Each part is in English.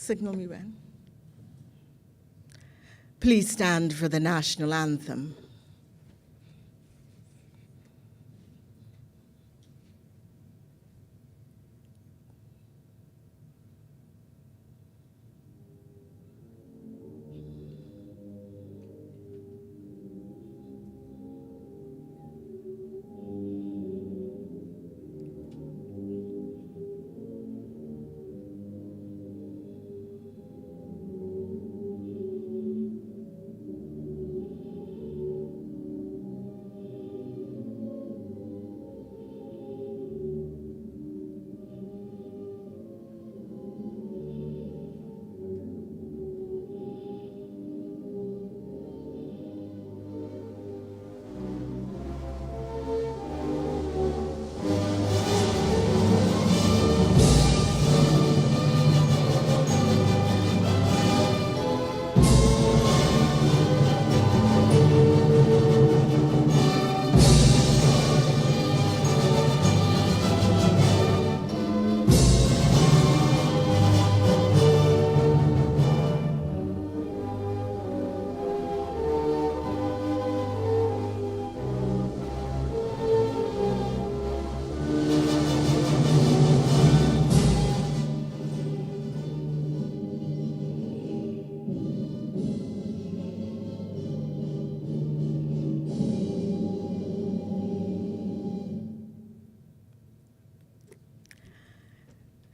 Signal me when. Please stand for the national anthem.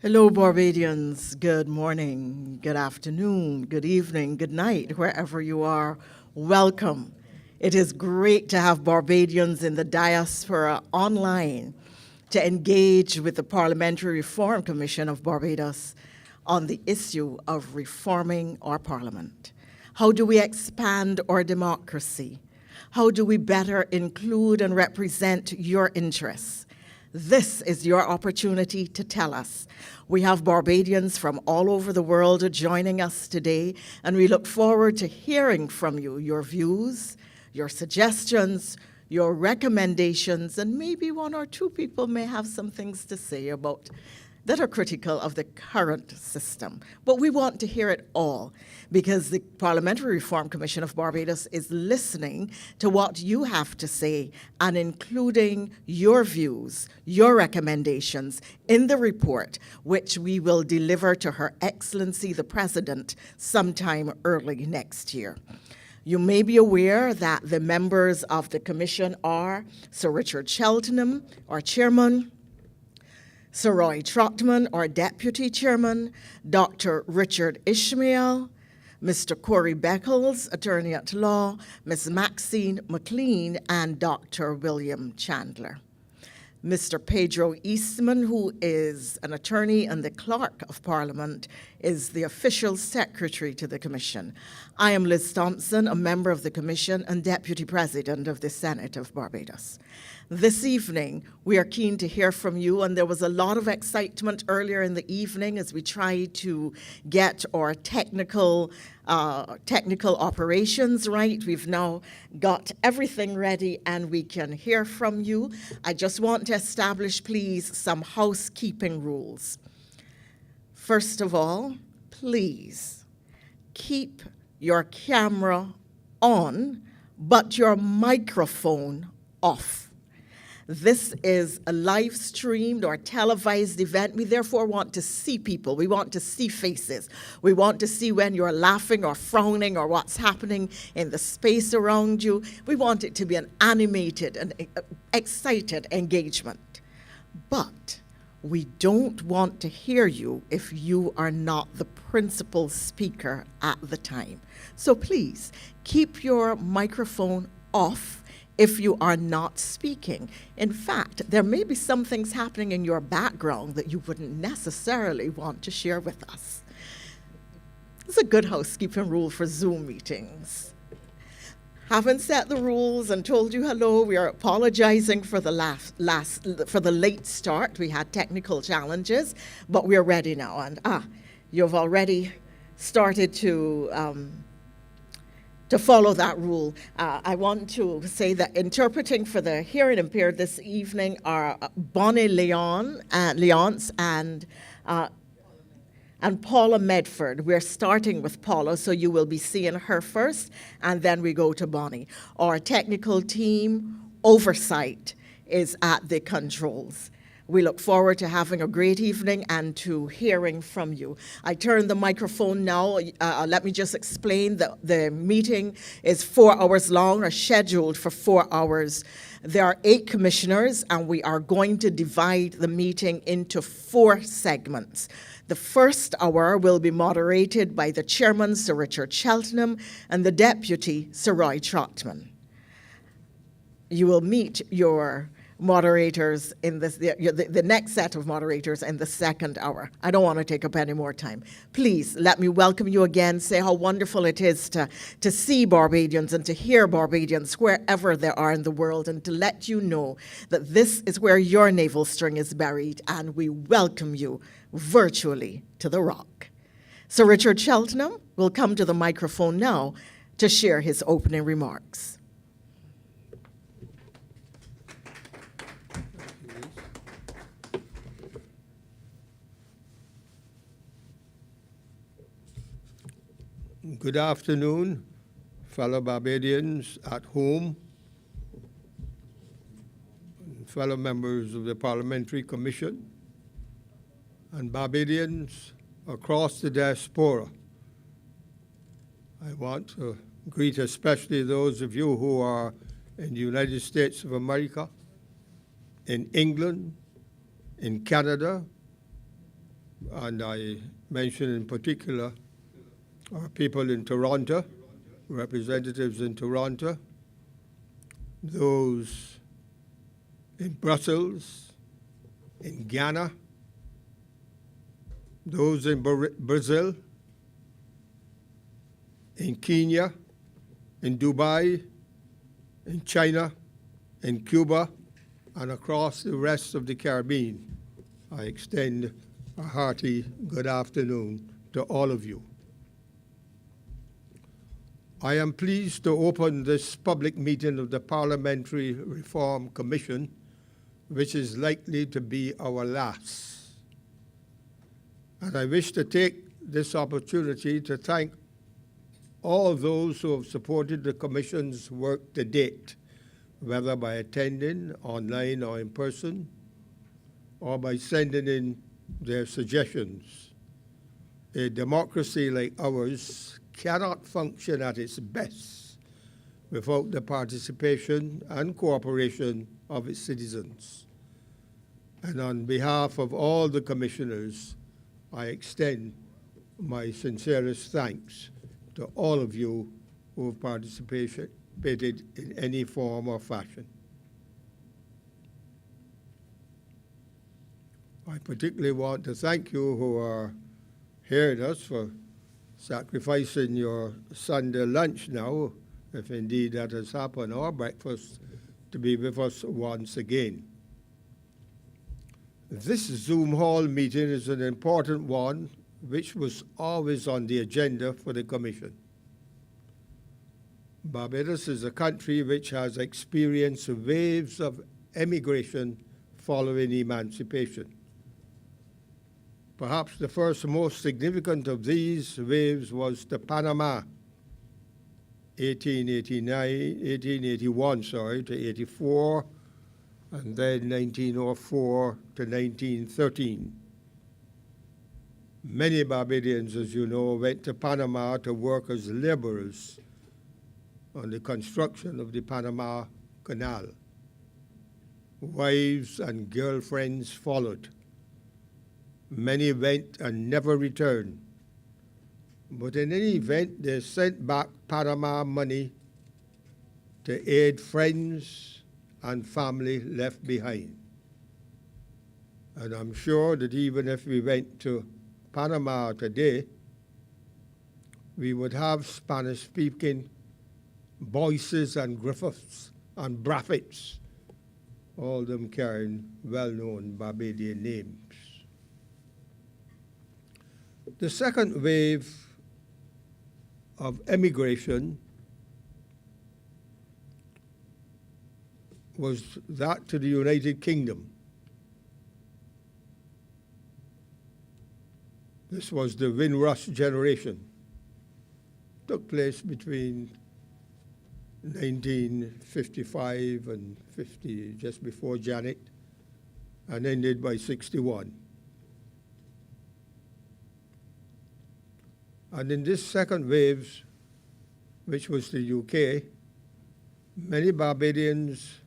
Hello, Barbadians. Good morning, good afternoon, good evening, good night, wherever you are. Welcome. It is great to have Barbadians in the diaspora online to engage with the Parliamentary Reform Commission of Barbados on the issue of reforming our parliament. How do we expand our democracy? How do we better include and represent your interests? This is your opportunity to tell us. We have Barbadians from all over the world joining us today, and we look forward to hearing from you, your views, your suggestions, your recommendations, and maybe one or two people may have some things to say about that are critical of the current system. But we want to hear it all because the Parliamentary Reform Commission of Barbados is listening to what you have to say and including your views, your recommendations in the report, which we will deliver to Her Excellency the President sometime early next year. You may be aware that the members of the Commission are Sir Richard Cheltenham, our Chairman, Sir Roy Trotman, our Deputy Chairman, Dr. Richard Ishmael, Mr. Corey Beckles, Attorney at Law, Ms. Maxine McLean, and Dr. William Chandler. Mr. Pedro Eastman, who is an attorney and the Clerk of Parliament, is the official secretary to the Commission. I am Liz Thompson, a member of the Commission and Deputy President of the Senate of Barbados. This evening, we are keen to hear from you, and there was a lot of excitement earlier in the evening as we tried to get our technical operations right. We've now got everything ready, and we can hear from you. I just want to establish, please, some housekeeping rules. First of all, please keep your camera on, but your microphone off. This is a live streamed or televised event. We therefore want to see people. We want to see faces. We want to see when you're laughing or frowning or what's happening in the space around you. We want it to be an animated and excited engagement. But we don't want to hear you if you are not the principal speaker at the time. So please keep your microphone off if you are not speaking. In fact, there may be some things happening in your background that you wouldn't necessarily want to share with us. It's a good housekeeping rule for Zoom meetings. Haven't set the rules and told you hello. We are apologizing for the late start. We had technical challenges, but we are ready now. And you've already started to follow that rule. I want to say that interpreting for the hearing impaired this evening are Bonnie Leonce and And Paula Medford, we're starting with Paula, so you will be seeing her first, and then we go to Bonnie. Our technical team oversight is at the controls. We look forward to having a great evening and to hearing from you. I turn the microphone now. Let me just explain that the meeting is 4 hours long, or scheduled for 4 hours. There are 8 commissioners, and we are going to divide the meeting into 4 segments. The first hour will be moderated by the chairman, Sir Richard Cheltenham, and the deputy, Sir Roy Trotman. You will meet your moderators in the next set of moderators in the second hour. I don't want to take up any more time. Please let me welcome you again, say how wonderful it is to see Barbadians and to hear Barbadians wherever they are in the world, and to let you know that this is where your navel string is buried, and we welcome you virtually to the Rock. Sir Richard Cheltenham will come to the microphone now to share his opening remarks. Good afternoon, fellow Barbadians at home, fellow members of the Parliamentary Commission, and Barbadians across the Diaspora. I want to greet especially those of you who are in the United States of America, in England, in Canada, and I mention in particular our people in Toronto, representatives in Toronto, those in Brussels, in Ghana, those in Brazil, in Kenya, in Dubai, in China, in Cuba, and across the rest of the Caribbean. I extend a hearty good afternoon to all of you. I am pleased to open this public meeting of the Parliamentary Reform Commission, which is likely to be our last. And I wish to take this opportunity to thank all those who have supported the Commission's work to date, whether by attending online or in person, or by sending in their suggestions. A democracy like ours cannot function at its best without the participation and cooperation of its citizens. And on behalf of all the commissioners, I extend my sincerest thanks to all of you who have participated in any form or fashion. I particularly want to thank you who are hearing us for sacrificing your Sunday lunch now, if indeed that has happened, or breakfast, to be with us once again. This Zoom hall meeting is an important one, which was always on the agenda for the Commission. Barbados is a country which has experienced waves of emigration following emancipation. Perhaps the first most significant of these waves was to Panama, 1881 to 84, and then 1904 to 1913. Many Barbadians, as you know, went to Panama to work as laborers on the construction of the Panama Canal. Wives and girlfriends followed. Many went and never returned. But in any event, they sent back Panama money to aid friends and family left behind. And I'm sure that even if we went to Panama today, we would have Spanish-speaking Boyces and Griffiths and Braffits, all of them carrying well-known Barbadian names. The second wave of emigration was that to the United Kingdom. This was the Windrush generation. Took place between 1955 and 50, just before Janet, and ended by 61. And in this second wave, which was the UK, many Barbadians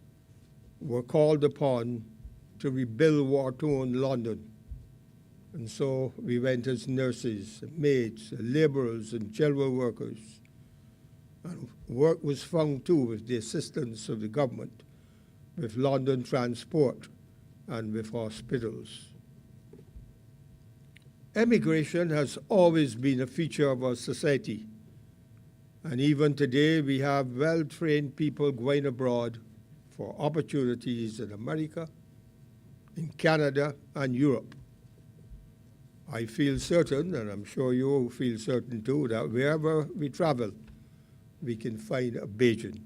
were called upon to rebuild war-torn London. And so we went as nurses, maids, laborers, and general workers. And work was found too with the assistance of the government, with London Transport and with hospitals. Emigration has always been a feature of our society. And even today, we have well-trained people going abroad for opportunities in America, in Canada, and Europe. I feel certain, and I'm sure you feel certain too, that wherever we travel, we can find a Bajan.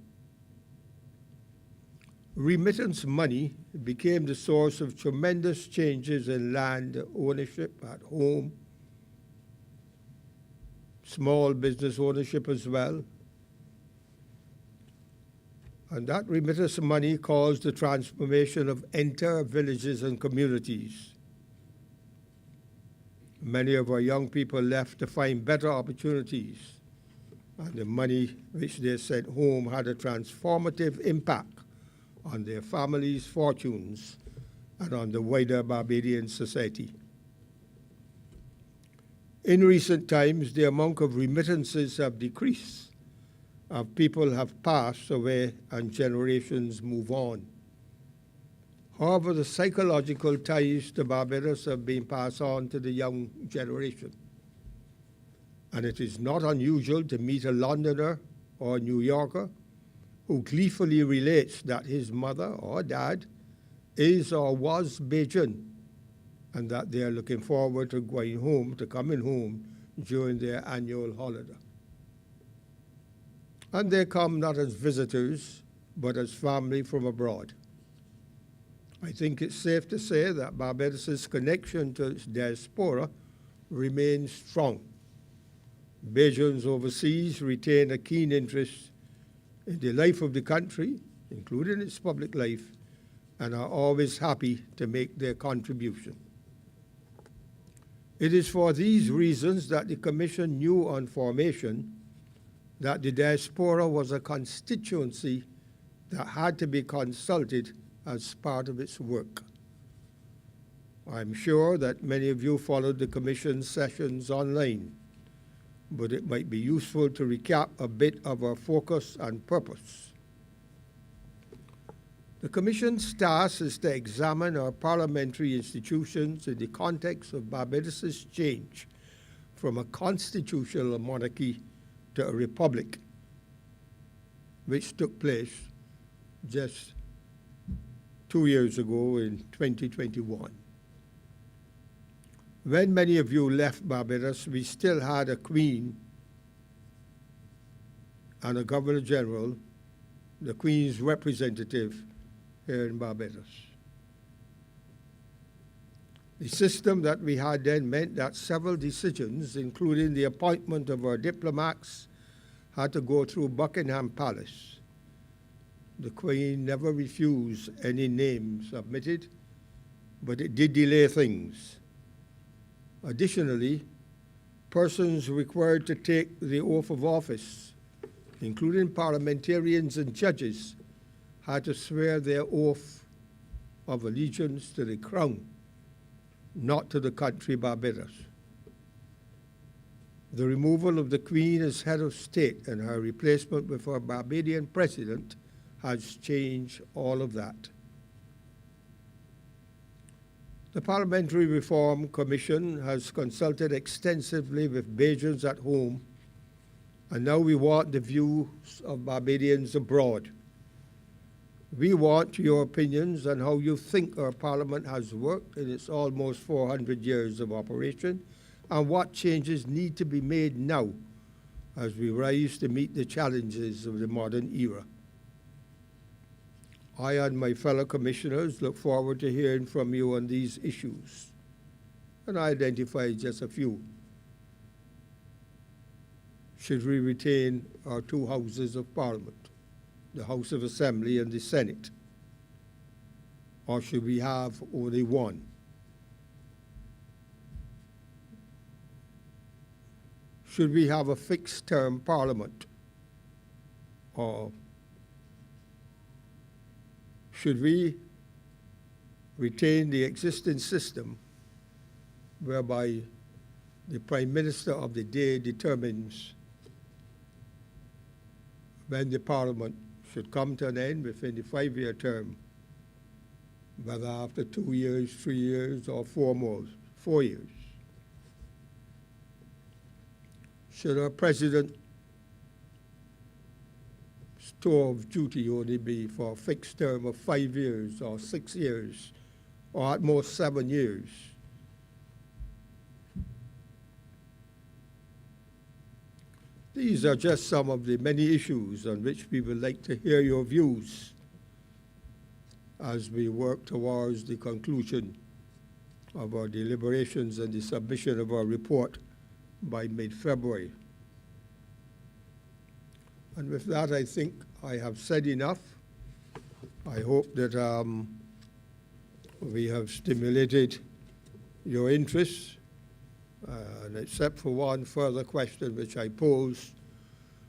Remittance money became the source of tremendous changes in land ownership at home, small business ownership as well. And that remittance money caused the transformation of entire villages and communities. Many of our young people left to find better opportunities, and the money which they sent home had a transformative impact on their families' fortunes and on the wider Barbadian society. In recent times, the amount of remittances have decreased as people have passed away and generations move on. However, the psychological ties to Barbados have been passed on to the young generation. And it is not unusual to meet a Londoner or a New Yorker who gleefully relates that his mother or dad is or was Bajan, and that they are looking forward to going home, to coming home during their annual holiday. And they come not as visitors, but as family from abroad. I think it's safe to say that Barbados' connection to its diaspora remains strong. Bajans overseas retain a keen interest in the life of the country, including its public life, and are always happy to make their contribution. It is for these reasons that the Commission knew on formation that the diaspora was a constituency that had to be consulted as part of its work. I'm sure that many of you followed the Commission's sessions online, but it might be useful to recap a bit of our focus and purpose. The Commission's task is to examine our parliamentary institutions in the context of Barbados' change from a constitutional monarchy to a republic, which took place just 2 years ago in 2021. When many of you left Barbados, we still had a Queen and a Governor General, the Queen's representative here in Barbados. The system that we had then meant that several decisions, including the appointment of our diplomats, had to go through Buckingham Palace. The Queen never refused any name submitted, but it did delay things. Additionally, persons required to take the oath of office, including parliamentarians and judges, had to swear their oath of allegiance to the Crown, not to the country Barbados. The removal of the Queen as head of state and her replacement with her Barbadian president has changed all of that. The Parliamentary Reform Commission has consulted extensively with Bajans at home, and now we want the views of Barbadians abroad. We want your opinions on how you think our Parliament has worked in its almost 400 years of operation, and what changes need to be made now as we rise to meet the challenges of the modern era. I and my fellow commissioners look forward to hearing from you on these issues. and I identified just a few. Should we retain our two houses of Parliament, the House of Assembly and the Senate? Or should we have only one? Should we have a fixed-term Parliament? Or should we retain the existing system whereby the Prime Minister of the day determines when the Parliament should come to an end within the 5-year term, whether after 2 years, 3 years, or 4 years? Should our President's tour of duty only be for a fixed term of 5 years or 6 years, or at most 7 years? These are just some of the many issues on which we would like to hear your views as we work towards the conclusion of our deliberations and the submission of our report by mid-February. And with that, I think I have said enough. I hope that we have stimulated your interest. And except for one further question which I pose,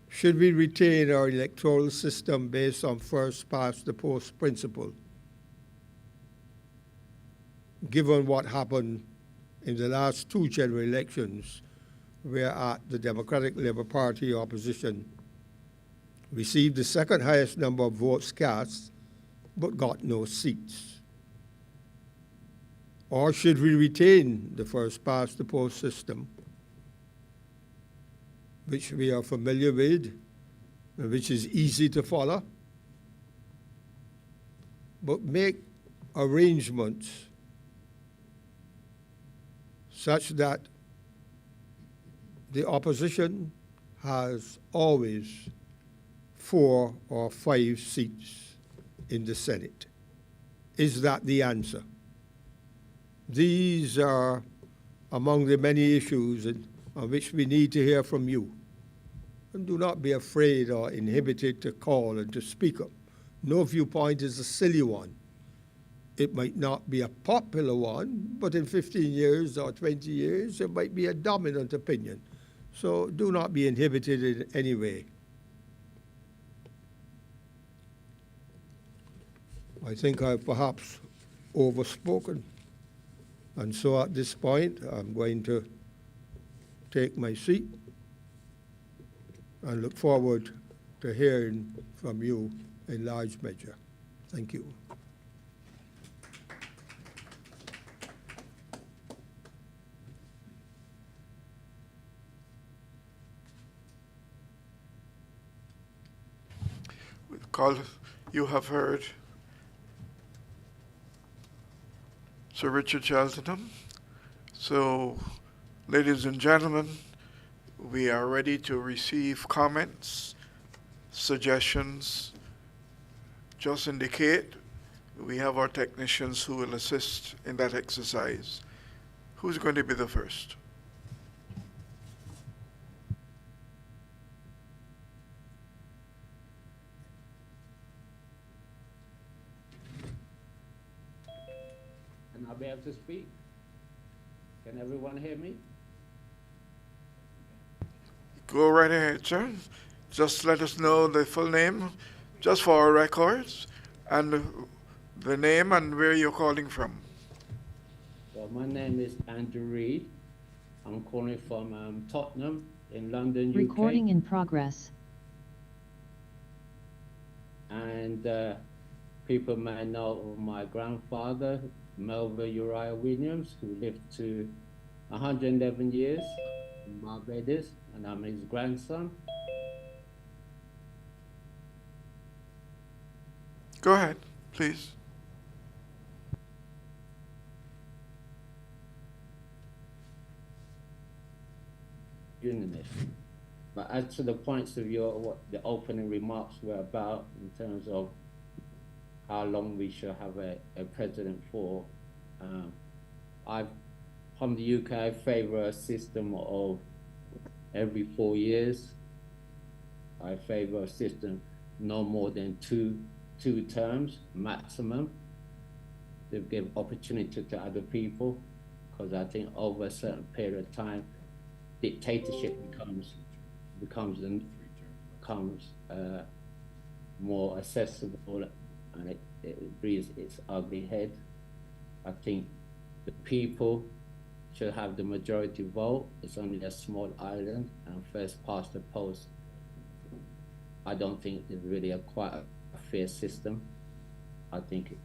should we retain our electoral system based on first-past-the-post principle? Given what happened in the last 2 general elections, where the Democratic Labour Party opposition received the second highest number of votes cast, but got no seats? Or should we retain the first-past-the-post system, which we are familiar with, and which is easy to follow, but make arrangements such that the opposition has always 4 or 5 seats in the Senate? Is that the answer? These are among the many issues on which we need to hear from you. And do not be afraid or inhibited to call and to speak up. No viewpoint is a silly one. It might not be a popular one, but in 15 years or 20 years, it might be a dominant opinion. So do not be inhibited in any way. I think I've perhaps overspoken. And so at this point, I'm going to take my seat and look forward to hearing from you in large measure. Thank you. Call, you have heard Sir Richard Cheltenham. So, ladies and gentlemen, we are ready to receive comments, suggestions. Just indicate. We have our technicians who will assist in that exercise. Who's going to be the first? And I'll be able to speak. Can everyone hear me? Go right ahead, sir. Just let us know the full name, just for our records, and the name and where you're calling from. Well, my name is Andrew Reid. I'm calling from Tottenham in London, UK. Recording in progress. And people may know of my grandfather, Melville Uriah Williams, who lived to 111 years in Barbados, and I'm his grandson. Go ahead, please. Unionist. But as to the points of what the opening remarks were about in terms of how long we should have a president for, I've from the UK, I favour a system of every 4 years. I favour a system no more than two terms maximum to give opportunity to other people, because I think over a certain period of time, dictatorship becomes more accessible, and it rears its ugly head. I think the people should have the majority vote. It's only a small island, and first past the post. I don't think it's really quite a fair system. I think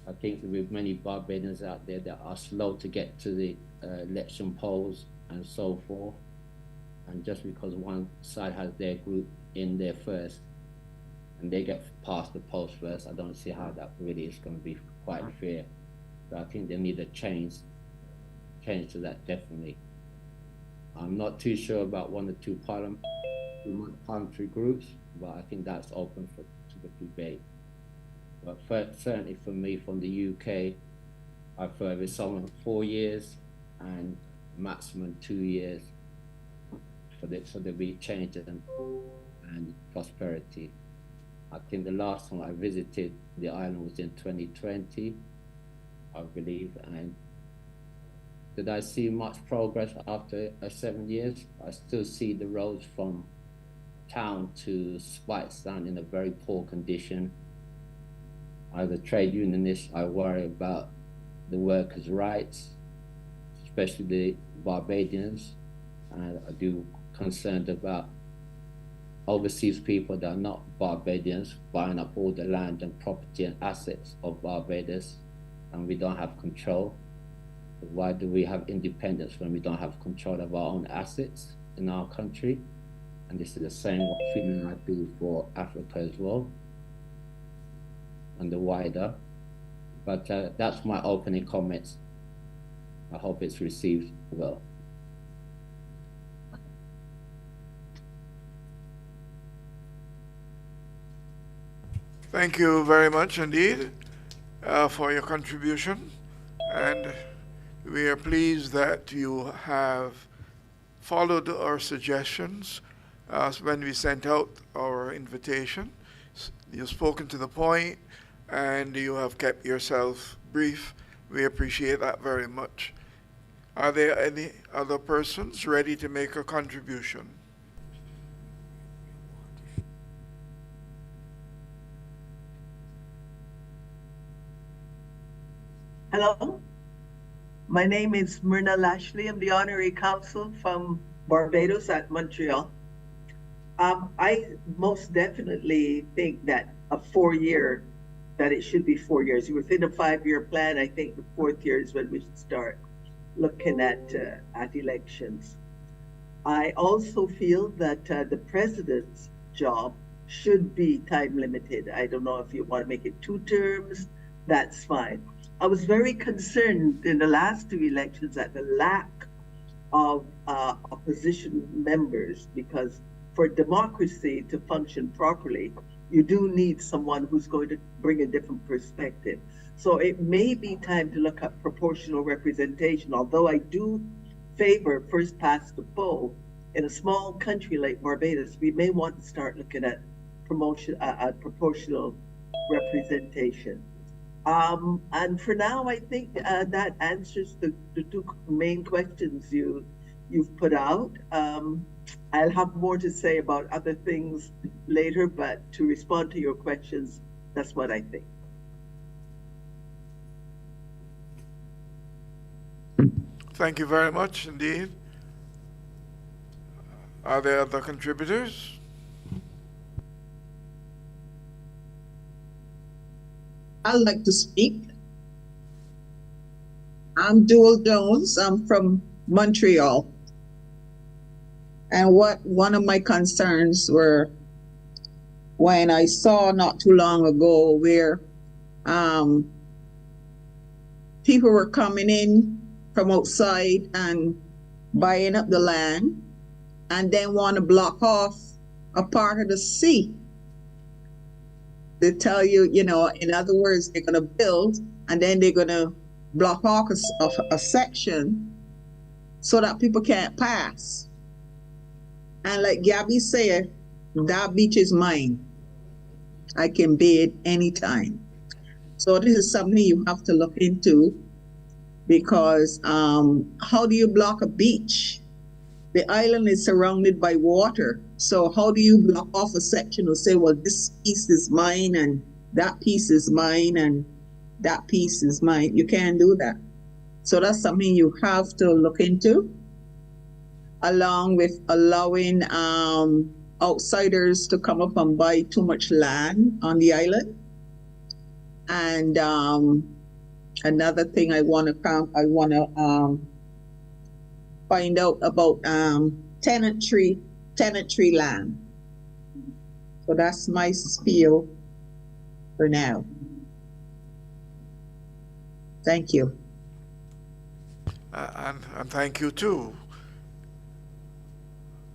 with many Barbadians out there that are slow to get to the election polls and so forth, and just because one side has their group in there first and they get past the post first, I don't see how that really is going to be quite fair. So I think they need a change to that, definitely. I'm not too sure about one or two parliamentary groups, but I think that's open to the debate. But certainly for me, from the UK, I favour someone 4 years and maximum 2 years so there'll be change and prosperity. I think the last time I visited the island was in 2020, I believe, and did I see much progress after 7 years? I still see the roads from town to Spitestown in a very poor condition. As a trade unionist, I worry about the workers' rights, especially the Barbadians, and I do concerned about overseas people that are not Barbadians buying up all the land and property and assets of Barbados, and we don't have control. Why do we have independence when we don't have control of our own assets in our country? And this is the same feeling I do for Africa as well, and the wider. But that's my opening comments. I hope it's received well. Thank you very much indeed for your contribution, and we are pleased that you have followed our suggestions when we sent out our invitation. You've spoken to the point, and you have kept yourself brief. We appreciate that very much. Are there any other persons ready to make a contribution? Hello, my name is Myrna Lashley. I'm the Honorary Consul from Barbados at Montreal. I most definitely think that that it should be 4 years. Within a 5-year plan, I think the 4th year is when we should start looking at elections. I also feel that the president's job should be time limited. I don't know if you want to make it 2 terms, that's fine. I was very concerned in the last 2 elections at the lack of opposition members, because for democracy to function properly, you do need someone who's going to bring a different perspective. So it may be time to look at proportional representation, although I do favor first past the poll. In a small country like Barbados, we may want to start looking at proportional representation. And for now, I think that answers the 2 main questions you've put out. I'll have more to say about other things later, but to respond to your questions, that's what I think. Thank you very much indeed. Are there other contributors? I'd like to speak. I'm Dual Jones. I'm from Montreal. And one of my concerns were when I saw not too long ago where people were coming in from outside and buying up the land and then want to block off a part of the sea. They tell you, in other words, they're going to build and then they're going to block off a section so that people can't pass. And like Gabby said, that beach is mine. I can bathe anytime. So this is something you have to look into, because how do you block a beach? The island is surrounded by water. So how do you block off a section or say, well, this piece is mine and that piece is mine and that piece is mine? You can't do that. So that's something you have to look into, along with allowing outsiders to come up and buy too much land on the island. And another thing I want to find out about tenantry land. So that's my spiel for now. Thank you. And thank you too.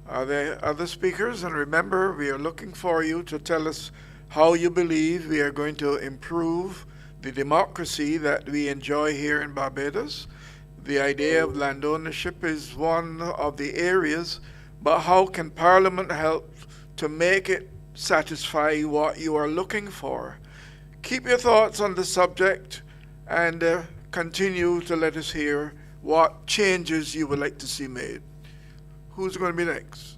Are there other speakers? And remember, we are looking for you to tell us how you believe we are going to improve the democracy that we enjoy here in Barbados. The idea of land ownership is one of the areas, but how can Parliament help to make it satisfy what you are looking for? Keep your thoughts on the subject and continue to let us hear what changes you would like to see made. Who's going to be next?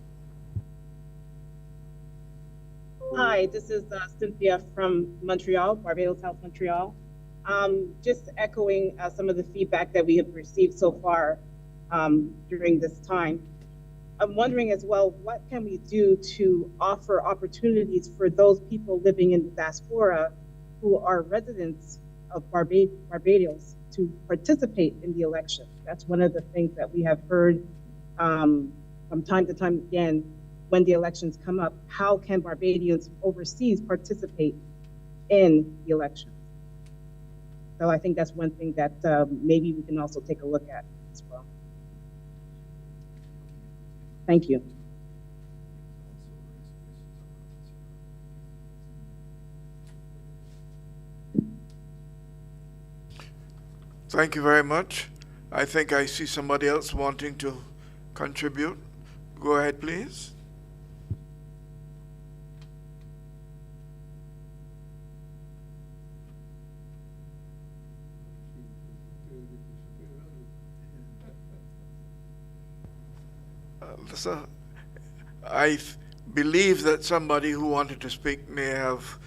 Hi, this is Cynthia from Montreal, Barbados, South Montreal. Just echoing some of the feedback that we have received so far during this time. I'm wondering as well, what can we do to offer opportunities for those people living in the diaspora who are residents of Barbados to participate in the election? That's one of the things that we have heard from time to time again when the elections come up. How can Barbadians overseas participate in the election? So I think that's one thing that maybe we can also take a look at as well. Thank you. Thank you very much. I think I see somebody else wanting to contribute. Go ahead, please. So I believe that somebody who wanted to speak may have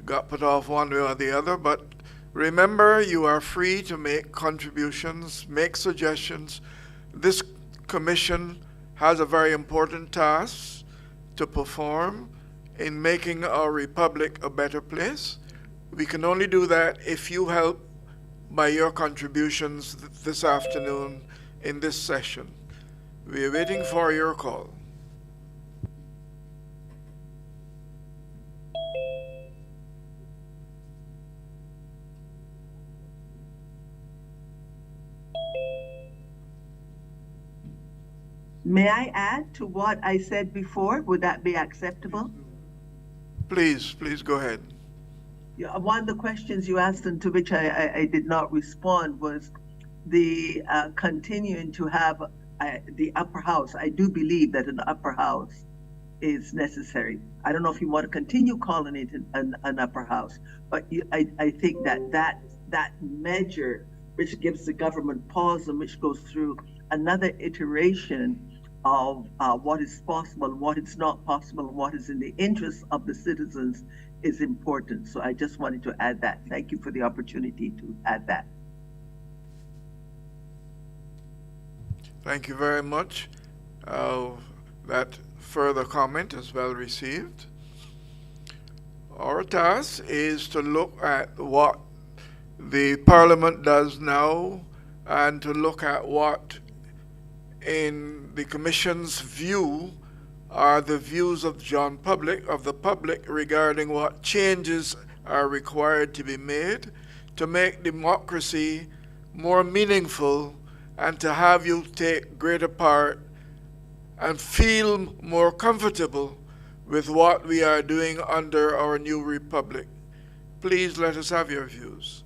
got put off one way or the other, but remember, you are free to make contributions, make suggestions. This commission has a very important task to perform in making our republic a better place. We can only do that if you help by your contributions this afternoon in this session. We are waiting for your call. May I add to what I said before? Would that be acceptable? Please go ahead. Yeah, one of the questions you asked and to which I did not respond was the continuing to have the upper house. I do believe that an upper house is necessary. I don't know if you want to continue calling it an upper house, but I think that measure which gives the government pause and which goes through another iteration of what is possible, what is not possible, and what is in the interest of the citizens is important. So I just wanted to add that. Thank you for the opportunity to add that. Thank you very much. That further comment is well received. Our task is to look at what the Parliament does now and to look at what, in the Commission's view, are the views of the public regarding what changes are required to be made to make democracy more meaningful and to have you take greater part and feel more comfortable with what we are doing under our new republic. Please let us have your views.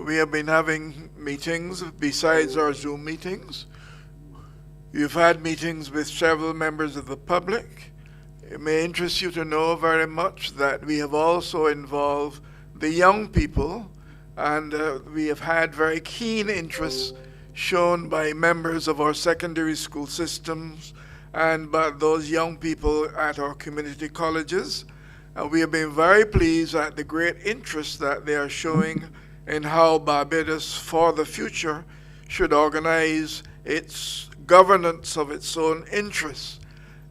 we have been having meetings besides our Zoom meetings. We've had meetings with several members of the public. It may interest you to know very much that we have also involved the young people, and we have had very keen interest shown by members of our secondary school systems and by those young people at our community colleges. We have been very pleased at the great interest that they are showing in how Barbados for the future should organize its governance of its own interests.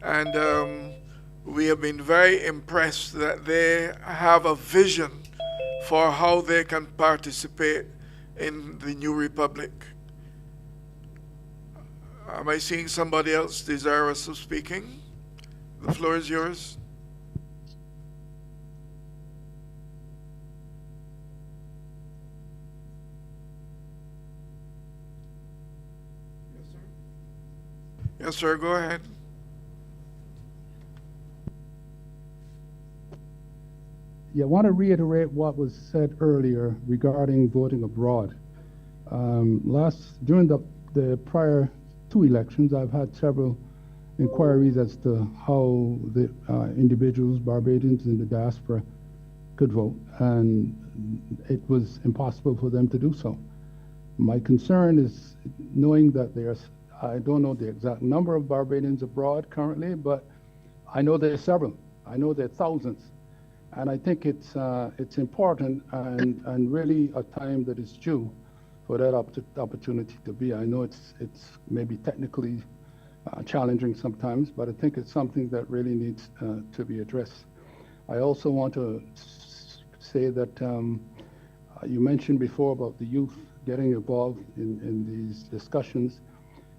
And we have been very impressed that they have a vision for how they can participate in the new republic. Am I seeing somebody else desirous of speaking? The floor is yours. Yes, sir, go ahead. Yeah, I want to reiterate what was said earlier regarding voting abroad. During the prior two elections, I've had several inquiries as to how the individuals, Barbadians in the diaspora, could vote, and it was impossible for them to do so. My concern is knowing that I don't know the exact number of Barbadians abroad currently, but I know there are several. I know there are thousands. And I think it's important and really a time that is due for that opportunity to be. I know it's maybe technically challenging sometimes, but I think it's something that really needs to be addressed. I also want to say that you mentioned before about the youth getting involved in these discussions,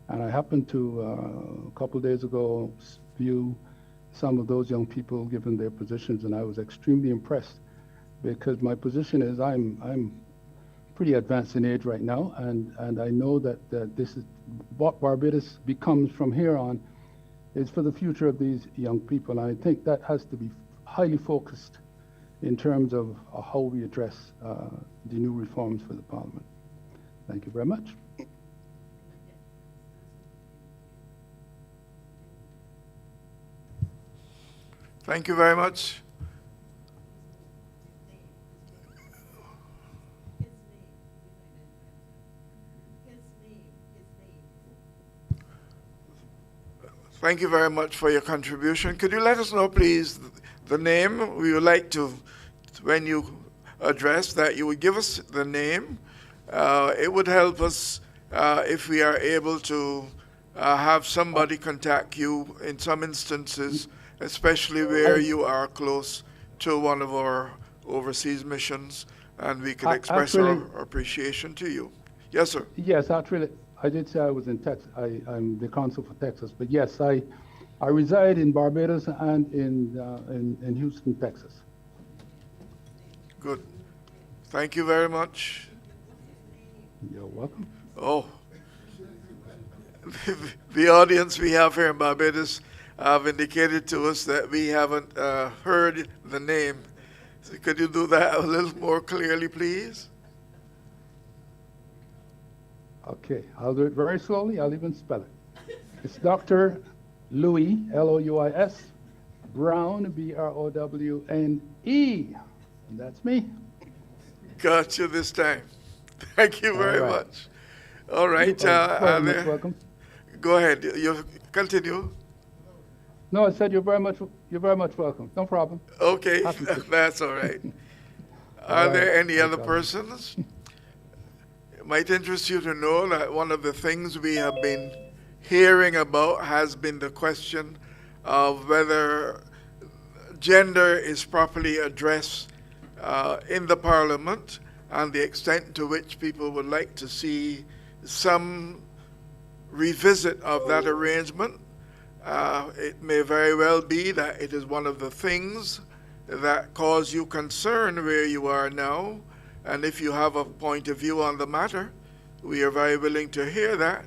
and I happened to a couple of days ago view some of those young people given their positions, and I was extremely impressed because my position is I'm pretty advanced in age right now, and I know that this is what Barbados becomes from here on is for the future of these young people, and I think that has to be highly focused in terms of how we address the new reforms for the Parliament. Thank you very much. Thank you very much. Thank you very much for your contribution. Could you let us know, please, the name? We would like to, when you address that, you would give us the name. It would help us if we are able to have somebody contact you in some instances, especially where you are close to one of our overseas missions, and we can express our appreciation to you. Yes, sir. Yes, actually, I did say I was in Texas. I'm the consul for Texas, but yes, I reside in Barbados and in Houston, Texas. Good. Thank you very much. You're welcome. Oh, the audience we have here in Barbados have indicated to us that we haven't heard the name. So could you do that a little more clearly, please? Okay, I'll do it very slowly. I'll even spell it. It's Dr. Louis, Louis, Brown, Browne. And that's me. Got you this time. Thank you very much. All right. Welcome. Go ahead. You continue. No, I said you're very much welcome. No problem. Okay, that's all right. Are there any other persons? It might interest you to know that one of the things we have been hearing about has been the question of whether gender is properly addressed in the Parliament and the extent to which people would like to see some revisit of that arrangement. It may very well be that it is one of the things that cause you concern where you are now, and if you have a point of view on the matter, we are very willing to hear that,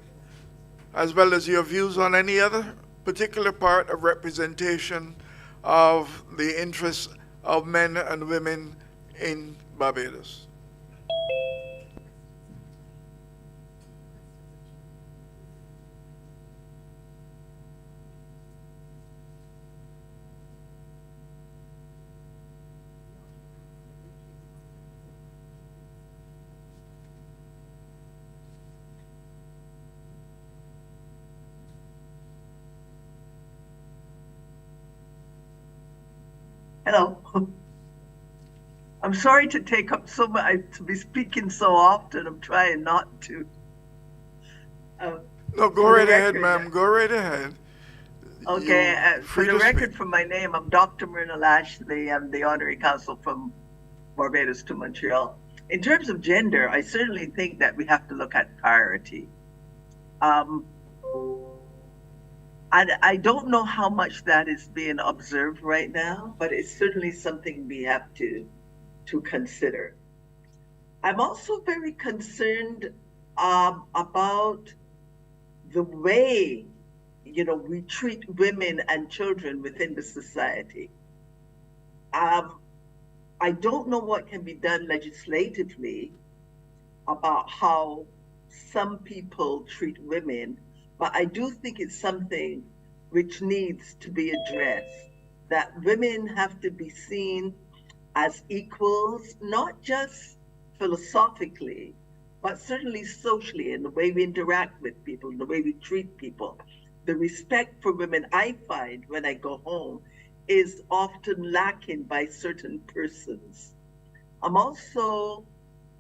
as well as your views on any other particular part of representation of the interests of men and women in Barbados. Hello. I'm sorry to take up so much, to be speaking so often. I'm trying not to. No, go For the right ahead, record, ma'am. Go right ahead. okay, You for free the to speak. record, for my name, I'm Dr. Myrna Lashley. I'm the honorary consul from Barbados to Montreal. In terms of gender, I certainly think that we have to look at parity. I don't know how much that is being observed right now, but it's certainly something we have to consider. I'm also very concerned about the way, we treat women and children within the society. I don't know what can be done legislatively about how some people treat women, but I do think it's something which needs to be addressed, that women have to be seen as equals, not just philosophically, but certainly socially, in the way we interact with people, in the way we treat people. The respect for women I find when I go home is often lacking by certain persons. I'm also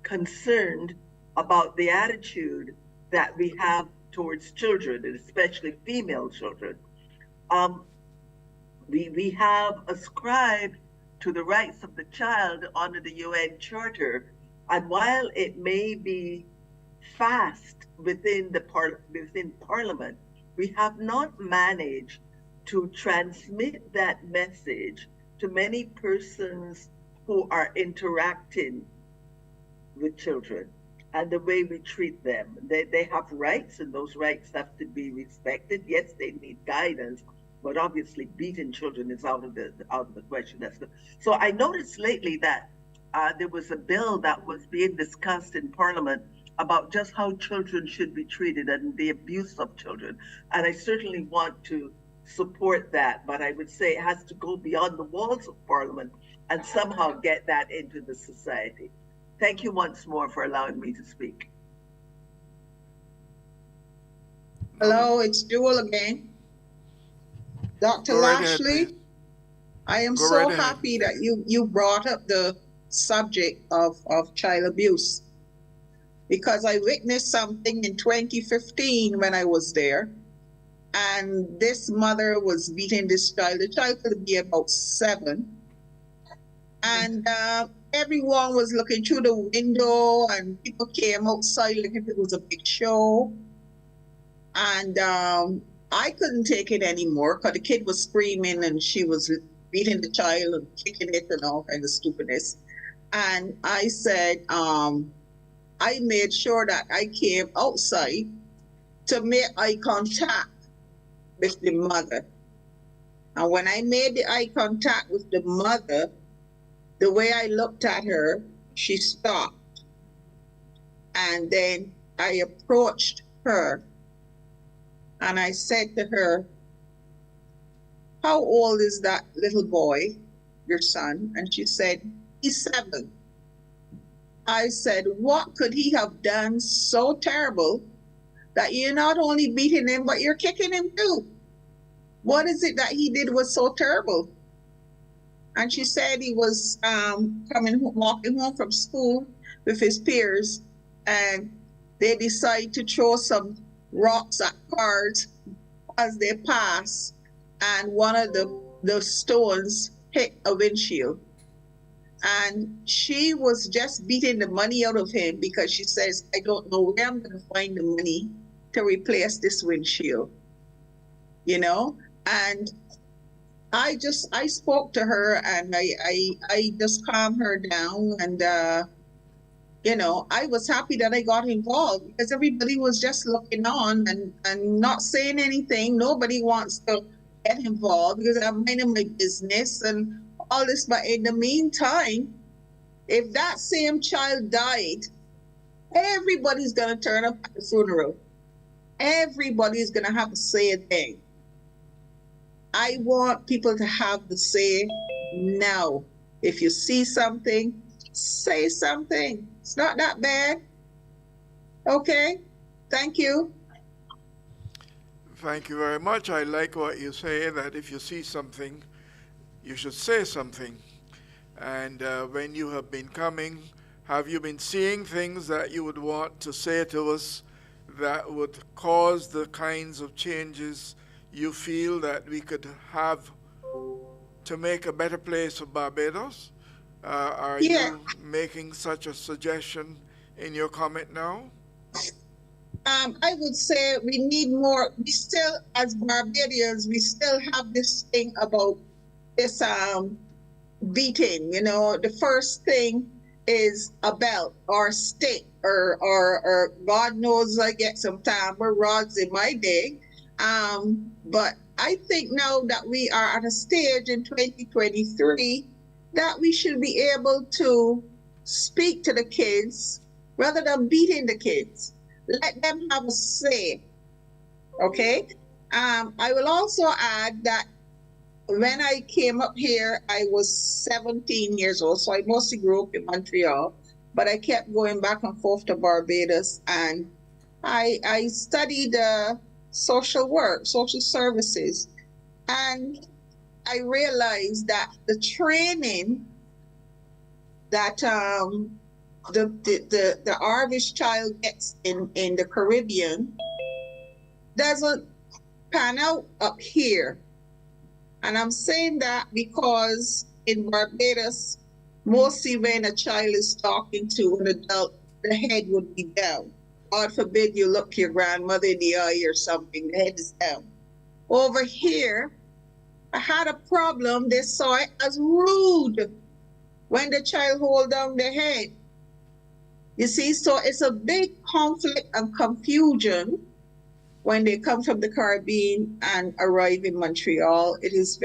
concerned about the attitude that we have towards children, and especially female children. We have ascribed to the rights of the child under the UN Charter, and while it may be fast within Parliament, we have not managed to transmit that message to many persons who are interacting with children and the way we treat them. They have rights, and those rights have to be respected. Yes, they need guidance, but obviously beating children is out of the question. So I noticed lately that there was a bill that was being discussed in Parliament about just how children should be treated and the abuse of children. And I certainly want to support that, but I would say it has to go beyond the walls of Parliament and somehow get that into the society. Thank you once more for allowing me to speak. Hello, it's Jewel again. Dr. Go right ahead, Lashley, please. I am Go so right ahead. happy that you brought up the subject of child abuse, because I witnessed something in 2015 when I was there, and this mother was beating this child. The child could be about 7, and everyone was looking through the window, and people came outside like if it was a big show. And I couldn't take it anymore because the kid was screaming and she was beating the child and kicking it and all kind of stupidness. And I said, I made sure that I came outside to make eye contact with the mother. And when I made the eye contact with the mother, the way I looked at her, she stopped. And then I approached her and I said to her, how old is that little boy, your son? And she said, he's 7. I said, what could he have done so terrible that you're not only beating him, but you're kicking him too? What is it that he did was so terrible? And she said he was walking home from school with his peers, and they decide to throw some rocks at cars as they pass, and one of the stones hit a windshield. And she was just beating the money out of him because she says, I don't know where I'm going to find the money to replace this windshield, And I spoke to her, and I just calmed her down, and I was happy that I got involved because everybody was just looking on and not saying anything. Nobody wants to get involved because I'm minding my business and all this. But in the meantime, if that same child died, everybody's going to turn up at the funeral. Everybody's going to have to say a thing. I want people to have the say now. If you see something, say something. It's not that bad. Okay, thank you. Thank you very much. I like what you say, that if you see something, you should say something. And when you have been coming, have you been seeing things that you would want to say to us that would cause the kinds of changes you feel that we could have to make a better place of Barbados? Are Yeah. you making such a suggestion in your comment now? I would say we need more. We still, as Barbadians, we still have this thing about this beating. You know, the first thing is a belt or a stick or God knows I get some tambour rods in my day. But I think now that we are at a stage in 2023 that we should be able to speak to the kids rather than beating the kids. Let them have a say, okay? I will also add that when I came up here, I was 17 years old, so I mostly grew up in Montreal, but I kept going back and forth to Barbados, and I studied social work, social services, and I realized that the training that the Irish child gets in the Caribbean doesn't pan out up here. And I'm saying that because in Barbados, mostly when a child is talking to an adult, the head would be down. God forbid you look your grandmother in the eye or something, the head is down. Over here, I had a problem. They saw it as rude when the child hold down the head. You see, so it's a big conflict and confusion when they come from the Caribbean and arrive in Montreal. It's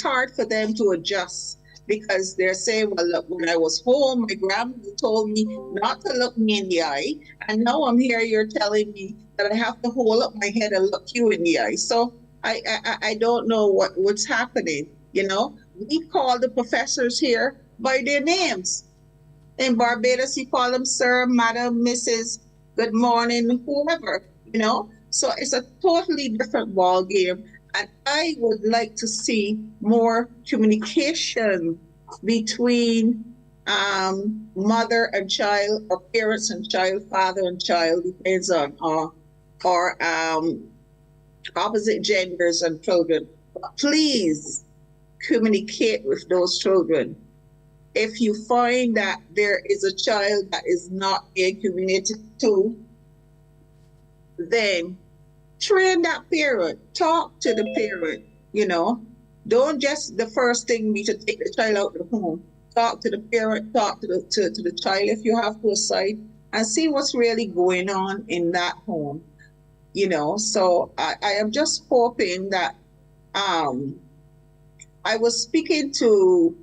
hard for them to adjust because they're saying, well, look, when I was home, my grandmother told me not to look me in the eye. And now I'm here, you're telling me that I have to hold up my head and look you in the eye. So I don't know what's happening, you know? We call the professors here by their names. In Barbados, you call them sir, madam, Mrs., good morning, whoever, you know? So it's a totally different ball game. And I would like to see more communication between mother and child, or parents and child, father and child, depends on, or opposite genders and children. Please communicate with those children. If you find that there is a child that is not being communicated to, then train that parent, talk to the parent, you know. Don't just the first thing be to take the child out of the home. Talk to the parent, talk to the child if you have to aside, and see what's really going on in that home, you know. So I am just hoping that I was speaking to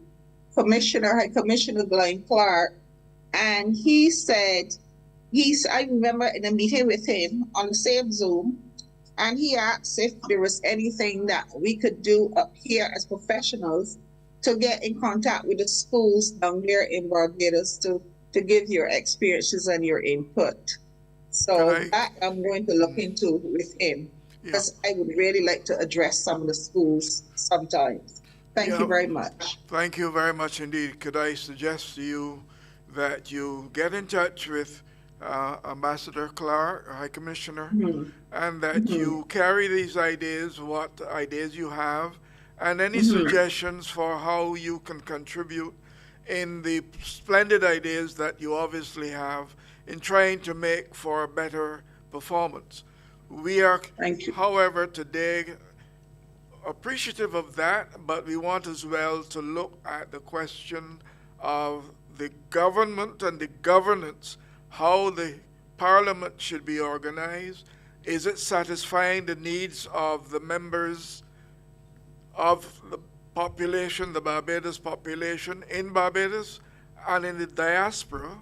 High Commissioner Glenn Clark, and he said, I remember in a meeting with him on the same Zoom, and he asked if there was anything that we could do up here as professionals to get in contact with the schools down there in Barbados to give your experiences and your input. So that I'm going to look into with him, because I would really like to address some of the schools sometimes. Thank you very much. Thank you very much indeed. Could I suggest to you that you get in touch with Ambassador Clark, High Commissioner, and that you carry these ideas, what ideas you have, and any suggestions for how you can contribute in the splendid ideas that you obviously have in trying to make for a better performance. We are, however, today appreciative of that, but we want as well to look at the question of the government and the governance, how the parliament should be organized. Is it satisfying the needs of the members of the population, the Barbados population in Barbados and in the diaspora?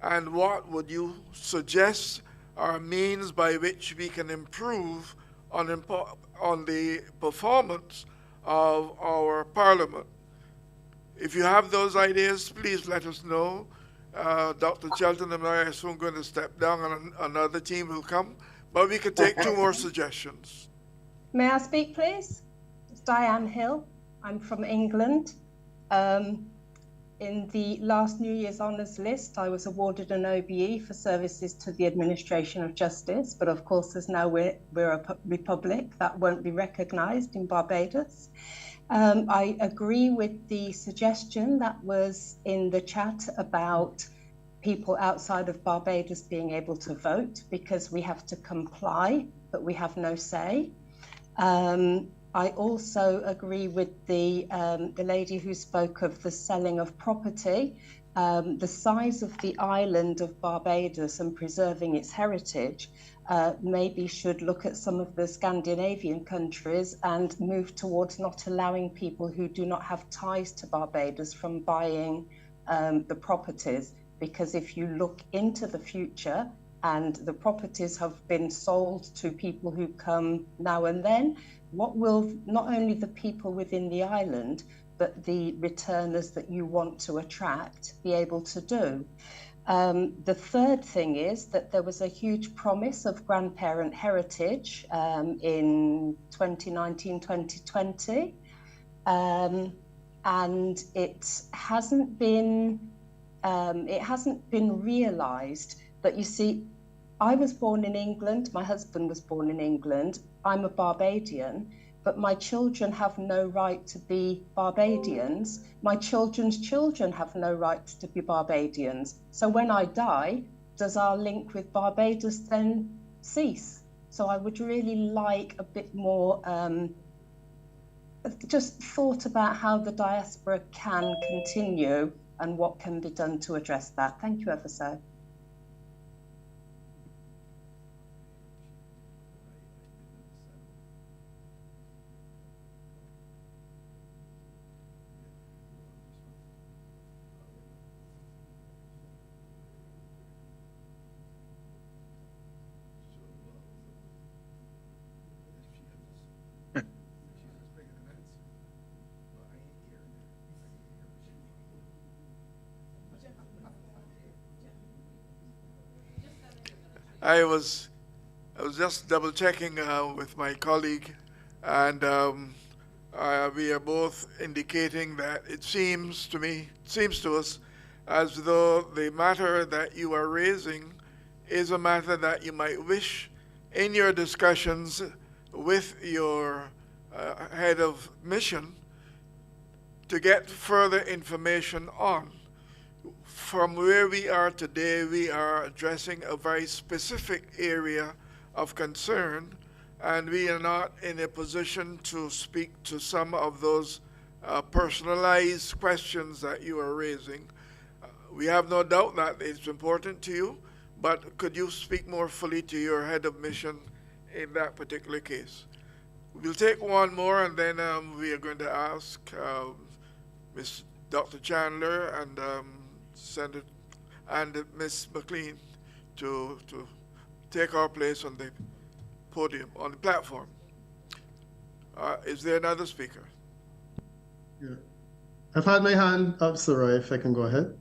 And what would you suggest are means by which we can improve on the performance of our parliament? If you have those ideas, please let us know. Dr. Shelton and I are soon going to step down and another team will come, but we could take two more suggestions. May I speak, please? Diane Hill. I'm from England. In the last New Year's Honours list, I was awarded an OBE for services to the administration of justice, but of course, as now we're a republic, that won't be recognised in Barbados. I agree with the suggestion that was in the chat about people outside of Barbados being able to vote, because we have to comply, but we have no say. I also agree with the lady who spoke of the selling of property. The size of the island of Barbados and preserving its heritage maybe should look at some of the Scandinavian countries and move towards not allowing people who do not have ties to Barbados from buying the properties. Because if you look into the future and the properties have been sold to people who come now and then, what will not only the people within the island, but the returners that you want to attract be able to do? The third thing is that there was a huge promise of grandparent heritage in 2019, 2020, and it hasn't been realised. But you see, I was born in England, my husband was born in England, I'm a Barbadian, but my children have no right to be Barbadians. My children's children have no right to be Barbadians. So when I die, does our link with Barbados then cease? So I would really like a bit more just thought about how the diaspora can continue and what can be done to address that. Thank you ever so. I was just double checking with my colleague, and we are both indicating that it seems to us as though the matter that you are raising is a matter that you might wish in your discussions with your head of mission to get further information on. From where we are today, we are addressing a very specific area of concern, and we are not in a position to speak to some of those personalized questions that you are raising. We have no doubt that it's important to you, but could you speak more fully to your head of mission in that particular case? We'll take one more, and then we are going to ask Ms. Dr. Chandler and Senator and Ms. McLean to take our place on the podium, on the platform. Is there another speaker? Yeah. I've had my hand up, Soraya, if I can go ahead.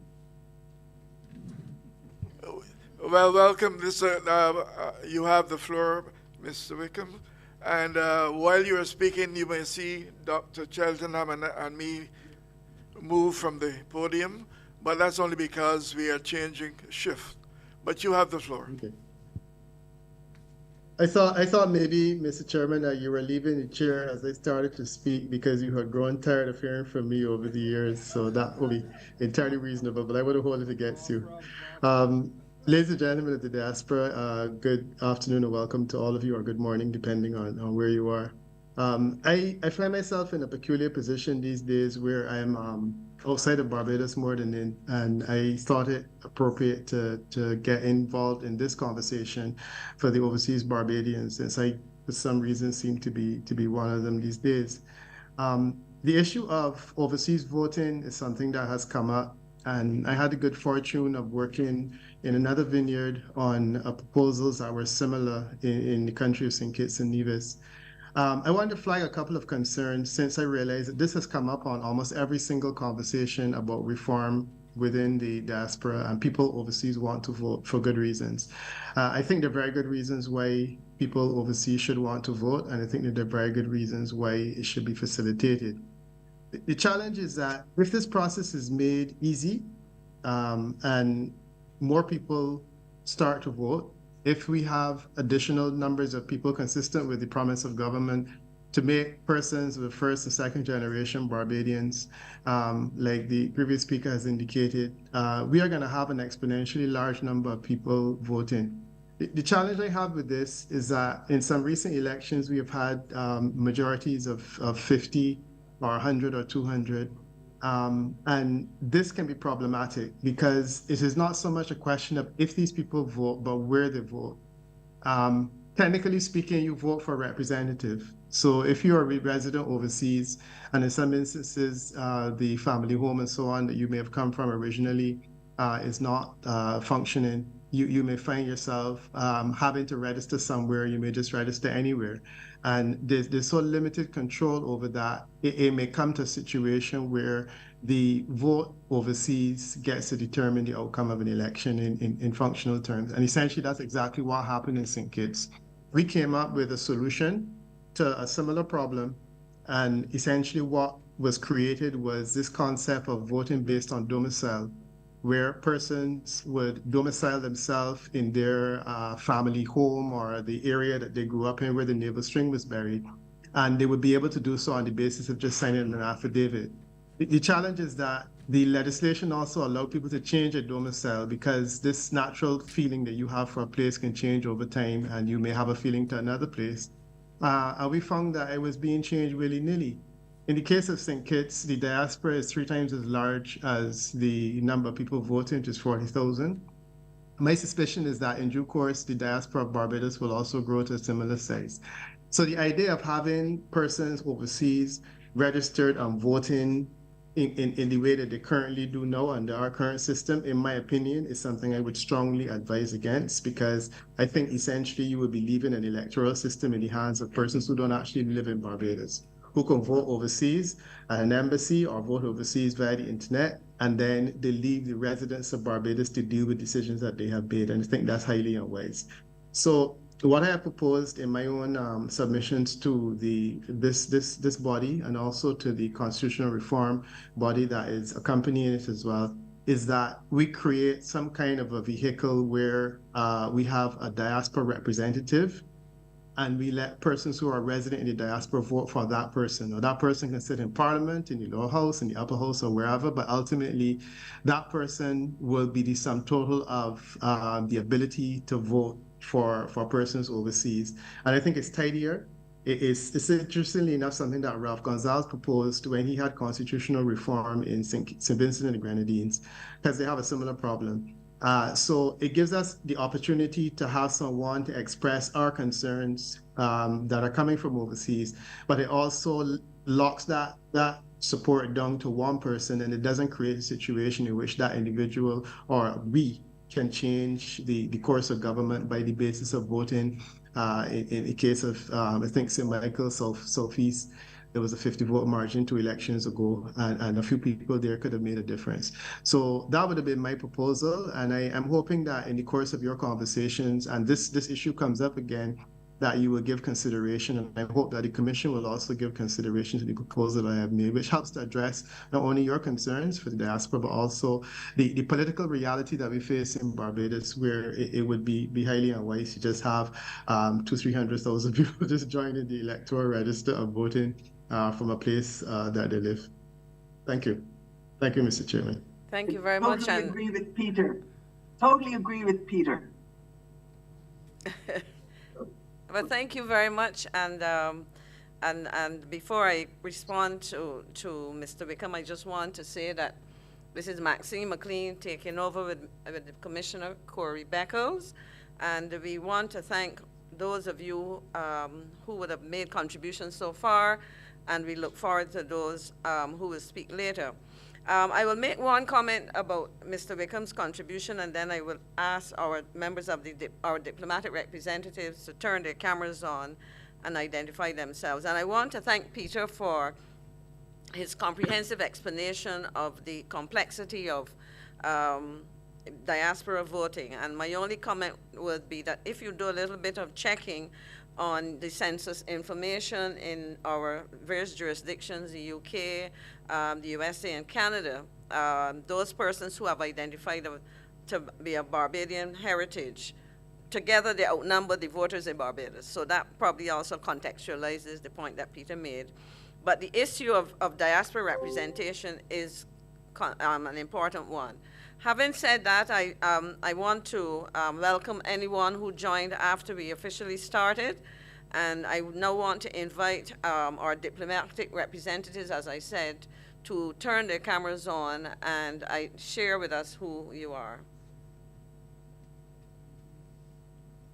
Well, welcome. You have the floor, Mr. Wickham. And while you are speaking, you may see Dr. Cheltenham and me move from the podium, but that's only because we are changing shift. But you have the floor. Okay. I thought maybe, Mr. Chairman, that you were leaving the chair as I started to speak because you had grown tired of hearing from me over the years. So that would be entirely reasonable, but I wouldn't hold it against you. Ladies and gentlemen of the diaspora, good afternoon and welcome to all of you, or good morning, depending on where you are. I find myself in a peculiar position these days where I'm outside of Barbados more than in, and I thought it appropriate to get involved in this conversation for the overseas Barbadians, since I, for some reason, seem to be one of them these days. The issue of overseas voting is something that has come up, and I had the good fortune of working in another vineyard on proposals that were similar in the country of St. Kitts and Nevis. I wanted to flag a couple of concerns since I realized that this has come up on almost every single conversation about reform within the diaspora, and people overseas want to vote for good reasons. I think there are very good reasons why people overseas should want to vote, and I think that there are very good reasons why it should be facilitated. The challenge is that if this process is made easy and more people start to vote, if we have additional numbers of people consistent with the promise of government to make persons of the first and second generation Barbadians, like the previous speaker has indicated, we are going to have an exponentially large number of people voting. The challenge I have with this is that in some recent elections, we have had majorities of 50 or 100 or 200. And this can be problematic because it is not so much a question of if these people vote, but where they vote. Technically speaking, you vote for a representative. So if you're a resident overseas, and in some instances, the family home and so on that you may have come from originally is not functioning, you may find yourself having to register somewhere. You may just register anywhere. And there's so limited control over that, it may come to a situation where the vote overseas gets to determine the outcome of an election in functional terms. And essentially, that's exactly what happened in St. Kitts. We came up with a solution to a similar problem. And essentially what was created was this concept of voting based on domicile, where persons would domicile themselves in their family home or the area that they grew up in where the navel string was buried. And they would be able to do so on the basis of just signing an affidavit. The challenge is that the legislation also allowed people to change their domicile because this natural feeling that you have for a place can change over time, and you may have a feeling to another place. And we found that it was being changed willy-nilly. In the case of St. Kitts, the diaspora is 3 times as large as the number of people voting, which is 40,000. My suspicion is that in due course, the diaspora of Barbados will also grow to a similar size. So the idea of having persons overseas registered and voting in the way that they currently do now under our current system, in my opinion, is something I would strongly advise against, because I think essentially you would be leaving an electoral system in the hands of persons who don't actually live in Barbados, who can vote overseas at an embassy or vote overseas via the internet, and then they leave the residents of Barbados to deal with decisions that they have made. And I think that's highly unwise. So what I have proposed in my own submissions to this body, and also to the constitutional reform body that is accompanying it as well, is that we create some kind of a vehicle where we have a diaspora representative, and we let persons who are resident in the diaspora vote for that person. Or that person can sit in Parliament, in the lower house, in the upper house, or wherever, but ultimately that person will be the sum total of the ability to vote for persons overseas. And I think it's tidier. It's interestingly enough something that Ralph Gonzalez proposed when he had constitutional reform in St. Vincent and the Grenadines, because they have a similar problem. So it gives us the opportunity to have someone to express our concerns that are coming from overseas, but it also locks that support down to one person, and it doesn't create a situation in which that individual or we can change the course of government by the basis of voting. In the case of, I think, St. Michael's Southeast, there was a 50-vote margin 2 elections ago, and a few people there could have made a difference. So that would have been my proposal, and I am hoping that in the course of your conversations, and this issue comes up again, that you will give consideration, and I hope that the Commission will also give consideration to the proposal that I have made, which helps to address not only your concerns for the diaspora, but also the political reality that we face in Barbados, where it would be highly unwise to just have 200,000-300,000 people just joining the electoral register of voting from a place that they live. Thank you. Thank you, Mr. Chairman. Thank you very much. Totally agree with Peter. Totally agree with Peter. Well, thank you very much. And before I respond to Mr. Wickham, I just want to say that this is Maxine McLean taking over with Commissioner Corey Beckles. And we want to thank those of you who would have made contributions so far, and we look forward to those who will speak later. I will make one comment about Mr. Wickham's contribution, and then I will ask our members of our diplomatic representatives to turn their cameras on and identify themselves. And I want to thank Peter for his comprehensive explanation of the complexity of diaspora voting. And my only comment would be that if you do a little bit of checking on the census information in our various jurisdictions, the UK, the USA, and Canada, those persons who have identified to be of Barbadian heritage, together they outnumber the voters in Barbados. So that probably also contextualizes the point that Peter made. But the issue of diaspora representation is an important one. Having said that, I want to welcome anyone who joined after we officially started. And I now want to invite our diplomatic representatives, as I said, to turn their cameras on and share with us who you are.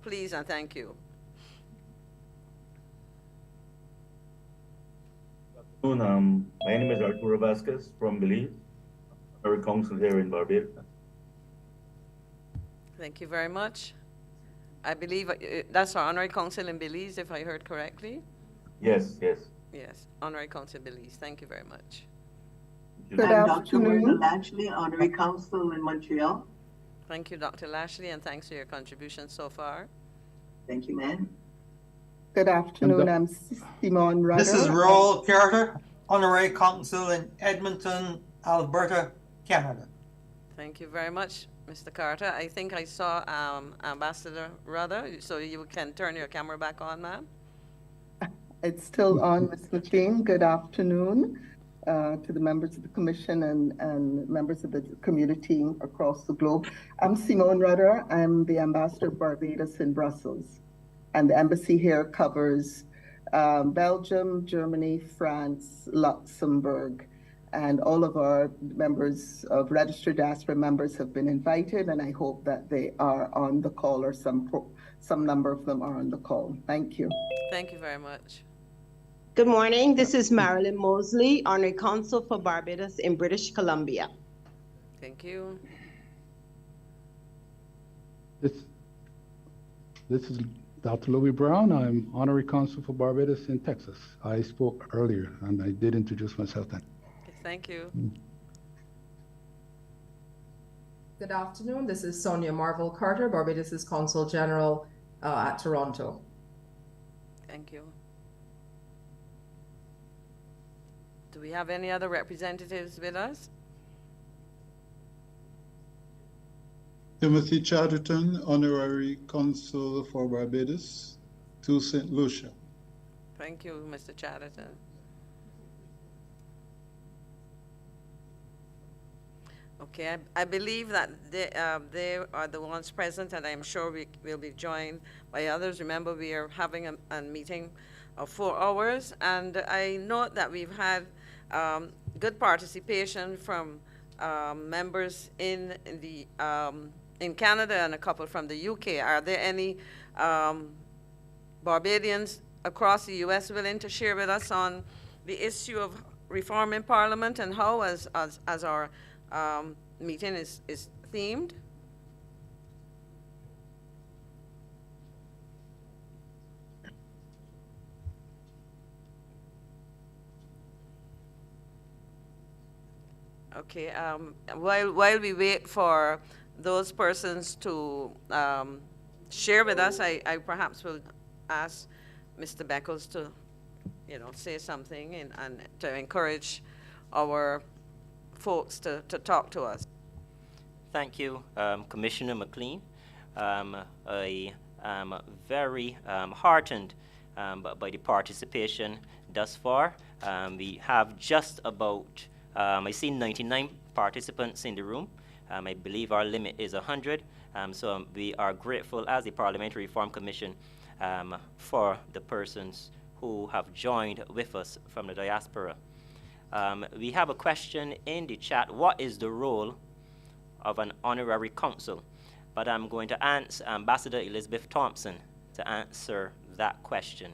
Please and thank you. Good afternoon. My name is Arturo Vasquez from Belize, our council here in Barbados. Thank you very much. I believe that's our honorary council in Belize, if I heard correctly. Yes, yes. Yes, honorary council Belize. Thank you very much. Good I'm Dr. Myrna afternoon. Lashley, honorary council in Montreal. Thank you, Dr. Lashley, and thanks for your contribution so far. Thank you, ma'am. Good afternoon. I'm Simone Rudder. This is Roel Carter, honorary consul in Edmonton, Alberta, Canada. Thank you very much, Mr. Carter. I think I saw Ambassador Rudder, so you can turn your camera back on, ma'am. It's still on, Ms. McLean. Good afternoon to the members of the commission and members of the community across the globe. I'm Simone Rudder. I'm the ambassador of Barbados in Brussels. And the embassy here covers Belgium, Germany, France, Luxembourg. And all of our members of registered diaspora members have been invited, and I hope that they are on the call, or some number of them are on the call. Thank you. Thank you very much. Good morning. This is Marilyn Mosley, honorary consul for Barbados in British Columbia. Thank you. This is Dr. Louis Brown. I'm honorary consul for Barbados in Texas. I spoke earlier, and I did introduce myself then. Thank you. Good afternoon. This is Sonia Marvel Carter, Barbados' Consul General at Toronto. Thank you. Do we have any other representatives with us? Timothy Chatterton, honorary consul for Barbados to St. Lucia. Thank you, Mr. Chatterton. Okay, I believe that they are the ones present, and I'm sure we will be joined by others. Remember, we are having a meeting of 4 hours, and I note that we've had good participation from members in Canada and a couple from the UK. Are there any Barbadians across the US willing to share with us on the issue of reform in Parliament and how, as our meeting is themed? Okay, while we wait for those persons to share with us, I perhaps will ask Mr. Beckles to, say something and to encourage our folks to talk to us. Thank you, Commissioner McLean. I am very heartened by the participation thus far. We have just about, I see 99 participants in the room. I believe our limit is 100. So we are grateful as the Parliamentary Reform Commission for the persons who have joined with us from the diaspora. We have a question in the chat. What is the role of an honorary consul? But I'm going to ask Ambassador Elizabeth Thompson to answer that question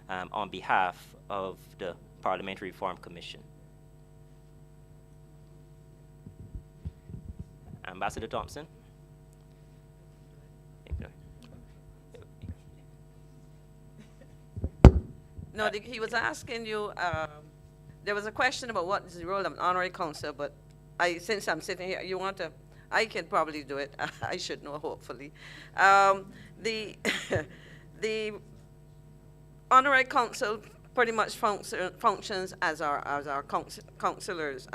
on behalf of the Parliamentary Reform Commission. Ambassador Thompson. No, he was asking you, there was a question about what is the role of an honorary consul, but since I'm sitting here, you want to, I can probably do it. I should know, hopefully. The, the Honorary Council pretty much functions as our councillors.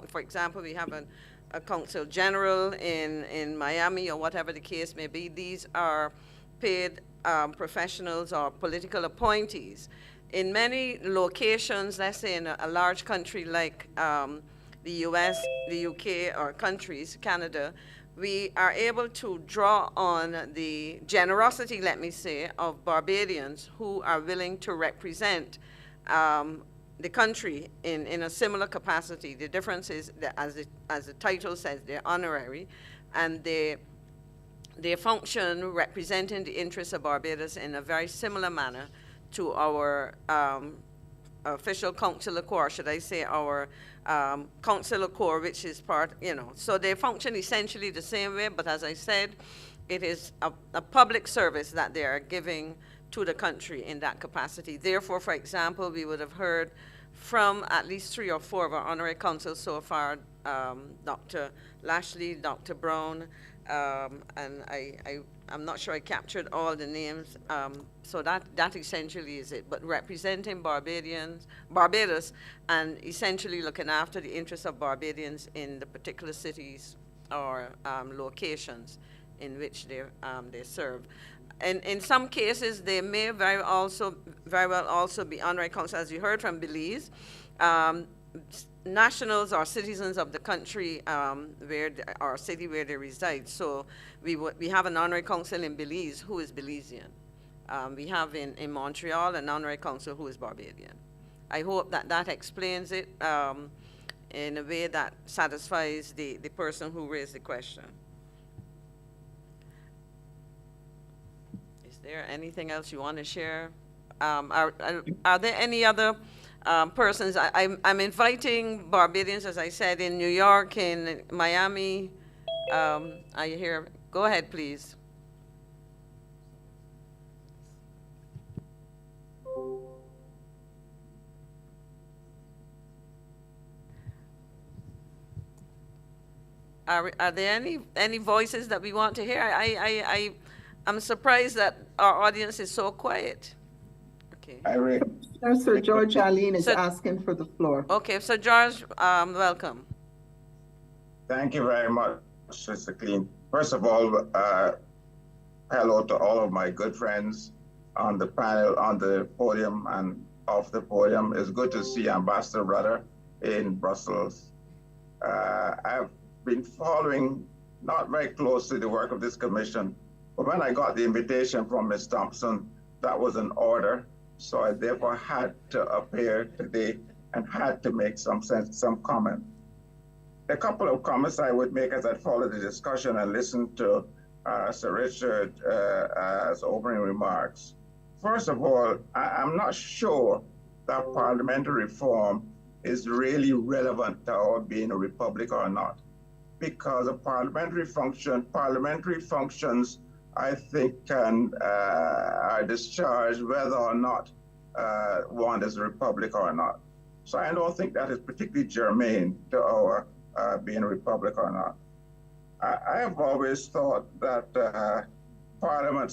For example, we have a Council General in Miami or whatever the case may be. These are paid professionals or political appointees. In many locations, let's say in a large country like the US, the UK, or countries, Canada, we are able to draw on the generosity, let me say, of Barbadians who are willing to represent the country in a similar capacity. The difference is that, as the title says, they're honorary, and they function representing the interests of Barbados in a very similar manner to our official consular corps, should I say, our consular corps, which is part, so they function essentially the same way, but as I said, it is a public service that they are giving to the country in that capacity. Therefore, for example, we would have heard from at least 3 or 4 of our honorary consuls so far, Dr. Lashley, Dr. Brown, and I'm not sure I captured all the names, so that essentially is it. But representing Barbados, and essentially looking after the interests of Barbadians in the particular cities or locations in which they serve. And in some cases, they may very well also be honorary consuls, as you heard from Belize, nationals or citizens of the country or city where they reside. So we have an honorary consul in Belize who is Belizean. We have in Montreal an honorary consul who is Barbadian. I hope that explains it in a way that satisfies the person who raised the question. Is there anything else you want to share? Are there any other persons? I'm inviting Barbadians, as I said, in New York, in Miami. Are you here? Go ahead, please. Are there any voices that we want to hear? I'm surprised that our audience is so quiet. Okay. Sir George Allen is asking for the floor. Okay, so George, welcome. Thank you very much, Mr. Clean. First of all, hello to all of my good friends on the panel, on the podium, and off the podium. It's good to see Ambassador Rudder in Brussels. I've been following not very closely the work of this commission, but when I got the invitation from Ms. Thompson, that was an order. So I therefore had to appear today and had to make some comment. A couple of comments I would make as I follow the discussion and listen to Sir Richard's opening remarks. First of all, I'm not sure that parliamentary reform is really relevant to our being a republic or not, because a parliamentary functions, I think, are discharged whether or not one is a republic or not. So I don't think that is particularly germane to our being a republic or not. I have always thought that Parliament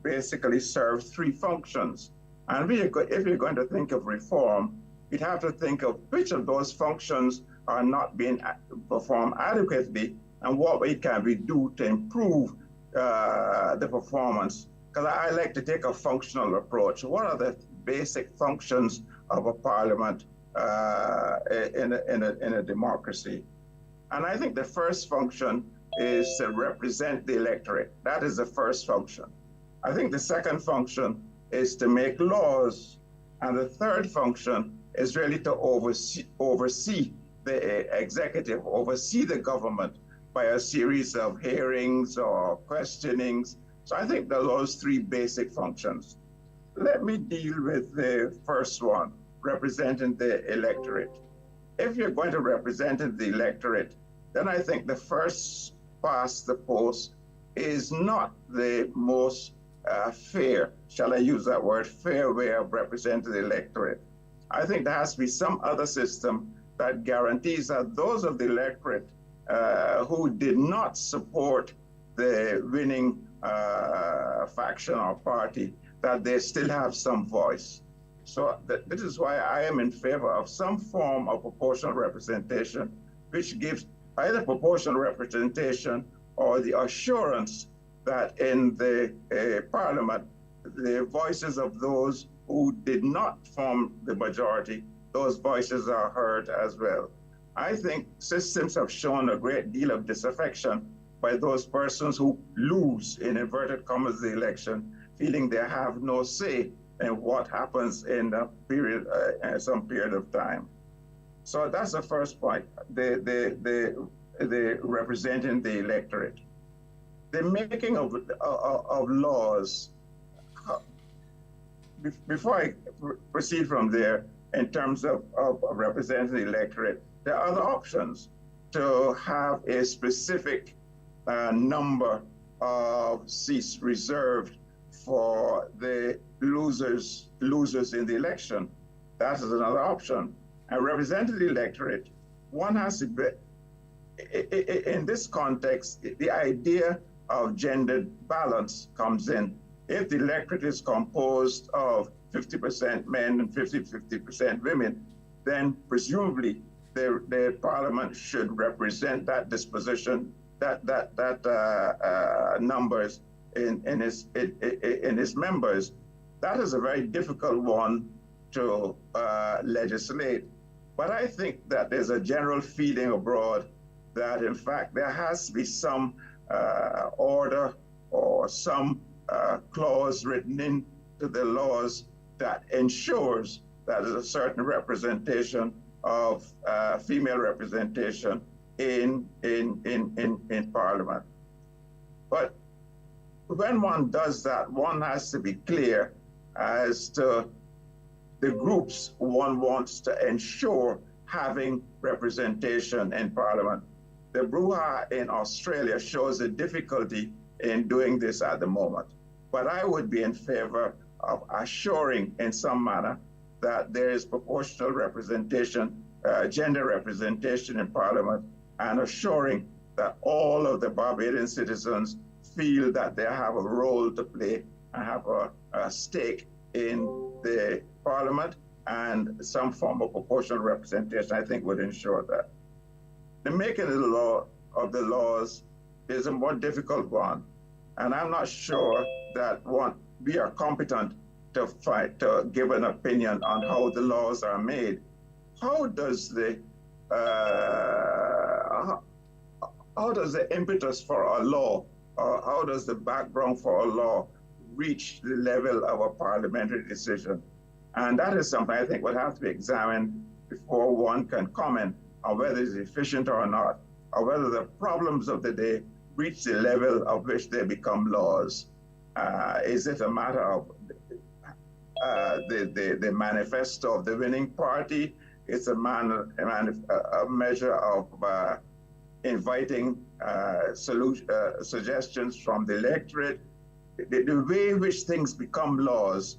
basically serves 3 functions. And if you're going to think of reform, you'd have to think of which of those functions are not being performed adequately and what can we do to improve the performance. Because I like to take a functional approach. What are the basic functions of a parliament in a democracy? And I think the first function is to represent the electorate. That is the first function. I think the second function is to make laws. And the third function is really to oversee the executive, oversee the government by a series of hearings or questionings. So I think those 3 basic functions. Let me deal with the first one, representing the electorate. If you're going to represent the electorate, then I think the first past the post is not the most fair, shall I use that word, fair way of representing the electorate. I think there has to be some other system that guarantees that those of the electorate who did not support the winning faction or party, that they still have some voice. So this is why I am in favor of some form of proportional representation, which gives either proportional representation or the assurance that in the parliament, the voices of those who did not form the majority, those voices are heard as well. I think systems have shown a great deal of disaffection by those persons who lose, in inverted commas, the election, feeling they have no say in what happens in a period, some period of time. So that's the first point, the representing the electorate. The making of laws, before I proceed from there, in terms of representing the electorate, there are other options to have a specific number of seats reserved for the losers in the election. That is another option. And representing the electorate, one has to be, in this context, the idea of gendered balance comes in. If the electorate is composed of 50% men and 50% women, then presumably the parliament should represent that disposition, that numbers in its members. That is a very difficult one to legislate. But I think that there's a general feeling abroad that, in fact, there has to be some order or some clause written into the laws that ensures that there's a certain representation of female representation in Parliament. But when one does that, one has to be clear as to the groups one wants to ensure having representation in Parliament. The brouhaha in Australia shows the difficulty in doing this at the moment. But I would be in favor of assuring in some manner that there is proportional representation, gender representation in Parliament, and assuring that all of the Barbadian citizens feel that they have a role to play and have a stake in the Parliament, and some form of proportional representation, I think, would ensure that. The making of the laws is a more difficult one, and I'm not sure that we are competent to give an opinion on how the laws are made. How does the impetus for a law, or how does the background for a law reach the level of a parliamentary decision? And that is something I think would have to be examined before one can comment on whether it's efficient or not, or whether the problems of the day reach the level of which they become laws. Is it a matter of the manifesto of the winning party? It's a measure of inviting suggestions from the electorate. The way in which things become laws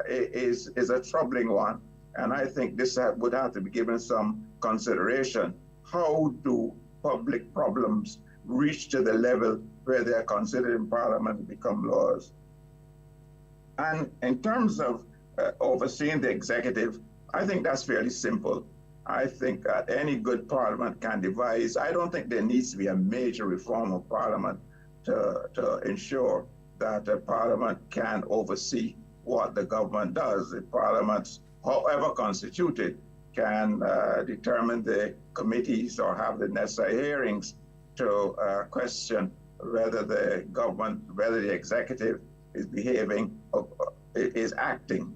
is a troubling one, and I think this would have to be given some consideration. How do public problems reach to the level where they are considered in Parliament and become laws? And in terms of overseeing the executive, I think that's fairly simple. I think that any good Parliament can devise. I don't think there needs to be a major reform of Parliament to ensure that the Parliament can oversee what the government does. The Parliament, however constituted, can determine the committees or have the necessary hearings to question whether the government, whether the executive is behaving, is acting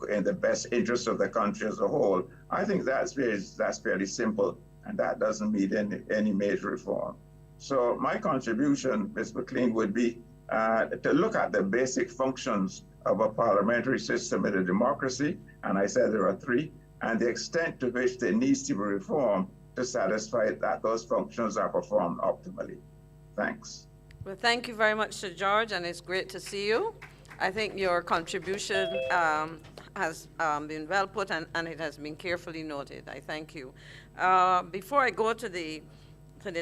in the best interest of the country as a whole. I think that's fairly simple, and that doesn't need any major reform. So my contribution, Ms. McLean, would be to look at the basic functions of a parliamentary system in a democracy, and I said there are three, and the extent to which there needs to be reform to satisfy that those functions are performed optimally. Thanks. Well, thank you very much, Sir George, and it's great to see you. I think your contribution has been well put, and it has been carefully noted. I thank you. Before I go to the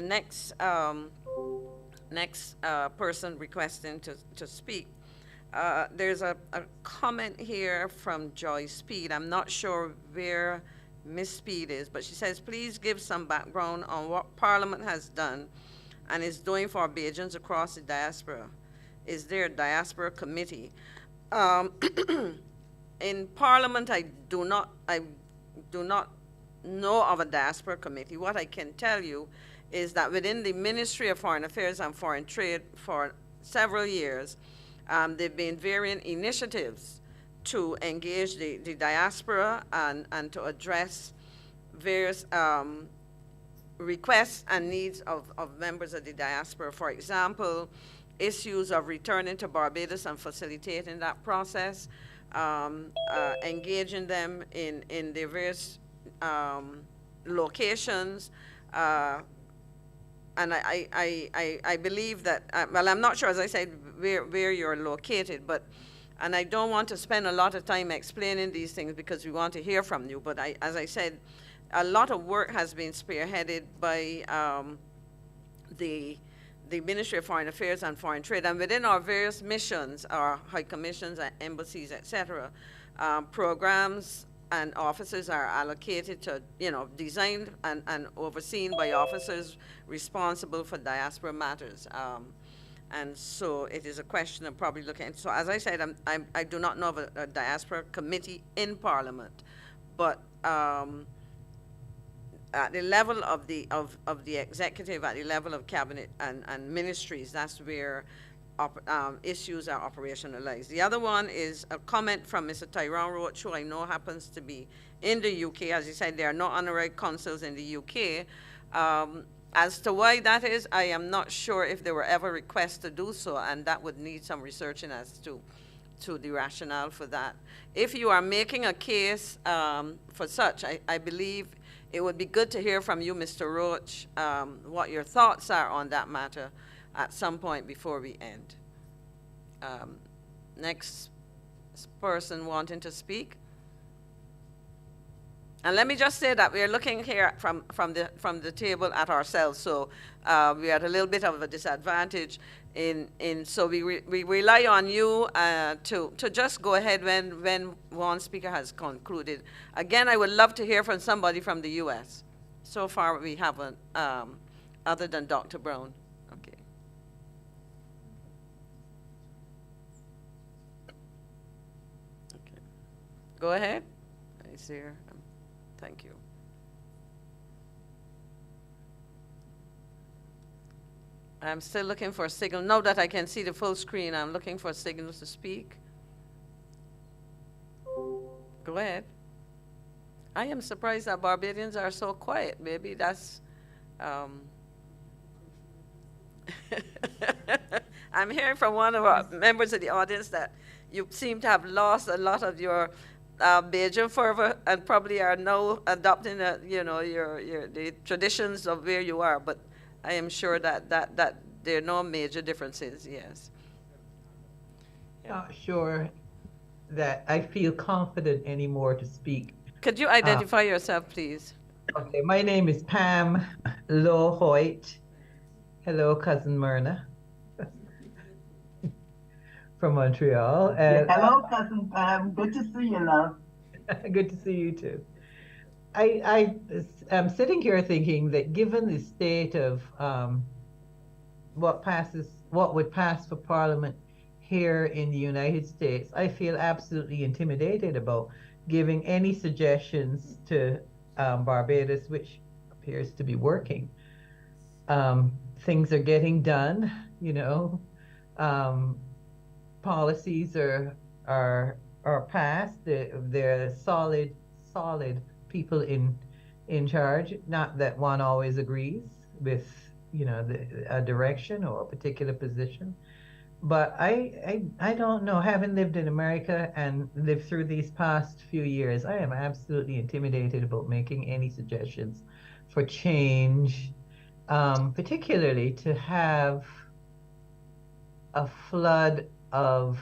next person requesting to speak, there's a comment here from Joy Speed. I'm not sure where Miss Speed is, but she says, please give some background on what Parliament has done and is doing for Bajans across the diaspora. Is there a diaspora committee? In Parliament, I do not know of a diaspora committee. What I can tell you is that within the Ministry of Foreign Affairs and Foreign Trade for several years, there have been varying initiatives to engage the diaspora and to address various requests and needs of members of the diaspora. For example, issues of returning to Barbados and facilitating that process, engaging them in their various locations, and I believe that, well, I'm not sure, as I said, where you're located, but, and I don't want to spend a lot of time explaining these things because we want to hear from you, but as I said, a lot of work has been spearheaded by the Ministry of Foreign Affairs and Foreign Trade, and within our various missions, our high commissions, embassies, etc., programs and officers are allocated to, designed and overseen by officers responsible for diaspora matters. And so it is a question of probably looking. So as I said, I do not know of a diaspora committee in Parliament, but at the level of the executive, at the level of cabinet and ministries, that's where issues are operationalized. The other one is a comment from Mr. Tyrone Roach, who I know happens to be in the UK. As he said, there are no honorary consuls in the UK. As to why that is, I am not sure if there were ever requests to do so, and that would need some researching as to the rationale for that. If you are making a case for such, I believe it would be good to hear from you, Mr. Roach, what your thoughts are on that matter at some point before we end. Next person wanting to speak. And let me just say that we're looking here from the table at ourselves, so we are at a little bit of a disadvantage so we rely on you to just go ahead when one speaker has concluded. Again, I would love to hear from somebody from the U.S. So far we haven't, other than Dr. Brown. Okay. Okay. Go ahead. Is there? Thank you. I'm still looking for a signal. Now that I can see the full screen, I'm looking for signals to speak. Go ahead. I am surprised that Barbadians are so quiet. Maybe that's... I'm hearing from one of our members of the audience that you seem to have lost a lot of your Bajan fervor and probably are now adopting, the traditions of where you are. But I am sure that there are no major differences. Yes. Not sure that I feel confident anymore to speak. Could you identify yourself, please? Okay, my name is Pam Lowe Hoyt. Hello, Cousin Myrna. From Montreal. And, hello, Cousin Pam. Good to see you, love. Good to see you too. I am sitting here thinking that given the state of what would pass for Parliament here in the United States, I feel absolutely intimidated about giving any suggestions to Barbados, which appears to be working. Things are getting done, policies are passed. They're solid people in charge. Not that one always agrees with a direction or a particular position, but I don't know. Having lived in America and lived through these past few years, I am absolutely intimidated about making any suggestions for change, particularly to have a flood of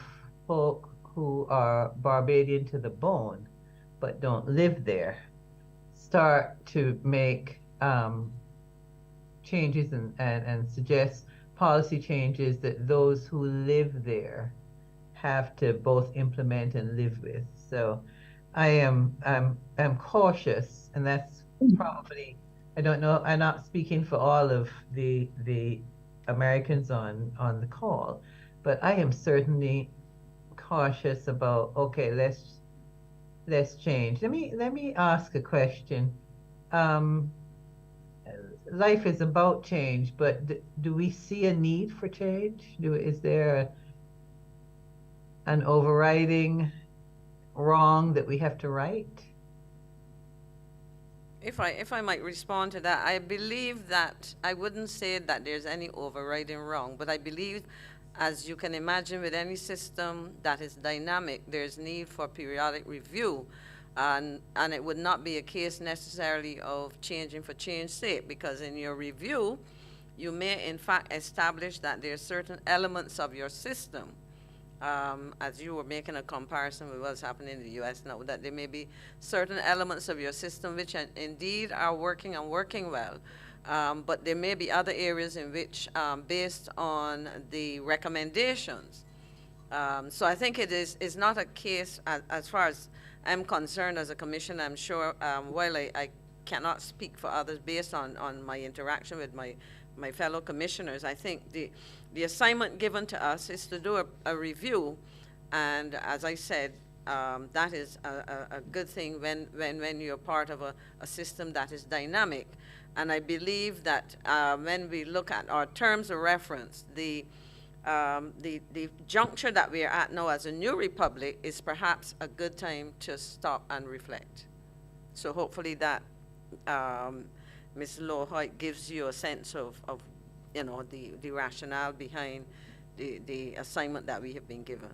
folk who are Barbadian to the bone but don't live there start to make changes and suggest policy changes that those who live there have to both implement and live with. So I'm cautious, and that's probably, I don't know, I'm not speaking for all of the Americans on the call, but I am certainly cautious about, okay, let's change. Let me ask a question. Life is about change, but do we see a need for change? Is there an overriding wrong that we have to right? If I might respond to that, I believe that I wouldn't say that there's any overriding wrong, but I believe, as you can imagine, with any system that is dynamic, there's need for periodic review, and it would not be a case necessarily of changing for change's sake, because in your review, you may in fact establish that there are certain elements of your system, as you were making a comparison with what's happening in the U.S. now, that there may be certain elements of your system which indeed are working and working well, but there may be other areas in which, based on the recommendations, so I think it's not a case, as far as I'm concerned as a commissioner. I'm sure, while I cannot speak for others based on my interaction with my fellow commissioners, I think the assignment given to us is to do a review, and as I said, that is a good thing when you're part of a system that is dynamic. And I believe that when we look at our terms of reference, the juncture that we are at now as a new republic is perhaps a good time to stop and reflect. So hopefully that, Ms. Lohoit, gives you a sense of you know, the rationale behind the assignment that we have been given.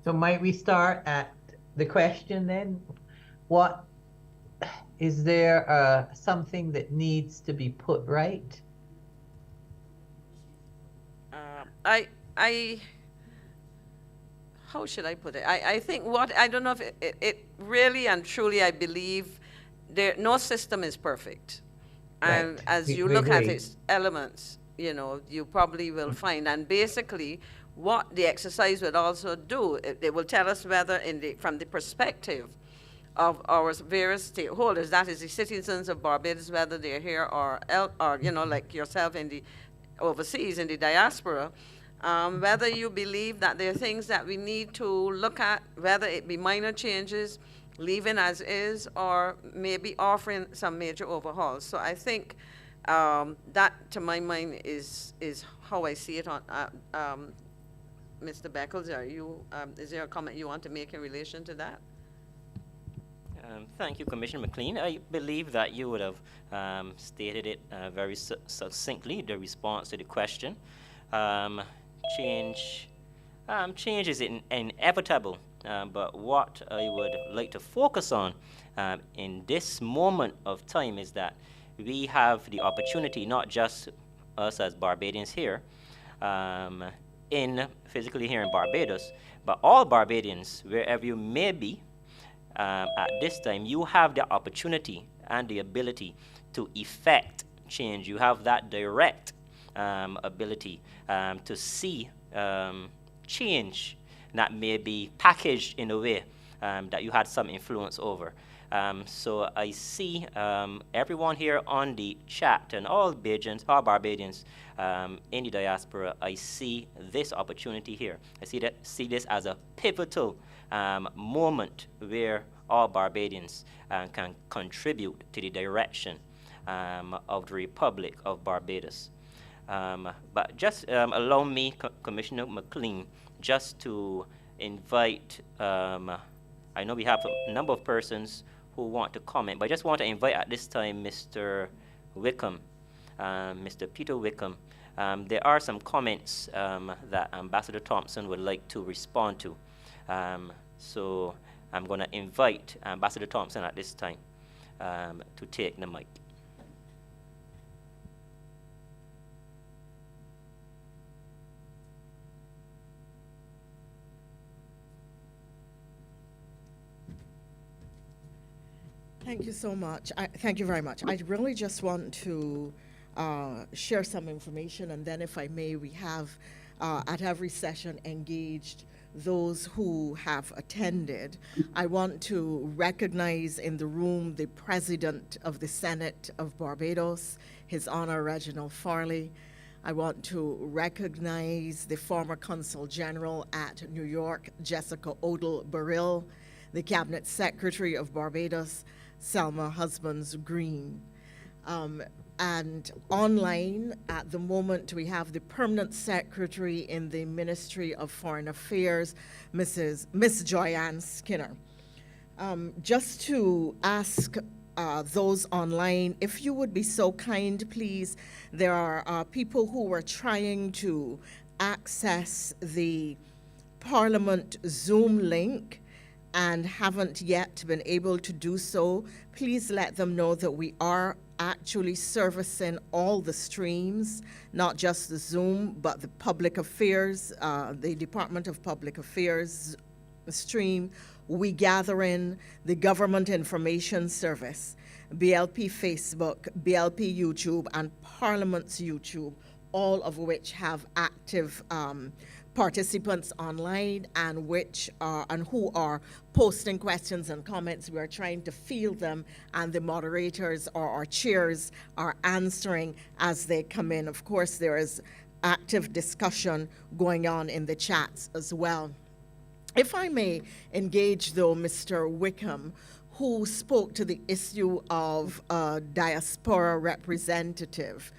So might we start at the question then? What is there something that needs to be put right? How should I put it? I think I don't know if it really and truly, I believe no system is perfect. And Right. as you We look at agree. its elements, you know, you probably will find, and basically what the exercise would also do, it will tell us whether from the perspective of our various stakeholders, that is the citizens of Barbados, whether they're here or you know, like yourself in the overseas, in the diaspora, whether you believe that there are things that we need to look at, whether it be minor changes, leaving as is, or maybe offering some major overhauls. So I think that, to my mind, is how I see it. On Mr. Beckles, is there a comment you want to make in relation to that? Thank you, Commissioner McLean. I believe that you would have stated it very succinctly, the response to the question. Change is inevitable, but what I would like to focus on in this moment of time is that we have the opportunity, not just us as Barbadians here, physically here in Barbados, but all Barbadians, wherever you may be, at this time, you have the opportunity and the ability to effect change. You have that direct ability to see change that may be packaged in a way that you had some influence over. So I see everyone here on the chat and all Barbadians in the diaspora. I see this opportunity here. I see this as a pivotal moment where all Barbadians can contribute to the direction of the Republic of Barbados. But just allow me, Commissioner McLean, just to invite, I know we have a number of persons who want to comment, but I just want to invite at this time Mr. Wickham, Mr. Peter Wickham. There are some comments that Ambassador Thompson would like to respond to. So I'm going to invite Ambassador Thompson at this time to take the mic. Thank you so much. Thank you very much. I really just want to share some information, and then if I may, we have at every session engaged those who have attended. I want to recognize in the room the President of the Senate of Barbados, His Honor Reginald Farley. I want to recognize the former Consul General at New York, Jessica Odell Burrill, the Cabinet Secretary of Barbados, Selma Husbands Green. And online at the moment, we have the Permanent Secretary in the Ministry of Foreign Affairs, Miss Joyanne Skinner. Just to ask those online, if you would be so kind, please, there are people who were trying to access the Parliament Zoom link and haven't yet been able to do so. Please let them know that we are actually servicing all the streams, not just the Zoom, but the public affairs, the Department of Public Affairs stream. We gather in the Government Information Service, BLP Facebook, BLP YouTube, and Parliament's YouTube, all of which have active participants online and which are and who are posting questions and comments. We are trying to field them, and the moderators or our chairs are answering as they come in. Of course, there is active discussion going on in the chats as well. If I may engage, though, Mr. Wickham, who spoke to the issue of diaspora representative.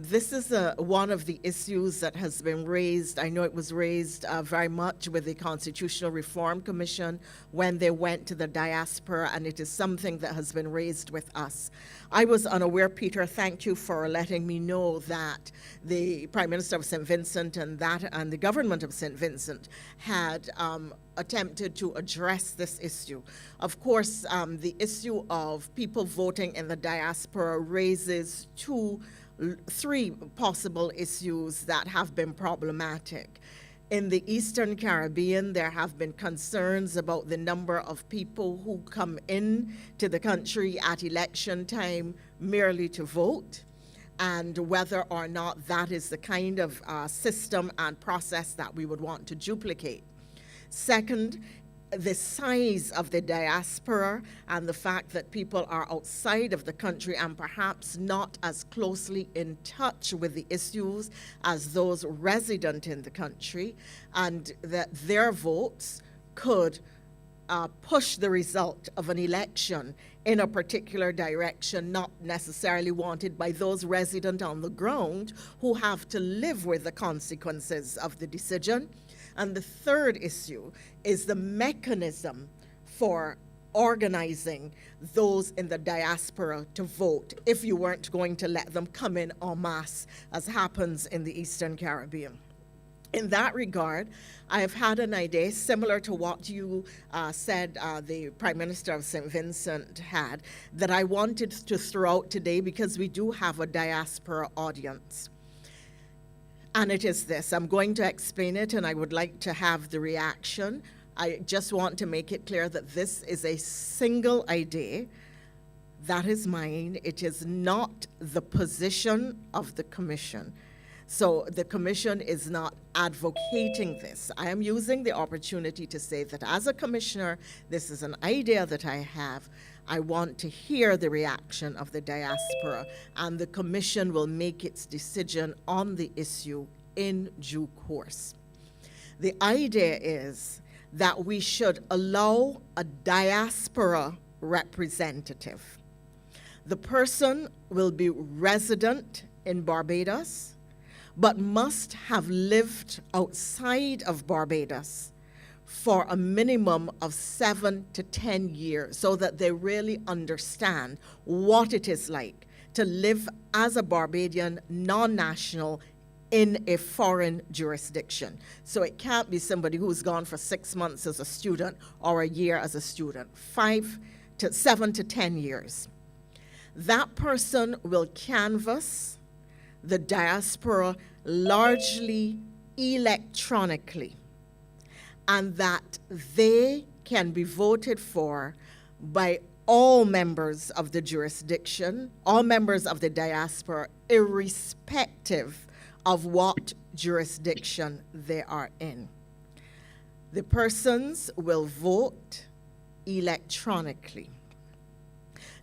This is one of the issues that has been raised. I know it was raised very much with the Constitutional Reform Commission when they went to the diaspora, and it is something that has been raised with us. I was unaware, Peter, thank you for letting me know that the Prime Minister of St. Vincent and the government of St. Vincent had attempted to address this issue. Of course, the issue of people voting in the diaspora raises three possible issues that have been problematic. In the Eastern Caribbean, there have been concerns about the number of people who come in to the country at election time merely to vote, and whether or not that is the kind of system and process that we would want to duplicate. Second, the size of the diaspora and the fact that people are outside of the country and perhaps not as closely in touch with the issues as those resident in the country, and that their votes could push the result of an election in a particular direction, not necessarily wanted by those resident on the ground who have to live with the consequences of the decision. And the third issue is the mechanism for organizing those in the diaspora to vote if you weren't going to let them come in en masse, as happens in the Eastern Caribbean. In that regard, I have had an idea similar to what you said the Prime Minister of St. Vincent had, that I wanted to throw out today because we do have a diaspora audience. And it is this. I'm going to explain it, and I would like to have the reaction. I just want to make it clear that this is a single idea. That is mine. It is not the position of the Commission. So the Commission is not advocating this. I am using the opportunity to say that as a commissioner, this is an idea that I have. I want to hear the reaction of the diaspora, and the Commission will make its decision on the issue in due course. The idea is that we should allow a diaspora representative. The person will be resident in Barbados, but must have lived outside of Barbados for a minimum of 7 to 10 years, so that they really understand what it is like to live as a Barbadian non-national in a foreign jurisdiction. So it can't be somebody who's gone for 6 months as a student or a year as a student, 7 to 10 years. That person will canvass the diaspora largely electronically, and that they can be voted for by all members of the jurisdiction, all members of the diaspora, irrespective of what jurisdiction they are in. The persons will vote electronically.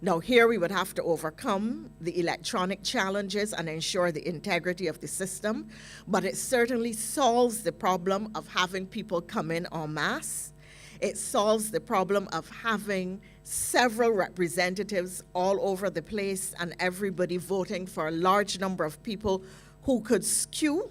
Now, here we would have to overcome the electronic challenges and ensure the integrity of the system, but it certainly solves the problem of having people come in en masse. It solves the problem of having several representatives all over the place and everybody voting for a large number of people who could skew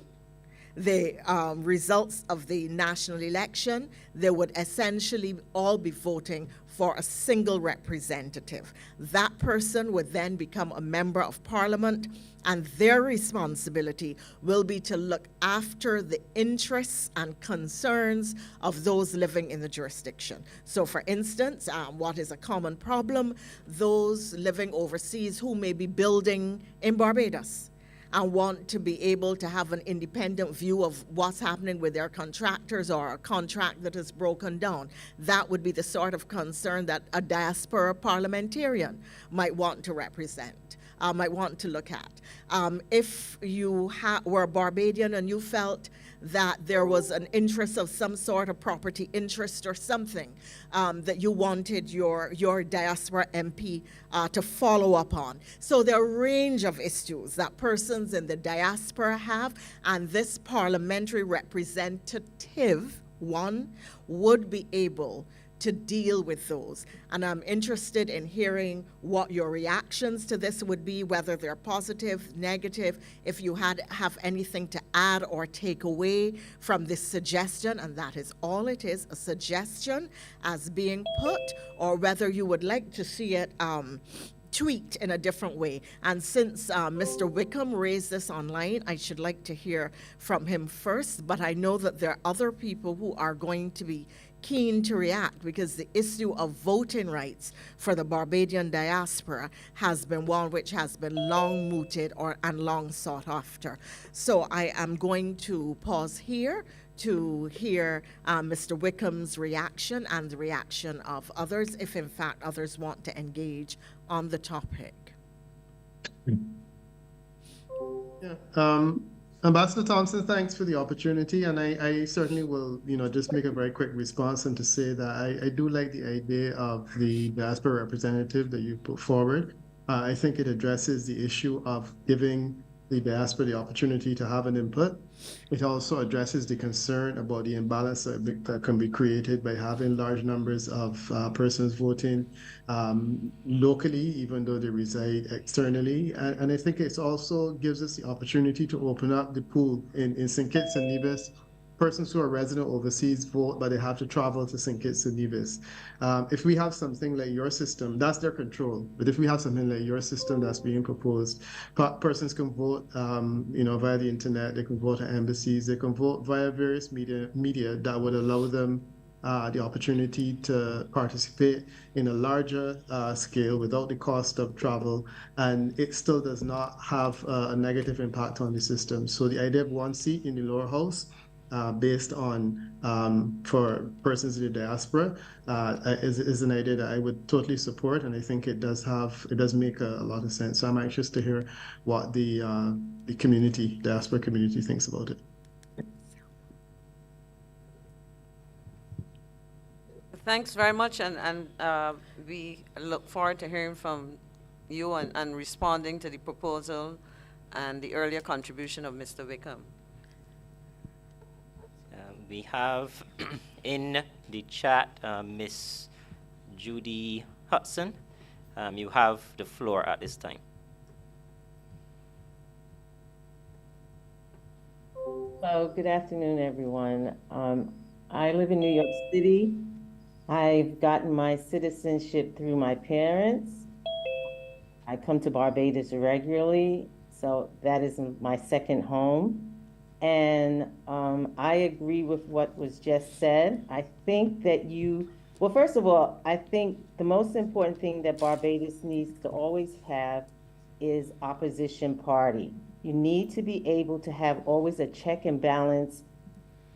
the results of the national election. They would essentially all be voting for a single representative. That person would then become a member of parliament, and their responsibility will be to look after the interests and concerns of those living in the jurisdiction. So for instance, what is a common problem? Those living overseas who may be building in Barbados and want to be able to have an independent view of what's happening with their contractors or a contract that is broken down. That would be the sort of concern that a diaspora parliamentarian might want to represent, might want to look at. If you were a Barbadian and you felt that there was an interest of some sort of property interest or something that you wanted your diaspora MP to follow up on. So there are a range of issues that persons in the diaspora have, and this parliamentary representative, one, would be able to deal with those. And I'm interested in hearing what your reactions to this would be, whether they're positive, negative, if you have anything to add or take away from this suggestion, and that is all it is, a suggestion as being put, or whether you would like to see it tweaked in a different way. And since Mr. Wickham raised this online, I should like to hear from him first, but I know that there are other people who are going to be keen to react, because the issue of voting rights for the Barbadian diaspora has been one which has been long mooted and long sought after. So I am going to pause here to hear Mr. Wickham's reaction and the reaction of others, if in fact others want to engage on the topic. Yeah. Ambassador Thompson, thanks for the opportunity, and I certainly will, just make a very quick response and to say that I do like the idea of the diaspora representative that you put forward. I think it addresses the issue of giving the diaspora the opportunity to have an input. It also addresses the concern about the imbalance that can be created by having large numbers of persons voting locally, even though they reside externally. And I think it also gives us the opportunity to open up the pool in St. Kitts and Nevis. Persons who are resident overseas vote, but they have to travel to St. Kitts and Nevis. If we have something like your system, that's their control. But if we have something like your system that's being proposed, persons can vote, via the internet. They can vote at embassies. They can vote via various media that would allow them the opportunity to participate in a larger scale without the cost of travel, and it still does not have a negative impact on the system. So the idea of one seat in the lower house, based on for persons in the diaspora, is an idea that I would totally support, and I think it does make a lot of sense. So I'm anxious to hear what the diaspora community thinks about it. Thanks very much, and we look forward to hearing from you and responding to the proposal and the earlier contribution of Mr. Wickham. We have in the chat Miss Judy Hudson. You have the floor at this time. So good afternoon, everyone. I live in New York City. I've gotten my citizenship through my parents. I come to Barbados regularly, so that is my second home. And I agree with what was just said. I think that well, first of all, I think the most important thing that Barbados needs to always have is opposition party. You need to be able to have always a check and balance,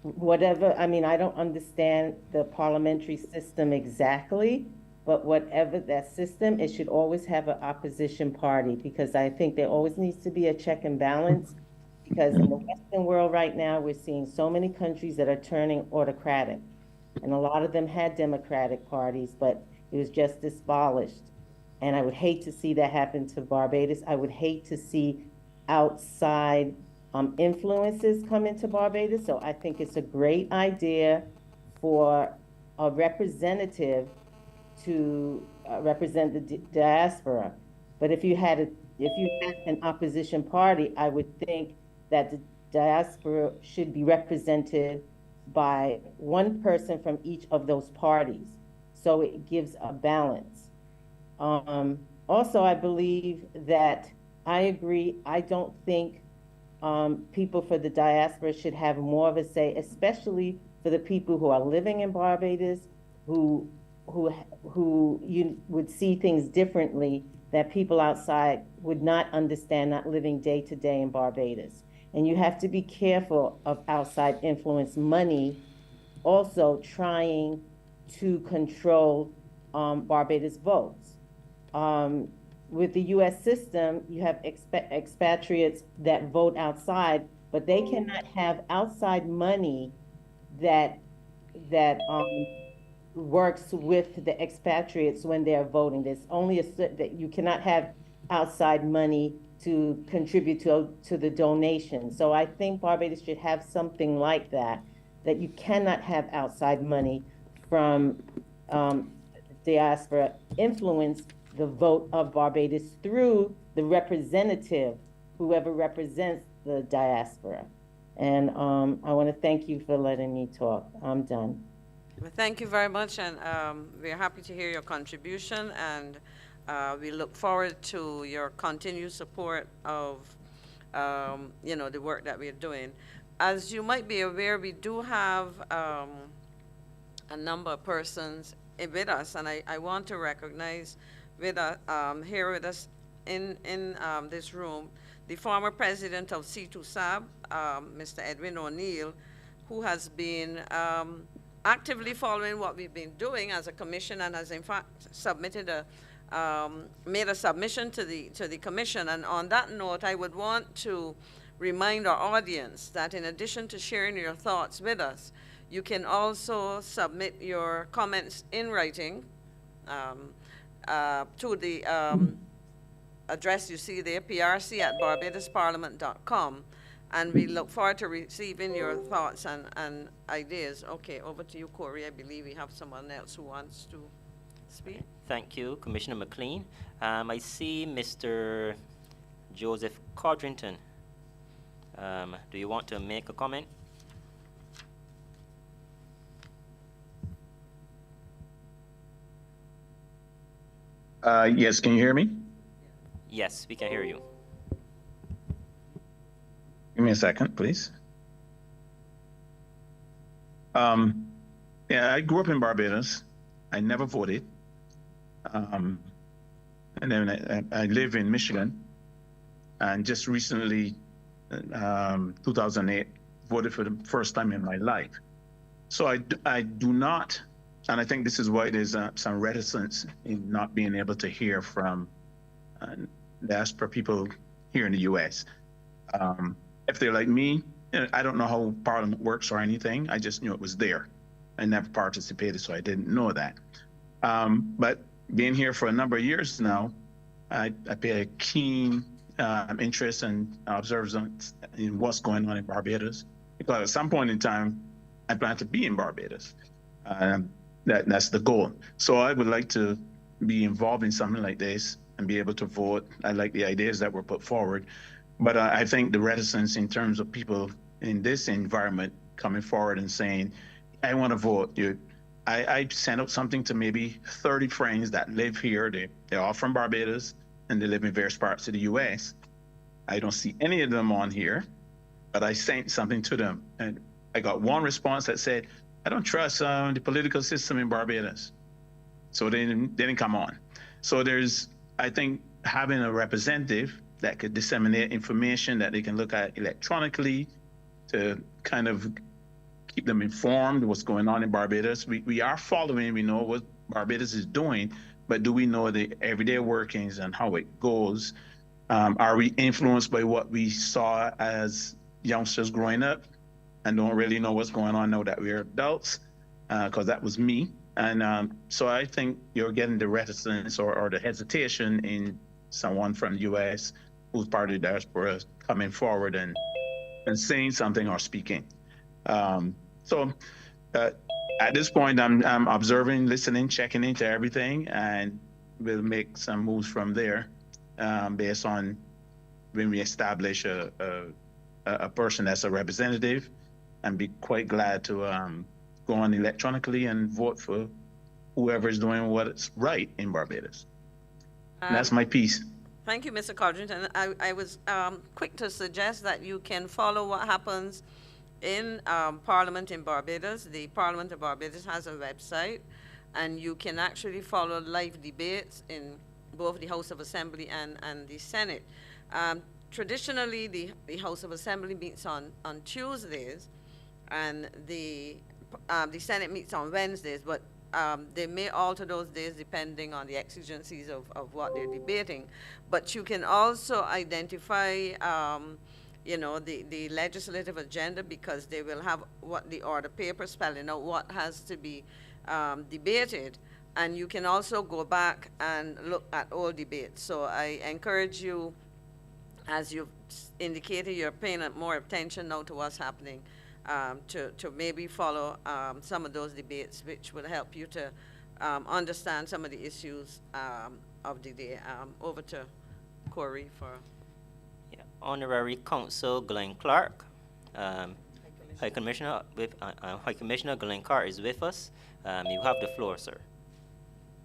whatever. I mean, I don't understand the parliamentary system exactly, But whatever that system, it should always have an opposition party, because I think there always needs to be a check and balance. Because in the Western world right now, we're seeing so many countries that are turning autocratic. And a lot of them had democratic parties, but it was just abolished. And I would hate to see that happen to Barbados. I would hate to see outside influences come into Barbados. So I think it's a great idea for a representative to represent the diaspora. But if you had an opposition party, I would think that the diaspora should be represented by one person from each of those parties, so it gives a balance. Also, I believe that I agree. I don't think people for the diaspora should have more of a say, especially for the people who are living in Barbados, who you would see things differently that people outside would not understand, not living day to day in Barbados. And you have to be careful of outside influence money also trying to control Barbados votes. With the US system, you have expatriates that vote outside, but they cannot have outside money that works with the expatriates when they're voting. There's only that you cannot have outside money to contribute to the donation. So I think Barbados should have something like that you cannot have outside money from diaspora influence the vote of Barbados through the representative, whoever represents the diaspora. And I want to thank you for letting me talk. I'm done. Well, thank you very much, and we're happy to hear your contribution, and we look forward to your continued support of the work that we're doing. As you might be aware, we do have a number of persons with us, and I want to recognize here with us in this room the former president of C2SAB, Mr. Edwin O'Neill, who has been actively following what we've been doing as a commission, and has in fact made a submission to the commission. And on that note, I would want to remind our audience that in addition to sharing your thoughts with us, you can also submit your comments in writing to the address you see there, prc@barbadosparliament.com. And we look forward to receiving your thoughts and ideas. Okay, over to you, Corey. I believe we have someone else who wants to speak. Thank you, Commissioner McLean. I see Mr. Joseph Codrington. Do you want to make a comment? Yes, can you hear me? Yes, we can hear you. Give me a second, please. Yeah, I grew up in Barbados. I never voted. And then I live in Michigan. And just recently, 2008, voted for the first time in my life. So I do not, and I think this is why there's some reticence in not being able to hear from diaspora people here in the US. If they're like me, I don't know how Parliament works or anything. I just knew it was there. I never participated, so I didn't know that. But being here for a number of years now, I pay a keen interest and observance in what's going on in Barbados, because at some point in time, I plan to be in Barbados. That's the goal. So I would like to be involved in something like this and be able to vote. I like the ideas that were put forward, but I think the reticence in terms of people in this environment coming forward and saying, I want to vote. I sent out something to maybe 30 friends that live here. They're all from Barbados, and they live in various parts of the US. I don't see any of them on here, but I sent something to them. And I got one response that said, I don't trust the political system in Barbados. So they didn't come on. So there's, I think, having a representative that could disseminate information that they can look at electronically to kind of keep them informed what's going on in Barbados. We are following, we know what Barbados is doing, but do we know the everyday workings and how it goes? Are we influenced by what we saw as youngsters growing up and don't really know what's going on now that we're adults? Because that was me. And so I think you're getting the reticence or the hesitation in someone from the U.S. who's part of the diaspora coming forward and saying something or speaking. So at this point, I'm observing, listening, checking into everything, and we'll make some moves from there based on when we establish a person that's a representative, and be quite glad to go on electronically and vote for whoever is doing what's right in Barbados. And that's my piece. Thank you, Mr. Codrington. I was quick to suggest that you can follow what happens in Parliament in Barbados. The Parliament of Barbados has a website, and you can actually follow live debates in both the House of Assembly and the Senate. Traditionally, the House of Assembly meets on Tuesdays, and the Senate meets on Wednesdays, but they may alter those days depending on the exigencies of what they're debating. But you can also identify you know, the legislative agenda, because they will have what the order paper spelling out what has to be debated, and you can also go back and look at all debates. So I encourage you, as you've indicated, you're paying more attention now to what's happening, to maybe follow some of those debates, which will help you to understand some of the issues of the day. Over to Corey for... Honorary Counsel Glenn Clark, High Commissioner Glenn Clark is with us. You have the floor, sir.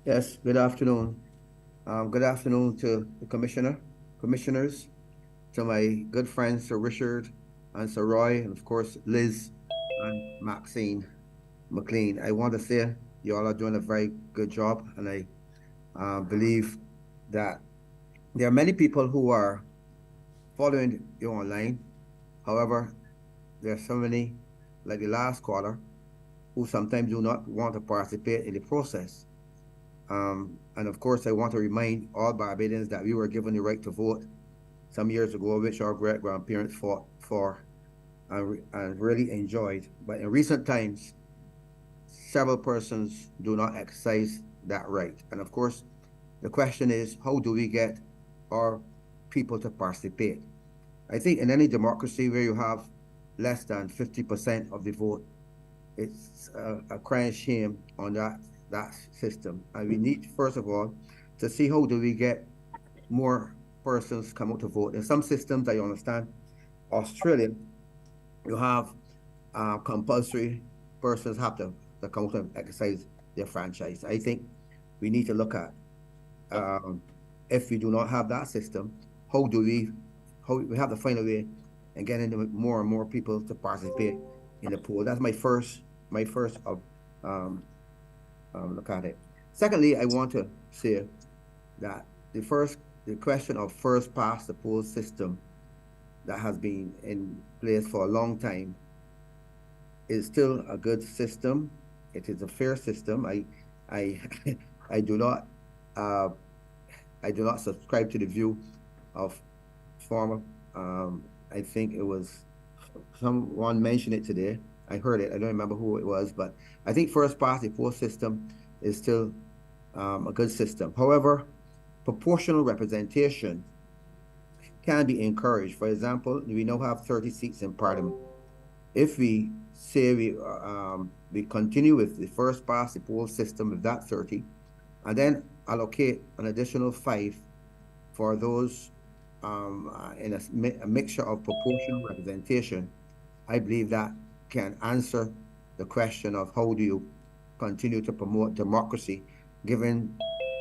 Yes, good afternoon. Good afternoon to the commissioners, to my good friends, Sir Richard and Sir Roy, and of course, Liz and Maxine McLean. I want to say you all are doing a very good job, and I believe that there are many people who are following you online. However, there are so many, like the last caller, who sometimes do not want to participate in the process. And of course, I want to remind all Barbadians that we were given the right to vote some years ago, which our great-grandparents fought for and really enjoyed. But in recent times, several persons do not exercise that right. And of course, the question is, how do we get our people to participate? I think in any democracy where you have less than 50% of the vote, it's a crying shame on that system. And we need, first of all, to see how do we get more persons come out to vote. In some systems, I understand, Australia, you have compulsory persons have to come out and exercise their franchise. I think we need to look at, if we do not have that system, how we have to find a way and get into more and more people to participate in the poll. That's my first look at it. Secondly, I want to say that the question of first past the post system that has been in place for a long time is still a good system. It is a fair system. I do not subscribe to the view of former, I think it was someone mentioned it today. I heard it. I don't remember who it was, but I think first past the post system is still a good system. However, proportional representation can be encouraged. For example, we now have 30 seats in Parliament. If we say we continue with the first past the post system with that 30, and then allocate an additional 5 for those in a mixture of proportional representation, I believe that can answer the question of how do you continue to promote democracy given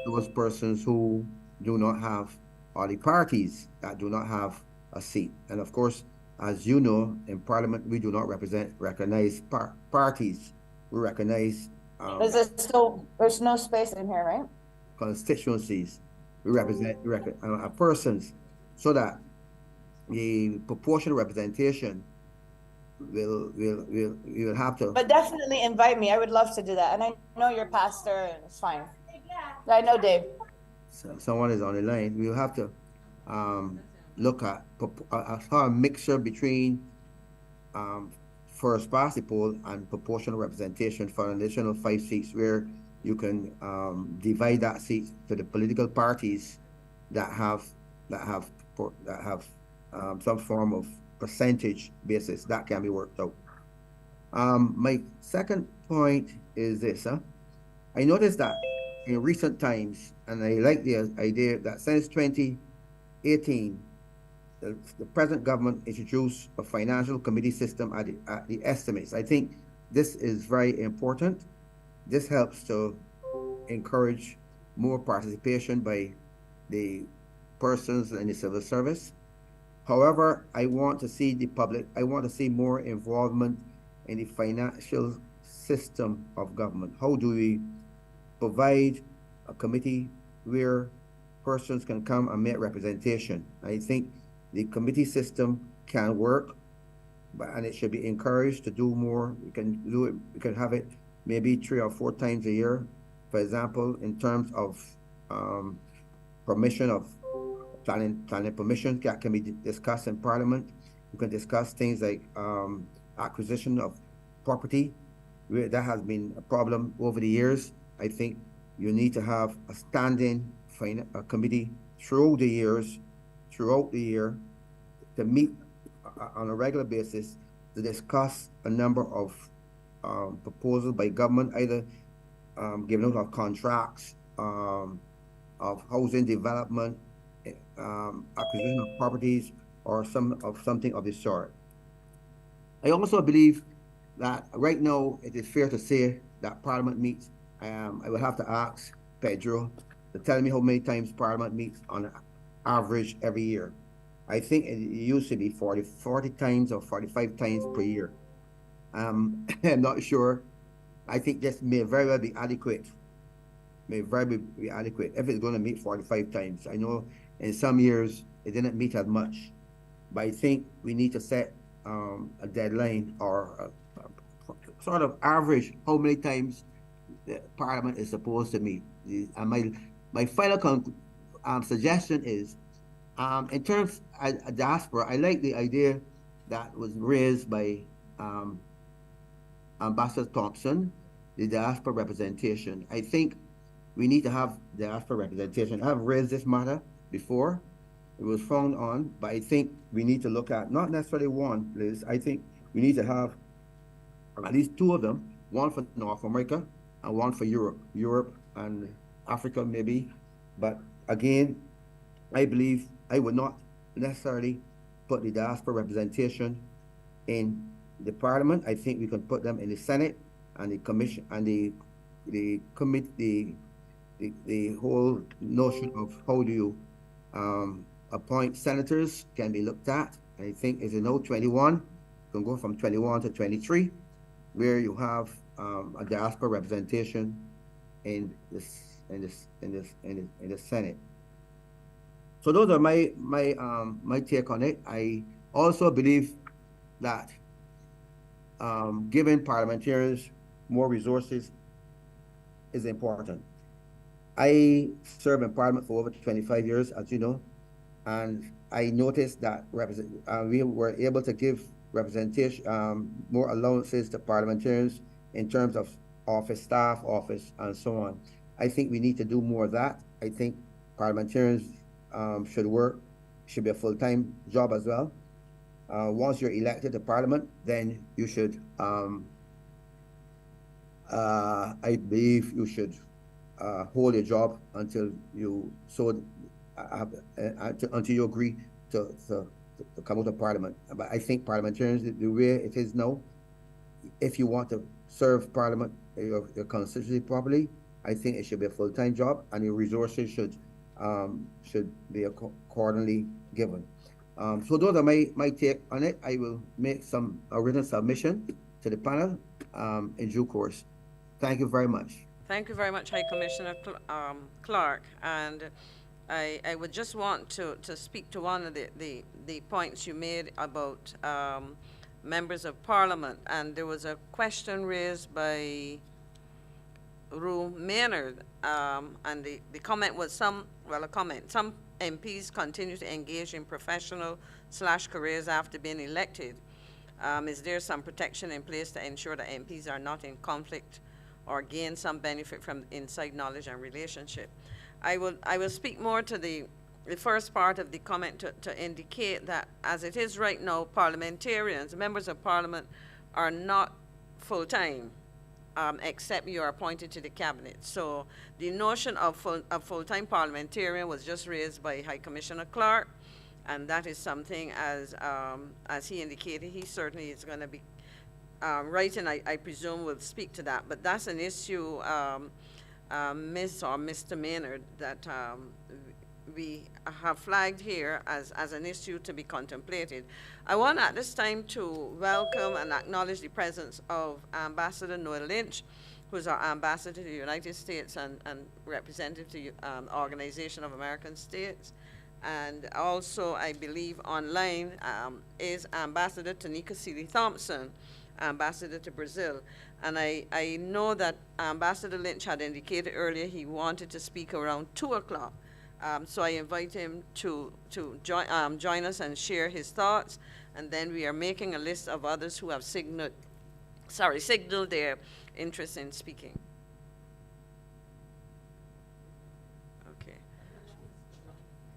those persons who do not have, or the parties that do not have a seat. And of course, as you know, in Parliament, we do not recognize parties. We recognize there's no space in here, right? Constituencies. We represent persons, so that the proportional representation we'll have to. But definitely invite me. I would love to do that. And I know your pastor, and it's fine. I know Dave. Someone is on the line. We'll have to look at a mixture between first past the poll and proportional representation for an additional 5 seats, where you can divide that seat to the political parties that have some form of percentage basis that can be worked out. My second point is this. I noticed that in recent times, and I like the idea that since 2018, the present government introduced a financial committee system at the estimates. I think this is very important. This helps to encourage more participation by the persons in the civil service. However, I want to see more involvement in the financial system of government. How do we provide a committee where persons can come and make representation? I think the committee system can work, and it should be encouraged to do more. We can do it. We can have it maybe 3 or 4 times a year. For example, in terms of permission of planning permission that can be discussed in Parliament. We can discuss things like acquisition of property. That has been a problem over the years. I think you need to have a standing committee throughout the year, to meet on a regular basis to discuss a number of proposals by government, either giving out of contracts, of housing development, acquisition of properties, or something of this sort. I also believe that right now it is fair to say that Parliament meets. I will have to ask Pedro to tell me how many times Parliament meets on average every year. I think it used to be 40 times or 45 times per year. I'm not sure. I think this may very well be adequate. May very well be adequate if it's going to meet 45 times. I know in some years it didn't meet as much, but I think we need to set a deadline or sort of average how many times the Parliament is supposed to meet. And my final suggestion is, in terms of diaspora, I like the idea that was raised by Ambassador Thompson, the diaspora representation. I think we need to have diaspora representation. I've raised this matter before. It was found on, but I think we need to look at, not necessarily one, Liz. I think we need to have at least 2 of them, one for North America and one for Europe and Africa maybe. But again, I believe I would not necessarily put the diaspora representation in the Parliament. I think we can put them in the Senate and the Commission and the committee. The whole notion of how do you appoint senators can be looked at. I think, as you know, 21 can go from 21 to 23, where you have a diaspora representation in the Senate. So those are my take on it. I also believe that giving parliamentarians more resources is important. I served in Parliament for over 25 years, as you know, and I noticed that we were able to give representation, more allowances to parliamentarians in terms of office staff, office, and so on. I think we need to do more of that. I think parliamentarians should be a full-time job as well. Once you're elected to Parliament, then you should, I believe you should hold your job until you until you agree to come out of Parliament. But I think parliamentarians, the way it is now, if you want to serve Parliament, your constituency properly, I think it should be a full-time job, and your resources should be accordingly given. So those are my take on it. I will make a written submission to the panel in due course. Thank you very much. Thank you very much, High Commissioner Clark. And I would just want to speak to one of the points you made about members of parliament. And there was a question raised by Rue Maynard, and the comment was some MPs continue to engage in professional/careers after being elected. Is there some protection in place to ensure that MPs are not in conflict or gain some benefit from inside knowledge and relationship? I will speak more to the first part of the comment to indicate that as it is right now, parliamentarians, members of parliament, are not full-time, except you are appointed to the cabinet. So the notion of full-time parliamentarian was just raised by High Commissioner Clark, and that is something, as he indicated, he certainly is going to be writing, I presume, will speak to that. But that's an issue, Ms. or Mr. Maynard, that we have flagged here as an issue to be contemplated. I want at this time to welcome and acknowledge the presence of Ambassador Noel Lynch, who's our ambassador to the United States and representative to the Organization of American States. And also, I believe online is Ambassador Tanika Seeley Thompson, ambassador to Brazil. And I know that Ambassador Lynch had indicated earlier he wanted to speak around 2 o'clock. So I invite him to join us and share his thoughts. And then we are making a list of others who have signaled their interest in speaking. Okay.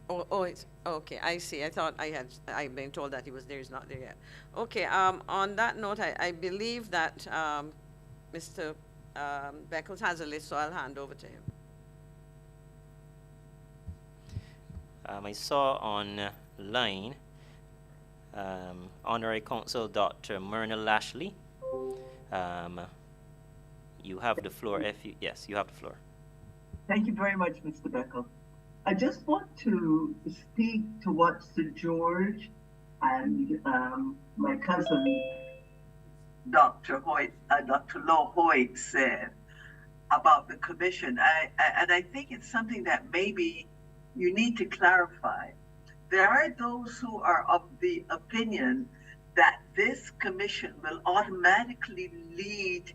Oh, it's okay. I see. I thought I'd been told that he was there. He's not there yet. Okay. On that note, I believe that Mr. Beckles has a list, so I'll hand over to him. I saw online Honorary Consul Dr. Myrna Lashley. You have the floor. Yes, you have the floor. Thank you very much, Mr. Beckles. I just want to speak to what Sir George and my cousin, Dr. Lowe Hoyt, said about the commission. And I think it's something that maybe you need to clarify. There are those who are of the opinion that this commission will automatically lead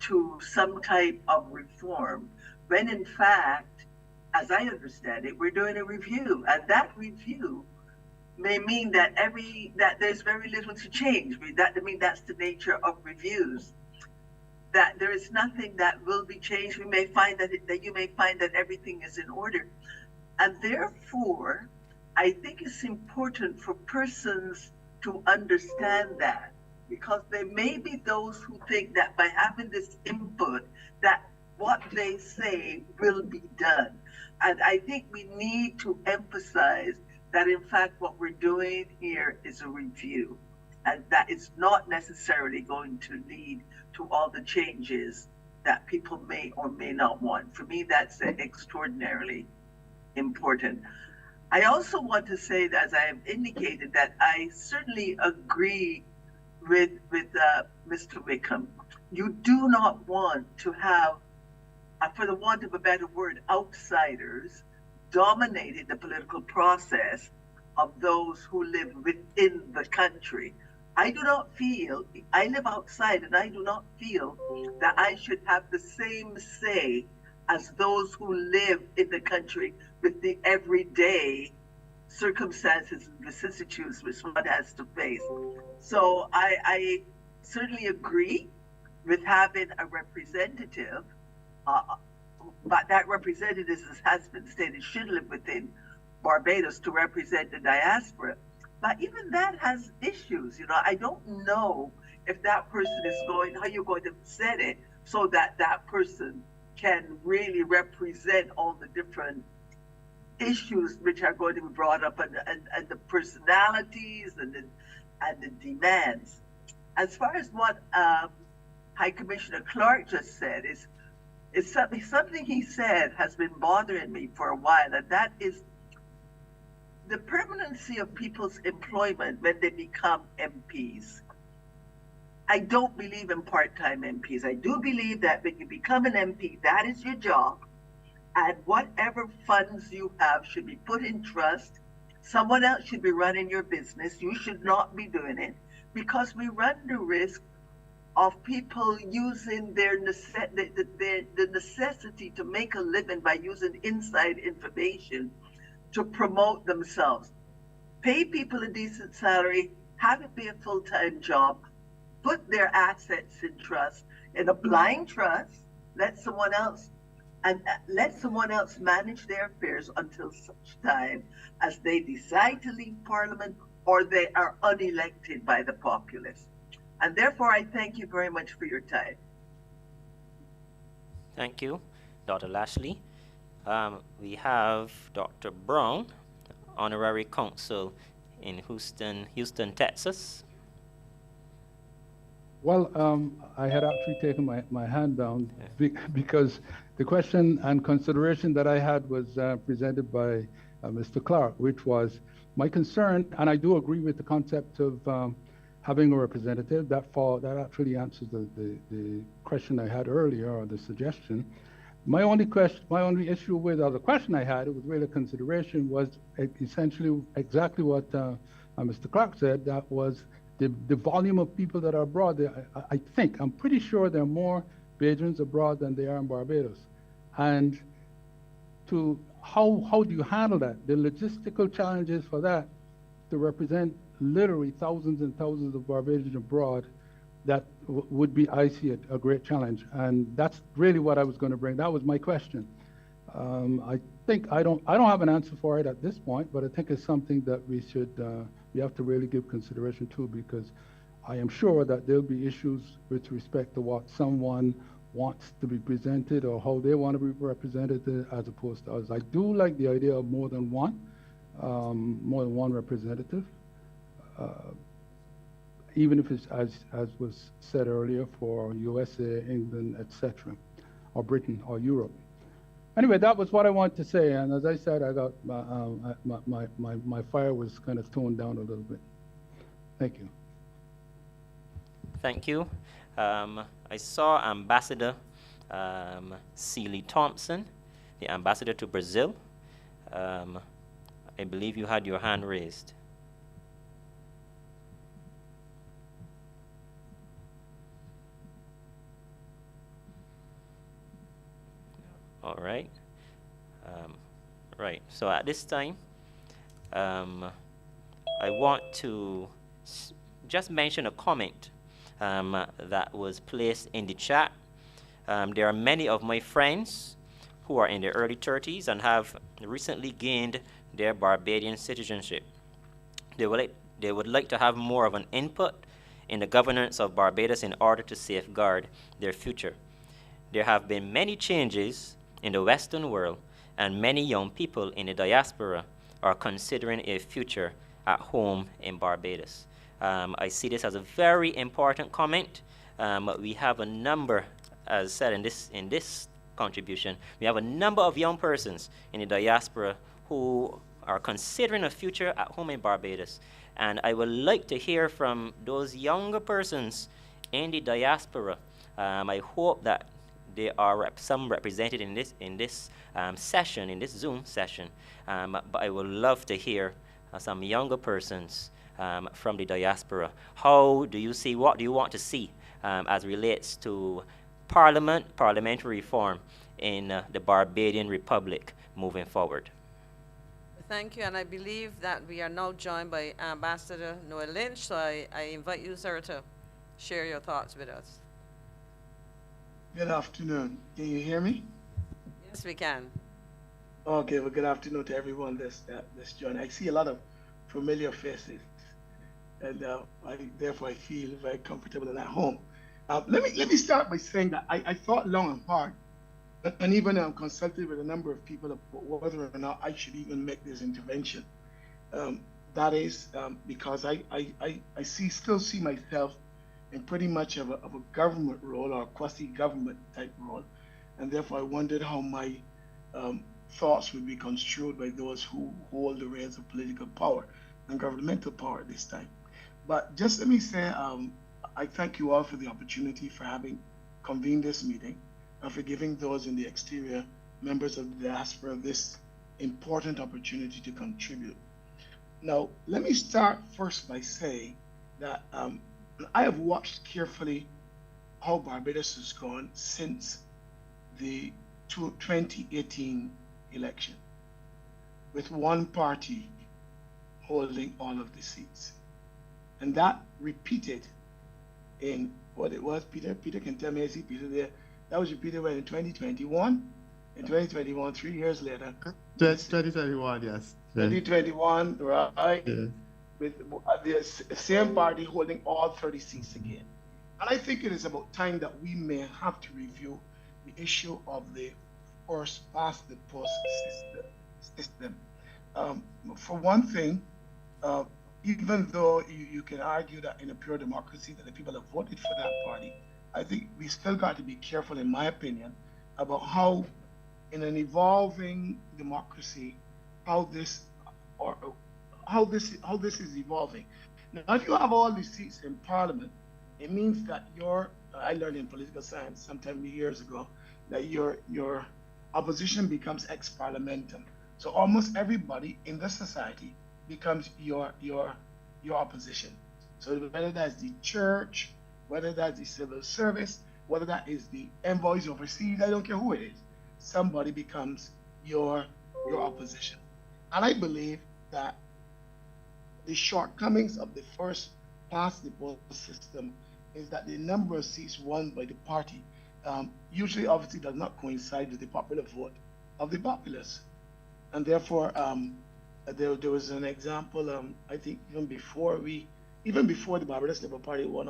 to some type of reform, when in fact, as I understand it, we're doing a review, and that review may mean that there's very little to change. That's the nature of reviews. That there is nothing that will be changed. We may find that you may find that everything is in order. And therefore, I think it's important for persons to understand that, because there may be those who think that by having this input, that what they say will be done. And I think we need to emphasize that, in fact, what we're doing here is a review, and that it's not necessarily going to lead to all the changes that people may or may not want. For me, that's extraordinarily important. I also want to say that, as I have indicated, that I certainly agree with Mr. Wickham. You do not want to have, for the want of a better word, outsiders dominating the political process of those who live within the country. I do not feel, I live outside, and I do not feel that I should have the same say as those who live in the country with the everyday circumstances and vicissitudes which one has to face. So I certainly agree with having a representative, but that representative, as has been stated, should live within Barbados to represent the diaspora. But even that has issues. I don't know if that person is how you're going to set it so that that person can really represent all the different issues which are going to be brought up, and the personalities and the demands. As far as what High Commissioner Clark just said, is something he said has been bothering me for a while, and that is the permanency of people's employment when they become MPs. I don't believe in part-time MPs. I do believe that when you become an MP, that is your job, and whatever funds you have should be put in trust. Someone else should be running your business. You should not be doing it, because we run the risk of people using the necessity to make a living by using inside information to promote themselves. Pay people a decent salary, have it be a full-time job, put their assets in trust, in a blind trust, let someone else manage their affairs until such time as they decide to leave Parliament or they are unelected by the populace. And therefore, I thank you very much for your time. Thank you, Dr. Lashley. We have Dr. Brown, Honorary Consul in Houston, Texas. Well, I had actually taken my hand down because the question and consideration that I had was presented by Mr. Clark, which was my concern, and I do agree with the concept of having a representative. That actually answers the question I had earlier, or the suggestion. My only issue with, or the question I had, it was really a consideration, was essentially exactly what Mr. Clark said. That was the volume of people that are abroad. I'm pretty sure there are more Bajans abroad than there are in Barbados. And how do you handle that? The logistical challenges for that, to represent literally thousands and thousands of Barbadians abroad, that would be, I see it, a great challenge. And that's really what I was going to bring. That was my question. I think I don't have an answer for it at this point, but I think it's something that we have to really give consideration to, because I am sure that there'll be issues with respect to what someone wants to be presented or how they want to be represented as opposed to others. I do like the idea of more than one representative, even if it's, as was said earlier, for USA, England, etc., or Britain or Europe. Anyway, that was what I wanted to say, and as I said, I got my fire was kind of toned down a little bit. Thank you. Thank you. I saw Ambassador Seeley Thompson, the ambassador to Brazil. I believe you had your hand raised. All right. Right. So at this time, I want to just mention a comment that was placed in the chat. There are many of my friends who are in their early 30s and have recently gained their Barbadian citizenship. They would like to have more of an input in the governance of Barbados in order to safeguard their future. There have been many changes in the Western world, and many young people in the diaspora are considering a future at home in Barbados. I see this as a very important comment. We have a number, as said in this contribution, we have a number of young persons in the diaspora who are considering a future at home in Barbados. And I would like to hear from those younger persons in the diaspora. I hope that there are some represented in this session, in this Zoom session. But I would love to hear some younger persons from the diaspora. How do you see, what do you want to see as relates to parliamentary reform in the Barbadian Republic moving forward? Thank you, and I believe that we are now joined by Ambassador Noel Lynch, so I invite you, sir, to share your thoughts with us. Good afternoon. Can you hear me? Yes, we can. Okay, well, good afternoon to everyone that's joined. I see a lot of familiar faces, and therefore I feel very comfortable and at home. Let me start by saying that I thought long and hard, and even consulted with a number of people about whether or not I should even make this intervention. That is because I still see myself in pretty much of a government role, or a quasi-government type role, and therefore I wondered how my thoughts would be construed by those who hold the reins of political power and governmental power at this time. But just let me say, I thank you all for the opportunity for having convened this meeting, and for giving those in the exterior, members of the diaspora, this important opportunity to contribute. Now, let me start first by saying that I have watched carefully how Barbados has gone since the 2018 election, with one party holding all of the seats. And that repeated in what it was, Peter can tell me, I see Peter there, that was repeated when in 2021, 3 years later. 2021, yes. 2021, right? Yeah. With the same party holding all 30 seats again. And I think it is about time that we may have to review the issue of the first past the post system. For one thing, even though you can argue that in a pure democracy that the people have voted for that party, I think we still got to be careful, in my opinion, about how in an evolving democracy, how this is evolving. Now, if you have all these seats in Parliament, it means that I learned in political science sometime years ago that your opposition becomes ex-parliamentum. So almost everybody in the society becomes your opposition. So whether that's the church, whether that's the civil service, whether that is the envoys overseas, I don't care who it is, somebody becomes your opposition. And I believe that the shortcomings of the first past the post system is that the number of seats won by the party usually obviously does not coincide with the popular vote of the populace. And therefore, there was an example, I think even before the Barbados Labour Party won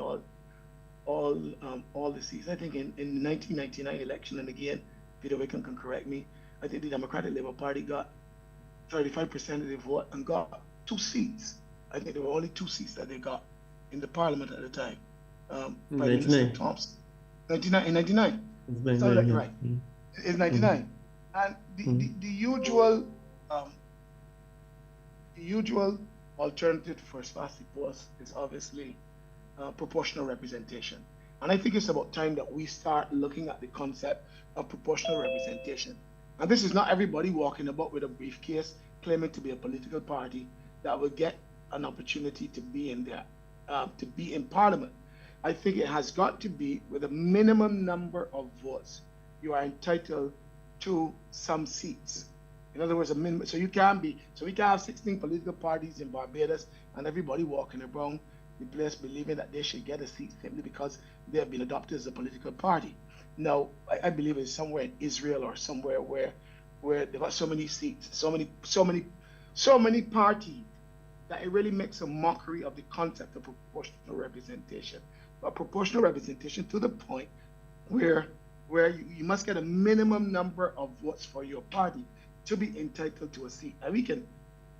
all the seats, I think in the 1999 election, and again, Peter Wickham can correct me, I think the Democratic Labour Party got 35% of the vote and got 2 seats. I think there were only 2 seats that they got in the parliament at the time. Prime Minister Thompson. In 99. Sounds like right. It's 99. And the usual alternative for first post is obviously proportional representation. And I think it's about time that we start looking at the concept of proportional representation. And this is not everybody walking about with a briefcase claiming to be a political party that will get an opportunity to be in there, to be in Parliament. I think it has got to be with a minimum number of votes. You are entitled to some seats. In other words, a minimum. So we can have 16 political parties in Barbados and everybody walking around the place believing that they should get a seat simply because they have been adopted as a political party. Now, I believe it's somewhere in Israel or somewhere where they've got so many seats, so many parties that it really makes a mockery of the concept of proportional representation. But proportional representation to the point where you must get a minimum number of votes for your party to be entitled to a seat. And we can,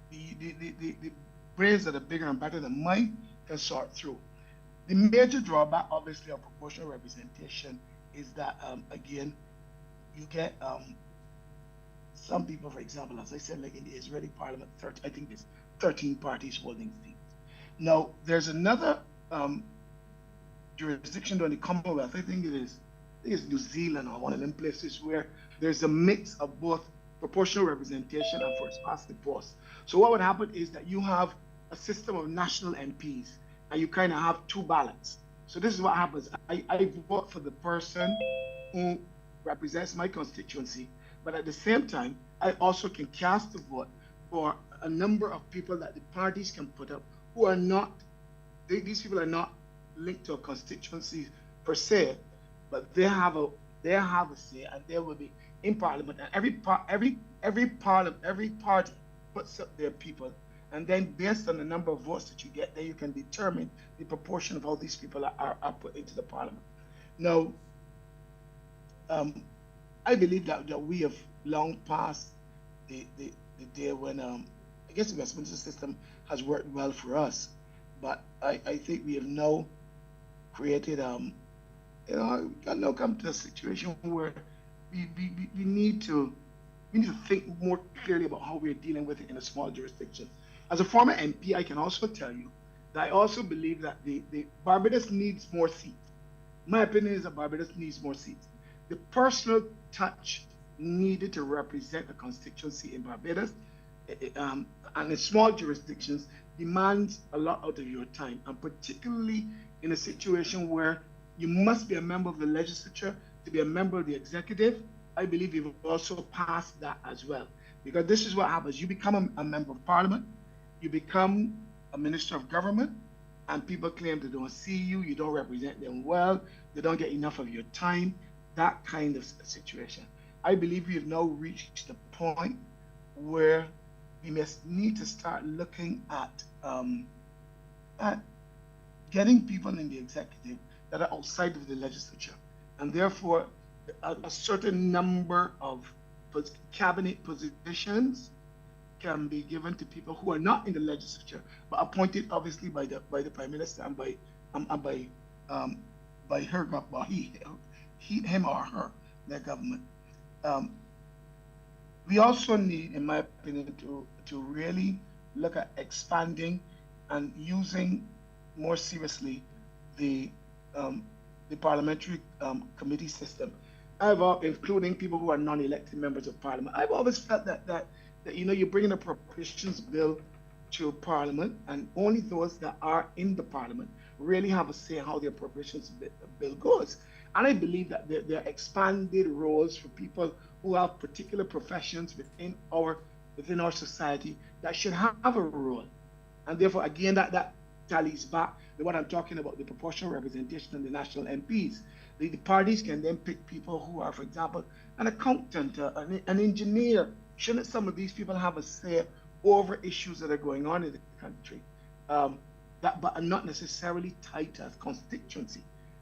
the brains that are bigger and better than mine can sort through. The major drawback, obviously, of proportional representation is that, again, you get some people, for example, as I said, like in the Israeli parliament, I think there's 13 parties holding seats. Now, there's another jurisdiction in the Commonwealth, I think it's New Zealand or one of them places where there's a mix of both proportional representation and first past the post. So what would happen is that you have a system of national MPs and you kind of have 2 ballots. So this is what happens. I vote for the person who represents my constituency, but at the same time, I also can cast a vote for a number of people that the parties can put up who are not, these people are not linked to a constituency per se, but they have a say and they will be in Parliament, and every party puts up their people, and then based on the number of votes that you get, then you can determine the proportion of how these people are put into the Parliament. Now, I believe that we have long passed the day when I guess the Westminster system has worked well for us, but I think we have now created we can now come to a situation where we need to think more clearly about how we're dealing with it in a small jurisdiction. As a former MP, I can also tell you that I also believe that the Barbados needs more seats. My opinion is that Barbados needs more seats. The personal touch needed to represent a constituency in Barbados and in small jurisdictions demands a lot out of your time, and particularly in a situation where you must be a member of the legislature to be a member of the executive. I believe we've also passed that as well, because this is what happens. You become a member of parliament, you become a minister of government, and people claim they don't see you, you don't represent them well, they don't get enough of your time, that kind of situation. I believe we have now reached the point where we must need to start looking at getting people in the executive that are outside of the legislature, and therefore a certain number of cabinet positions can be given to people who are not in the legislature, but appointed obviously by the prime minister and by her government, him or her, their government. We also need, in my opinion, to really look at expanding and using more seriously the parliamentary committee system. Including people who are non-elected members of parliament. I've always felt that you bring in a appropriations bill to parliament, and only those that are in the parliament really have a say in how the appropriations bill goes. And I believe that there are expanded roles for people who have particular professions within our society that should have a role. And therefore, again, that tallies back to what I'm talking about, the proportional representation in the national MPs. The parties can then pick people who are, for example, an accountant, an engineer. Shouldn't some of these people have a say over issues that are going on in the country, but are not necessarily tied to a constituency?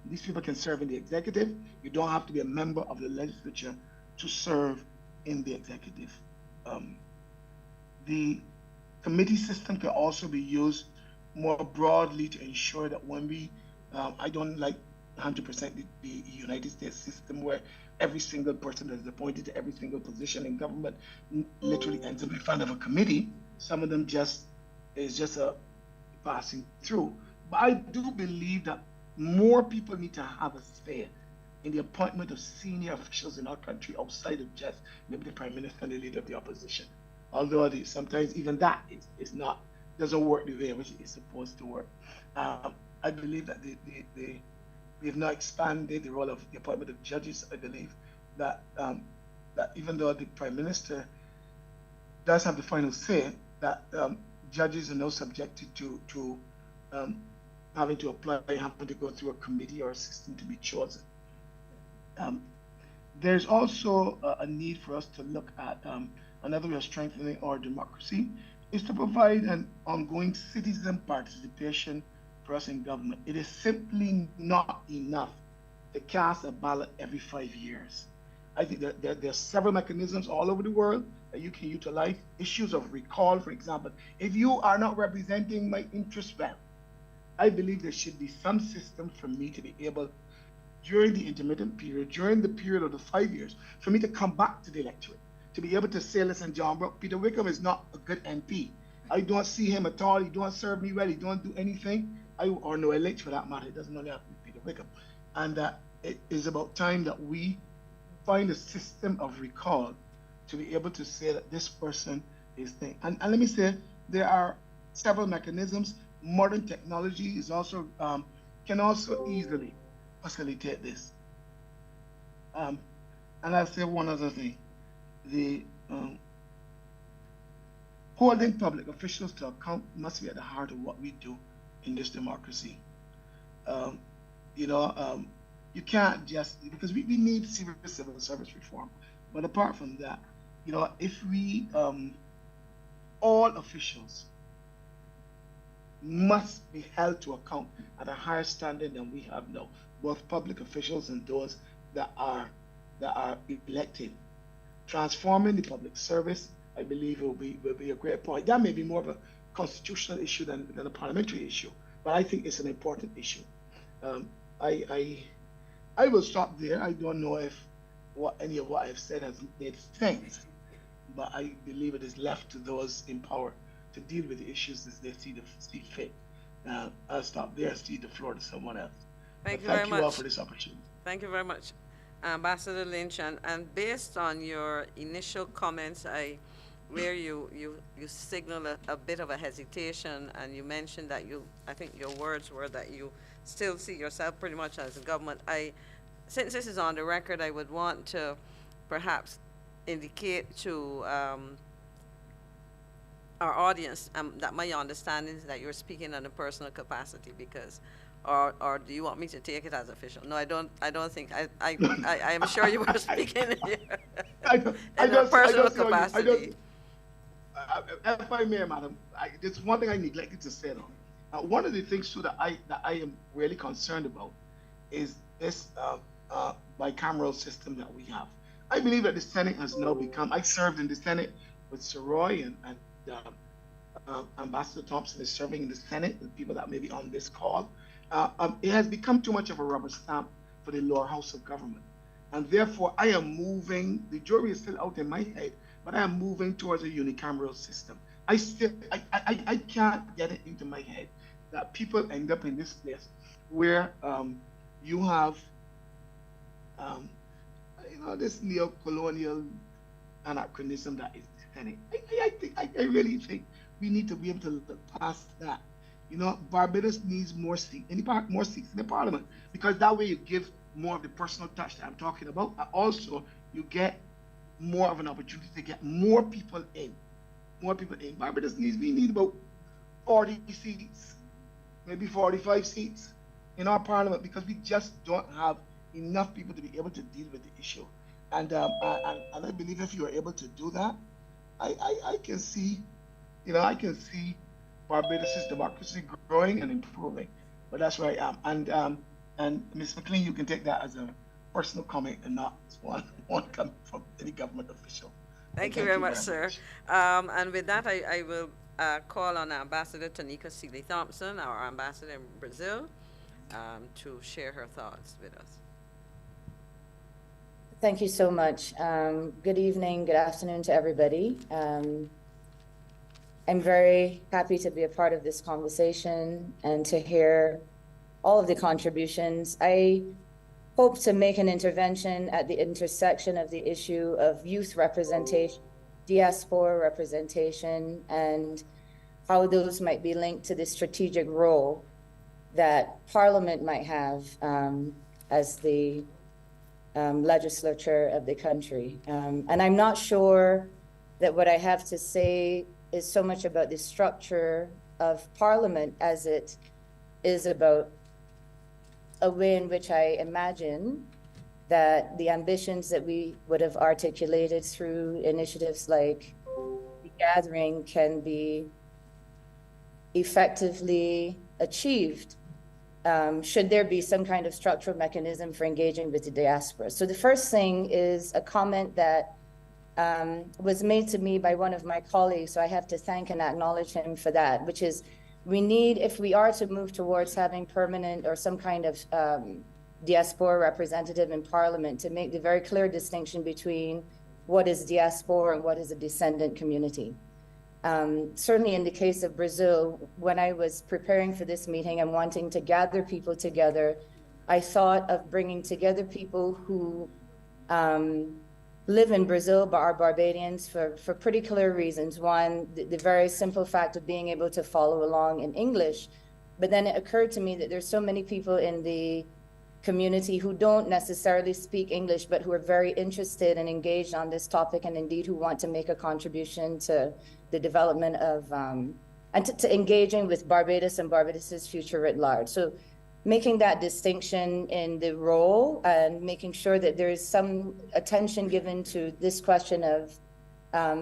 These people can serve in the executive. You don't have to be a member of the legislature to serve in the executive. The committee system can also be used more broadly to ensure that when we, I don't like 100% the United States system where every single person that is appointed to every single position in government literally ends up in front of a committee. Some of them is just a passing through. But I do believe that more people need to have a say in the appointment of senior officials in our country outside of just maybe the prime minister and the leader of the opposition. Although sometimes even that doesn't work the way which it's supposed to work. I believe that we have now expanded the role of the appointment of judges. I believe that that even though the prime minister does have the final say, that judges are now subjected to having to apply, having to go through a committee or a system to be chosen. There's also a need for us to look at another way of strengthening our democracy is to provide an ongoing citizen participation for us in government. It is simply not enough to cast a ballot every 5 years. I think that there are several mechanisms all over the world that you can utilize. Issues of recall, for example. If you are not representing my interests well, I believe there should be some system for me to be able, during the intermittent period, during the period of the 5 years, for me to come back to the electorate, to be able to say, listen, John Brook, Peter Wickham is not a good MP. I don't see him at all. He don't serve me well. He don't do anything. Or no elect for that matter. It doesn't only have to be Peter Wickham. And that it is about time that we find a system of recall to be able to say that this person is thing. And let me say, there are several mechanisms. Modern technology is also can also easily facilitate this. And I'll say one other thing. The holding public officials to account must be at the heart of what we do in this democracy. You can't just, because we need serious civil service reform. But apart from that, if we, all officials must be held to account at a higher standard than we have now, both public officials and those that are elected. Transforming the public service, I believe, will be a great point. That may be more of a constitutional issue than a parliamentary issue, but I think it's an important issue. I will stop there. I don't know if any of what I've said has made sense, but I believe it is left to those in power to deal with the issues as they see fit. I'll stop there and cede the floor to someone else. Thank you very much. All for this opportunity. Thank you very much, Ambassador Lynch. And based on your initial comments, I where you signal a bit of a hesitation, and you mentioned that I think your words were that you still see yourself pretty much as a government. Since this is on the record, I would want to perhaps indicate to our audience that my understanding is that you're speaking in a personal capacity, because, or do you want me to take it as official? No, I don't think. I am sure you were speaking in a personal capacity. If I may, madam, there's one thing I neglected to say though. One of the things too that I am really concerned about is this bicameral system that we have. I believe that the Senate has now become. I served in the Senate with Sir Roy and Ambassador Thompson is serving in the Senate, the people that may be on this call. It has become too much of a rubber stamp for the lower house of government. And therefore, I am moving, the jury is still out in my head, but I am moving towards a unicameral system. I can't get it into my head that people end up in this place where you have, this neo-colonial anachronism that is the Senate. I really think we need to be able to look past that. Barbados needs more seats in the parliament, because that way you give more of the personal touch that I'm talking about. And also, you get more of an opportunity to get more people in. Barbados we need about 40 seats, maybe 45 seats in our parliament, because we just don't have enough people to be able to deal with the issue. And I believe if you are able to do that, I can see, Barbados' democracy growing and improving. But that's where I am. And Ms. McLean, you can take that as a personal comment and not one coming from any government official. Thank you very much, sir. And with that, I will call on Ambassador Tanika Seeley Thompson, our ambassador in Brazil, to share her thoughts with us. Thank you so much. Good evening, good afternoon to everybody. I'm very happy to be a part of this conversation and to hear all of the contributions. I hope to make an intervention at the intersection of the issue of youth representation, diaspora representation, and how those might be linked to the strategic role that Parliament might have as the legislature of the country. And I'm not sure that what I have to say is so much about the structure of Parliament as it is about a way in which I imagine that the ambitions that we would have articulated through initiatives like the gathering can be effectively achieved should there be some kind of structural mechanism for engaging with the diaspora. So the first thing is a comment that was made to me by one of my colleagues, so I have to thank and acknowledge him for that, which is we need, if we are to move towards having permanent or some kind of diaspora representative in Parliament, to make the very clear distinction between what is diaspora and what is a descendant community. Certainly in the case of Brazil, when I was preparing for this meeting and wanting to gather people together, I thought of bringing together people who live in Brazil but are Barbadians for pretty clear reasons. One, the very simple fact of being able to follow along in English. But then it occurred to me that there's so many people in the community who don't necessarily speak English, but who are very interested and engaged on this topic, and indeed who want to make a contribution to the development of, and to engaging with Barbados and Barbados's future writ large. So making that distinction in the role and making sure that there is some attention given to this question of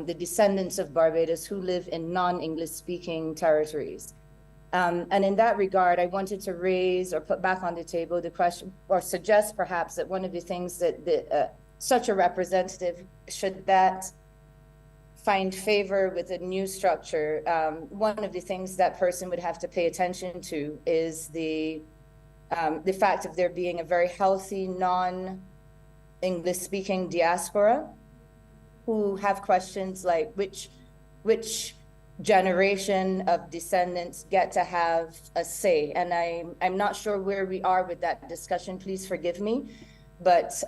the descendants of Barbados who live in non-English speaking territories. And in that regard, I wanted to raise or put back on the table the question, or suggest perhaps that one of the things that such a representative, should that find favor with a new structure, one of the things that person would have to pay attention to is the fact of there being a very healthy non-English speaking diaspora who have questions like which generation of descendants get to have a say. And I'm not sure where we are with that discussion, please forgive me, but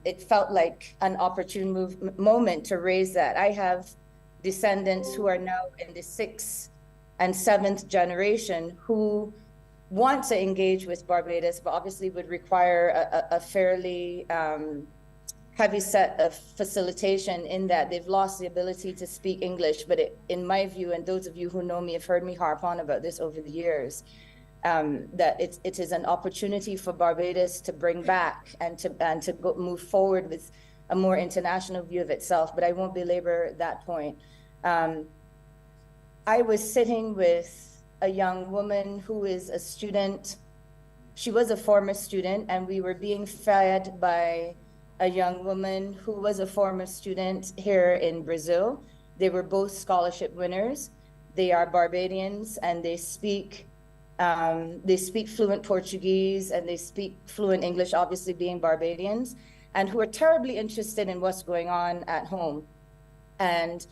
it felt like an opportune moment to raise that. I have descendants who are now in the 6th and 7th generation who want to engage with Barbados, but obviously would require a fairly heavy set of facilitation in that they've lost the ability to speak English. But in my view, and those of you who know me have heard me harp on about this over the years, that it is an opportunity for Barbados to bring back and to move forward with a more international view of itself. But I won't belabor that point. I was sitting with a young woman who is a student. She was a former student, and we were being fed by a young woman who was a former student here in Brazil. They were both scholarship winners. They are Barbadians, and they speak fluent Portuguese, and they speak fluent English, obviously being Barbadians, and who are terribly interested in what's going on at home. And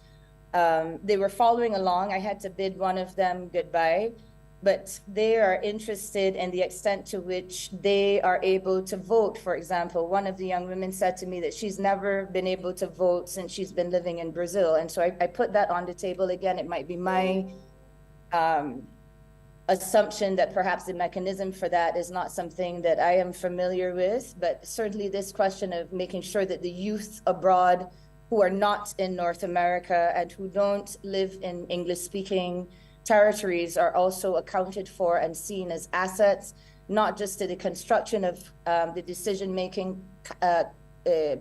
they were following along. I had to bid one of them goodbye, but they are interested in the extent to which they are able to vote. For example, one of the young women said to me that she's never been able to vote since she's been living in Brazil. And so I put that on the table. Again, it might be my assumption that perhaps the mechanism for that is not something that I am familiar with, but certainly this question of making sure that the youth abroad who are not in North America and who don't live in English-speaking territories are also accounted for and seen as assets, not just to the construction of the decision-making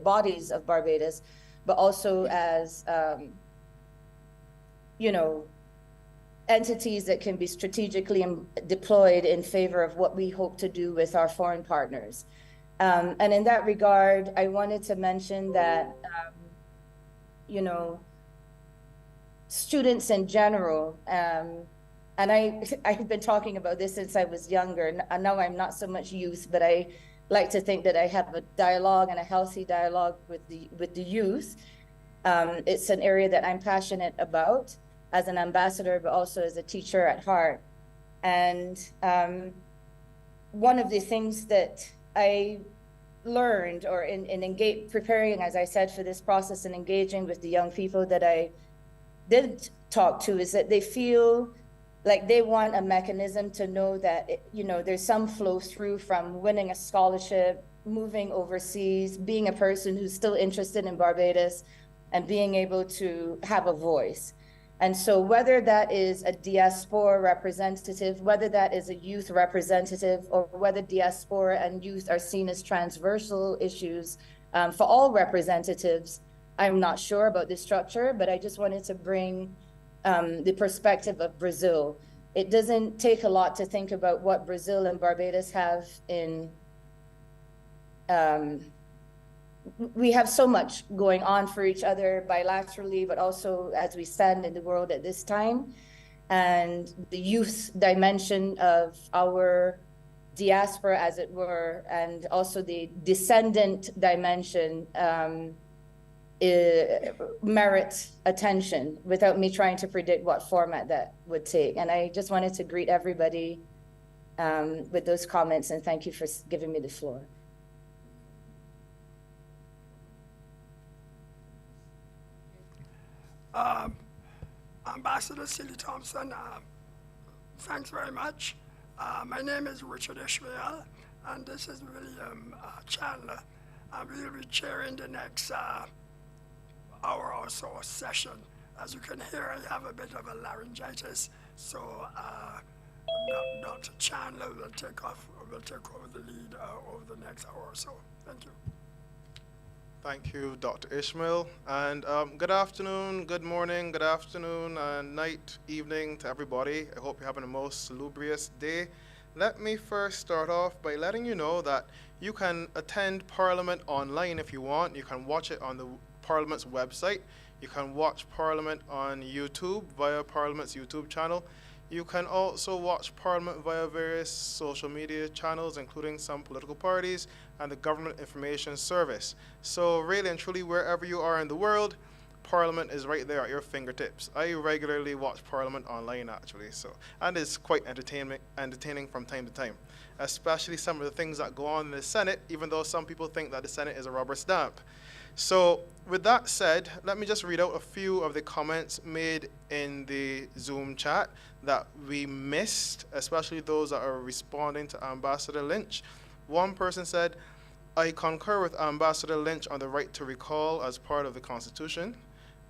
bodies of Barbados, but also as, entities that can be strategically deployed in favor of what we hope to do with our foreign partners. And in that regard, I wanted to mention that, students in general, and I've been talking about this since I was younger, and now I'm not so much youth, but I like to think that I have a dialogue and a healthy dialogue with the youth. It's an area that I'm passionate about as an ambassador, but also as a teacher at heart. And one of the things that I learned, or in preparing, as I said, for this process and engaging with the young people that I did talk to, is that they feel like they want a mechanism to know that, there's some flow through from winning a scholarship, moving overseas, being a person who's still interested in Barbados, and being able to have a voice. And so whether that is a diaspora representative, whether that is a youth representative, or whether diaspora and youth are seen as transversal issues for all representatives, I'm not sure about the structure, but I just wanted to bring the perspective of Brazil. It doesn't take a lot to think about what Brazil and Barbados have in, we have so much going on for each other bilaterally, but also as we stand in the world at this time. And the youth dimension of our diaspora, as it were, and also the descendant dimension merit attention, without me trying to predict what format that would take. And I just wanted to greet everybody with those comments, and thank you for giving me the floor. Ambassador Silly Thompson, thanks very much. My name is Richard Ishmael, and this is William Chandler. We'll be chairing the next hour or so session. As you can hear, I have a bit of a laryngitis, so Dr. Chandler will take over the lead over the next hour or so. Thank you. Thank you, Dr. Ishmael. And good afternoon, good morning, good afternoon, night, evening to everybody. I hope you're having a most salubrious day. Let me first start off by letting you know that you can attend Parliament online if you want. You can watch it on the Parliament's website. You can watch Parliament on YouTube via Parliament's YouTube channel. You can also watch Parliament via various social media channels, including some political parties and the Government Information Service. So really and truly, wherever you are in the world, Parliament is right there at your fingertips. I regularly watch Parliament online, actually, and it's quite entertaining from time to time, especially some of the things that go on in the Senate, even though some people think that the Senate is a rubber stamp. So with that said, let me just read out a few of the comments made in the Zoom chat that we missed, especially those that are responding to Ambassador Lynch. One person said, I concur with Ambassador Lynch on the right to recall as part of the Constitution.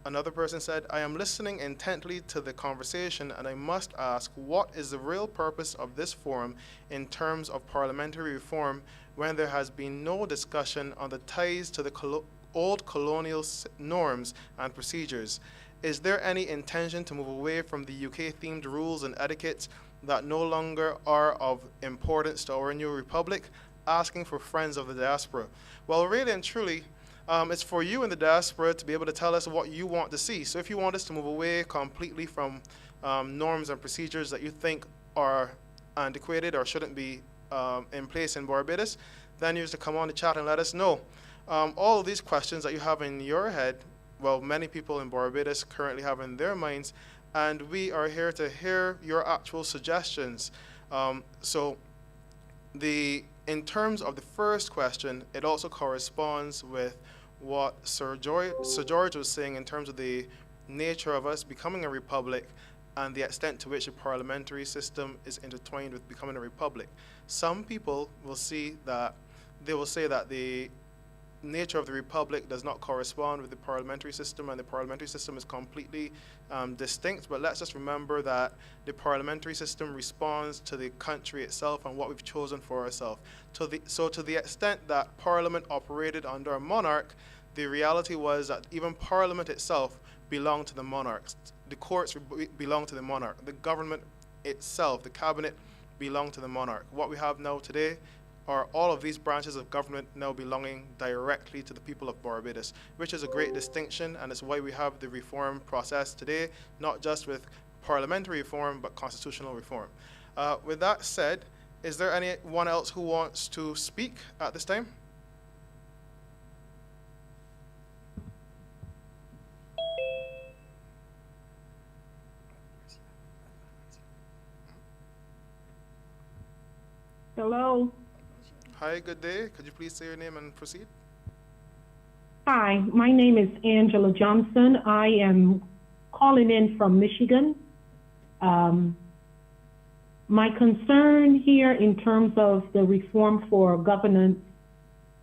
Another person said, I am listening intently to the conversation and I must ask, what is the real purpose of this forum in terms of parliamentary reform when there has been no discussion on the ties to the old colonial norms and procedures? Is there any intention to move away from the UK-themed rules and etiquettes that no longer are of importance to our new republic? Asking for friends of the diaspora. Well, really and truly, it's for you in the diaspora to be able to tell us what you want to see. So if you want us to move away completely from norms and procedures that you think are antiquated or shouldn't be in place in Barbados, then you have to come on the chat and let us know. All of these questions that you have in your head, well, many people in Barbados currently have in their minds, and we are here to hear your actual suggestions. In terms of the first question, it also corresponds with what Sir George was saying in terms of the nature of us becoming a republic and the extent to which a parliamentary system is intertwined with becoming a republic. Some people will say that the nature of the republic does not correspond with the parliamentary system, and the parliamentary system is completely distinct. But let's just remember that the parliamentary system responds to the country itself and what we've chosen for ourselves. So to the extent that Parliament operated under a monarch, the reality was that even Parliament itself belonged to the monarchs. The courts belong to the monarch. The government itself, the cabinet, belonged to the monarch. What we have now today are all of these branches of government now belonging directly to the people of Barbados, which is a great distinction, and it's why we have the reform process today, not just with parliamentary reform, but constitutional reform. With that said, is there anyone else who wants to speak at this time? Hello. Hi, good day. Could you please say your name and proceed? Hi, my name is Angela Johnson. I am calling in from Michigan. My concern here in terms of the reform for governance,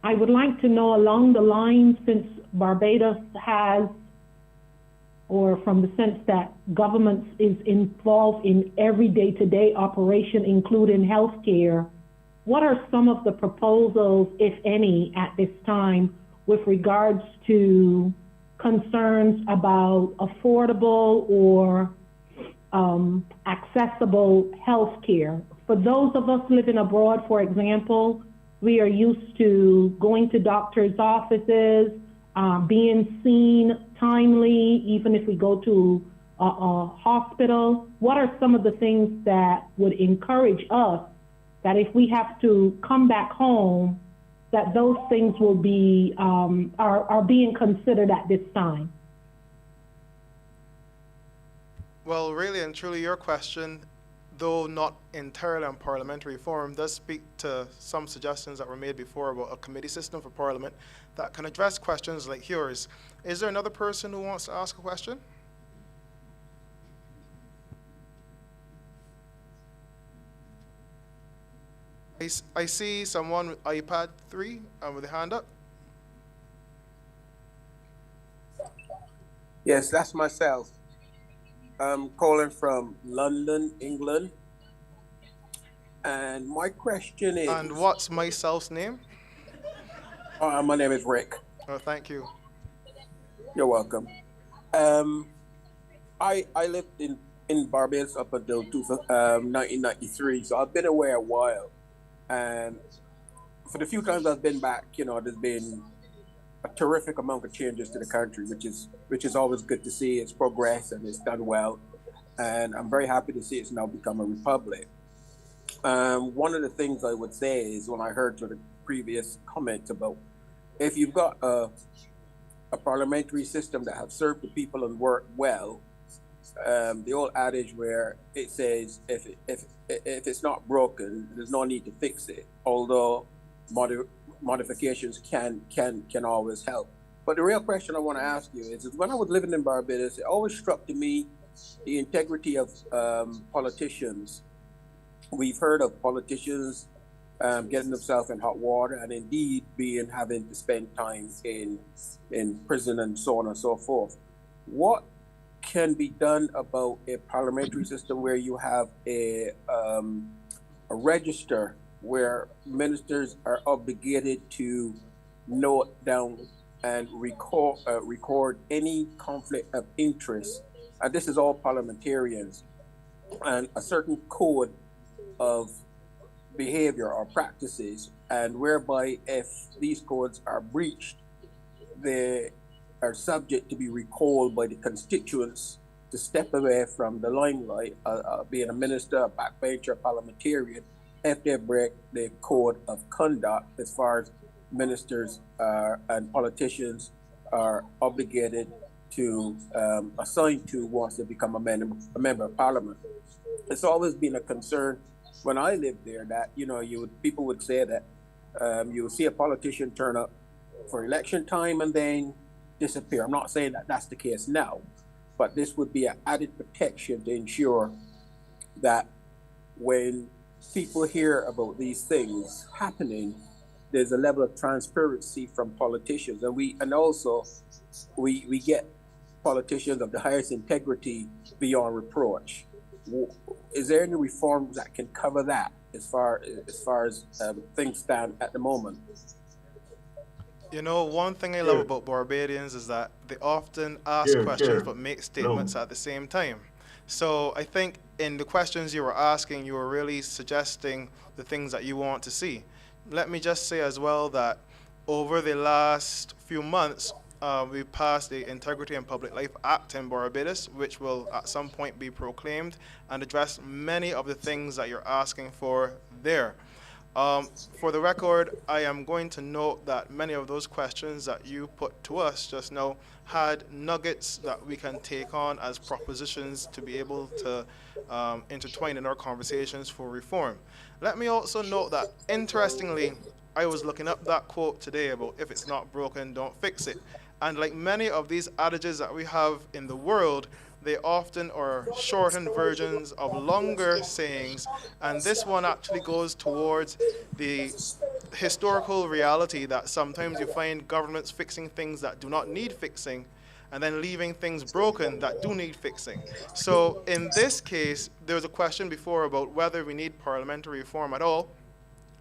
I would like to know along the lines, since Barbados has, or from the sense that government is involved in every day-to-day operation, including healthcare, what are some of the proposals, if any, at this time with regards to concerns about affordable or accessible health care? For those of us living abroad, for example, we are used to going to doctor's offices, being seen timely, even if we go to a hospital. What are some of the things that would encourage us that if we have to come back home, that those things will be, are being considered at this time? Well, really and truly, your question, though not entirely on parliamentary reform, does speak to some suggestions that were made before about a committee system for Parliament that can address questions like yours. Is there another person who wants to ask a question? I see someone with iPad 3 with a hand up. Yes, that's myself. I'm calling from London, England. And my question is... And what's myself's name? My name is Rick. Oh, thank you. You're welcome. I lived in Barbados up until 1993, so I've been away a while. And for the few times I've been back, you know, there's been a terrific amount of changes to the country, which is always good to see. It's progress and it's done well. And I'm very happy to see it's now become a republic. One of the things I would say is when I heard sort of previous comments about if you've got a parliamentary system that has served the people and worked well, the old adage where it says if it's not broken, there's no need to fix it. Although modifications can always help. But the real question I want to ask you is when I was living in Barbados, it always struck to me the integrity of politicians. We've heard of politicians getting themselves in hot water and indeed having to spend time in prison and so on and so forth. What can be done about a parliamentary system where you have a register where ministers are obligated to note down and record any conflict of interest, and this is all parliamentarians, and a certain code of behavior or practices, and whereby if these codes are breached, they are subject to be recalled by the constituents to step away from the limelight, being a minister, a backbencher, parliamentarian, if they break the code of conduct as far as ministers and politicians are obligated to assign to once they become a member of parliament. It's always been a concern when I lived there that, people would say that you would see a politician turn up for election time and then disappear. I'm not saying that that's the case now, but this would be an added protection to ensure that when people hear about these things happening, there's a level of transparency from politicians, and also we get politicians of the highest integrity beyond reproach. Is there any reforms that can cover that as far as things stand at the moment? One thing I love about Barbadians is that they often ask questions but make statements at the same time. So I think in the questions you were asking, you were really suggesting the things that you want to see. Let me just say as well that over the last few months, we passed the Integrity and Public Life Act in Barbados, which will at some point be proclaimed and address many of the things that you're asking for there. For the record, I am going to note that many of those questions that you put to us just now had nuggets that we can take on as propositions to be able to intertwine in our conversations for reform. Let me also note that, interestingly, I was looking up that quote today about if it's not broken, don't fix it. And like many of these adages that we have in the world, they often are shortened versions of longer sayings, and this one actually goes towards the historical reality that sometimes you find governments fixing things that do not need fixing, and then leaving things broken that do need fixing. So in this case, there was a question before about whether we need parliamentary reform at all.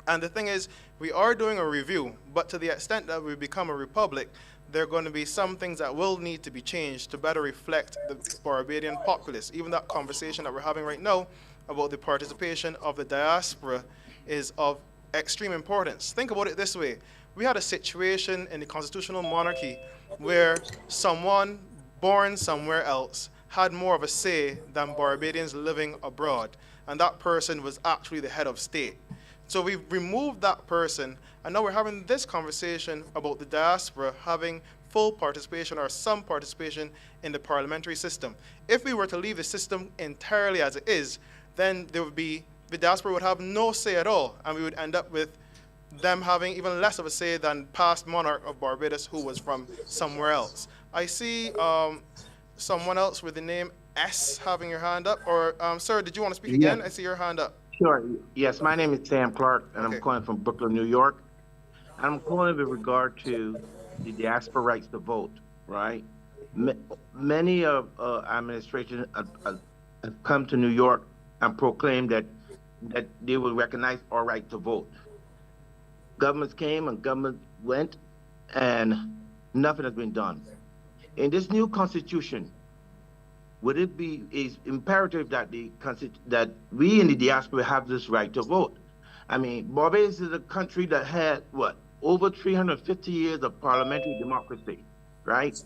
And the thing is, we are doing a review, but to the extent that we become a republic, there are going to be some things that will need to be changed to better reflect the Barbadian populace. Even that conversation that we're having right now about the participation of the diaspora is of extreme importance. Think about it this way. We had a situation in the constitutional monarchy where someone born somewhere else had more of a say than Barbadians living abroad, and that person was actually the head of state. So we've removed that person, and now we're having this conversation about the diaspora having full participation or some participation in the parliamentary system. If we were to leave the system entirely as it is, then the diaspora would have no say at all, and we would end up with them having even less of a say than past monarch of Barbados who was from somewhere else. I see someone else with the name S having your hand up, or sir, did you want to speak again? I see your hand up. Sure. Yes, my name is Sam Clark, and I'm calling from Brooklyn, New York. I'm calling with regard to the diaspora rights to vote, right? Many of administration have come to New York and proclaimed that they will recognize our right to vote. Governments came and governments went, and nothing has been done. In this new constitution, would it be imperative that that we in the diaspora have this right to vote? I mean, Barbados is a country that had, over 350 years of parliamentary democracy, right?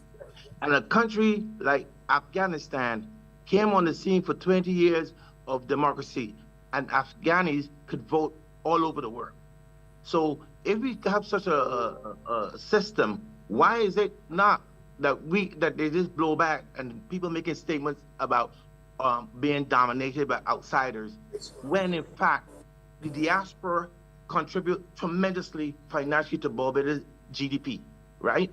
And a country like Afghanistan came on the scene for 20 years of democracy, and Afghanis could vote all over the world. So if we have such a system, why is it not that they just blow back and people making statements about being dominated by outsiders, when in fact the diaspora contribute tremendously financially to Barbados GDP, right?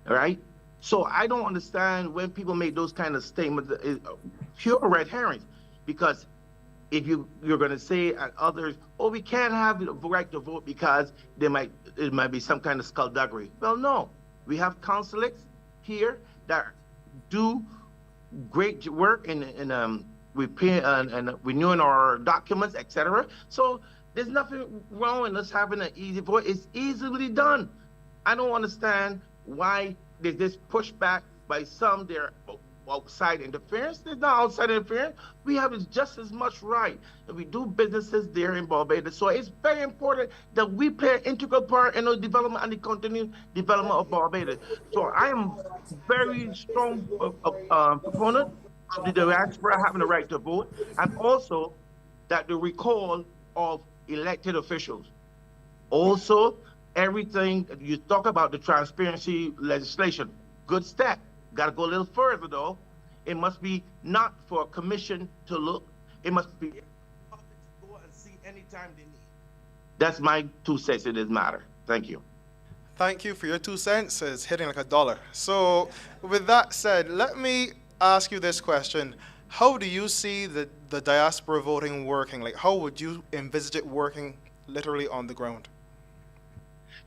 all right? So I don't understand when people make those kind of statements, pure red herrings, because if you're going to say and others, oh, we can't have the right to vote because it might be some kind of skullduggery. Well, no, we have consulates here that do great work in renewing our documents, etc. So there's nothing wrong with us having an easy vote. It's easily done. I don't understand why there's this pushback by some. They're outside interference. There's not outside interference. We have just as much right, and we do businesses there in Barbados. So it's very important that we play an integral part in the development and the continued development of Barbados. So I am very strong proponent of the diaspora having the right to vote, and also that the recall of elected officials. Also, everything you talk about, the transparency legislation, good step. Got to go a little further though. It must be not for a commission to look. It must be public to go and see anytime they need. That's my 2 cents in this matter. Thank you. Thank you for your 2 cents. It's hitting like $1. So with that said, let me ask you this question. How do you see the diaspora voting working? Like, how would you envisage it working literally on the ground?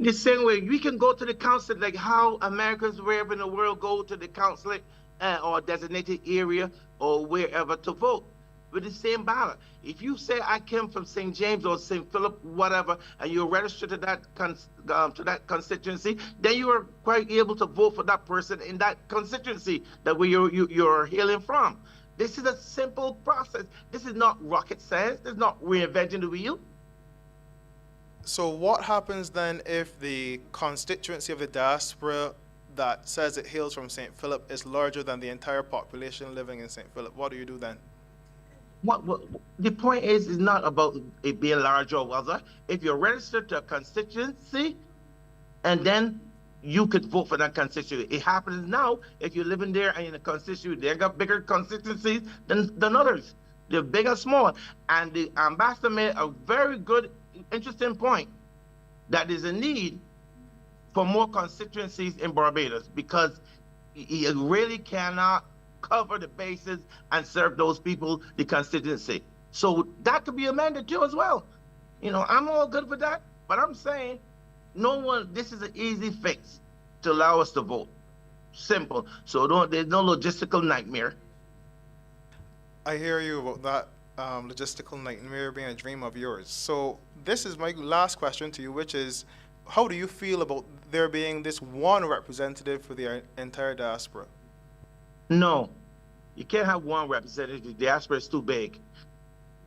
The same way we can go to the consulate, like how Americans wherever in the world go to the consulate or designated area or wherever to vote with the same ballot. If you say I came from St. James or St. Philip, whatever, and you're registered to that constituency, then you are quite able to vote for that person in that constituency that where you're hailing from. This is a simple process. This is not rocket science. This is not reinventing the wheel. So what happens then if the constituency of the diaspora that says it hails from St. Philip is larger than the entire population living in St. Philip? What do you do then? What the point is not about it being larger or other. If you're registered to a constituency, and then you could vote for that constituency. It happens now if you're living there and in a constituency, they got bigger constituencies than others. They're big or small. And the ambassador made a very good, interesting point that there's a need for more constituencies in Barbados because you really cannot cover the bases and serve those people the constituency. So that could be amended too as well. You know, I'm all good for that, but I'm saying this is an easy fix to allow us to vote. Simple. So there's no logistical nightmare. I hear you about that logistical nightmare being a dream of yours. So this is my last question to you, which is, how do you feel about there being this one representative for the entire diaspora? No, you can't have one representative. The diaspora is too big.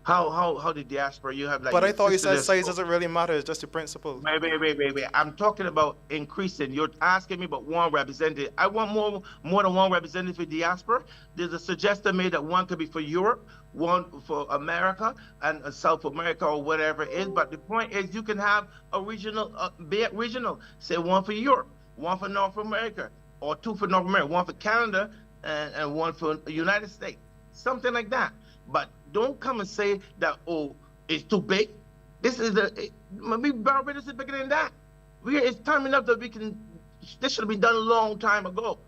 How the diaspora, you have like... But I thought you said size doesn't really matter, it's just the principle. Wait. I'm talking about increasing. You're asking me about one representative. I want more than one representative for diaspora. There's a suggestion made that one could be for Europe, one for America, and South America or whatever it is. But the point is you can have a regional, say one for Europe, one for North America, or two for North America, one for Canada, and one for the United States. Something like that. But don't come and say that, oh, it's too big. Maybe Barbados is bigger than that. It's time enough that this should have been done a long time ago.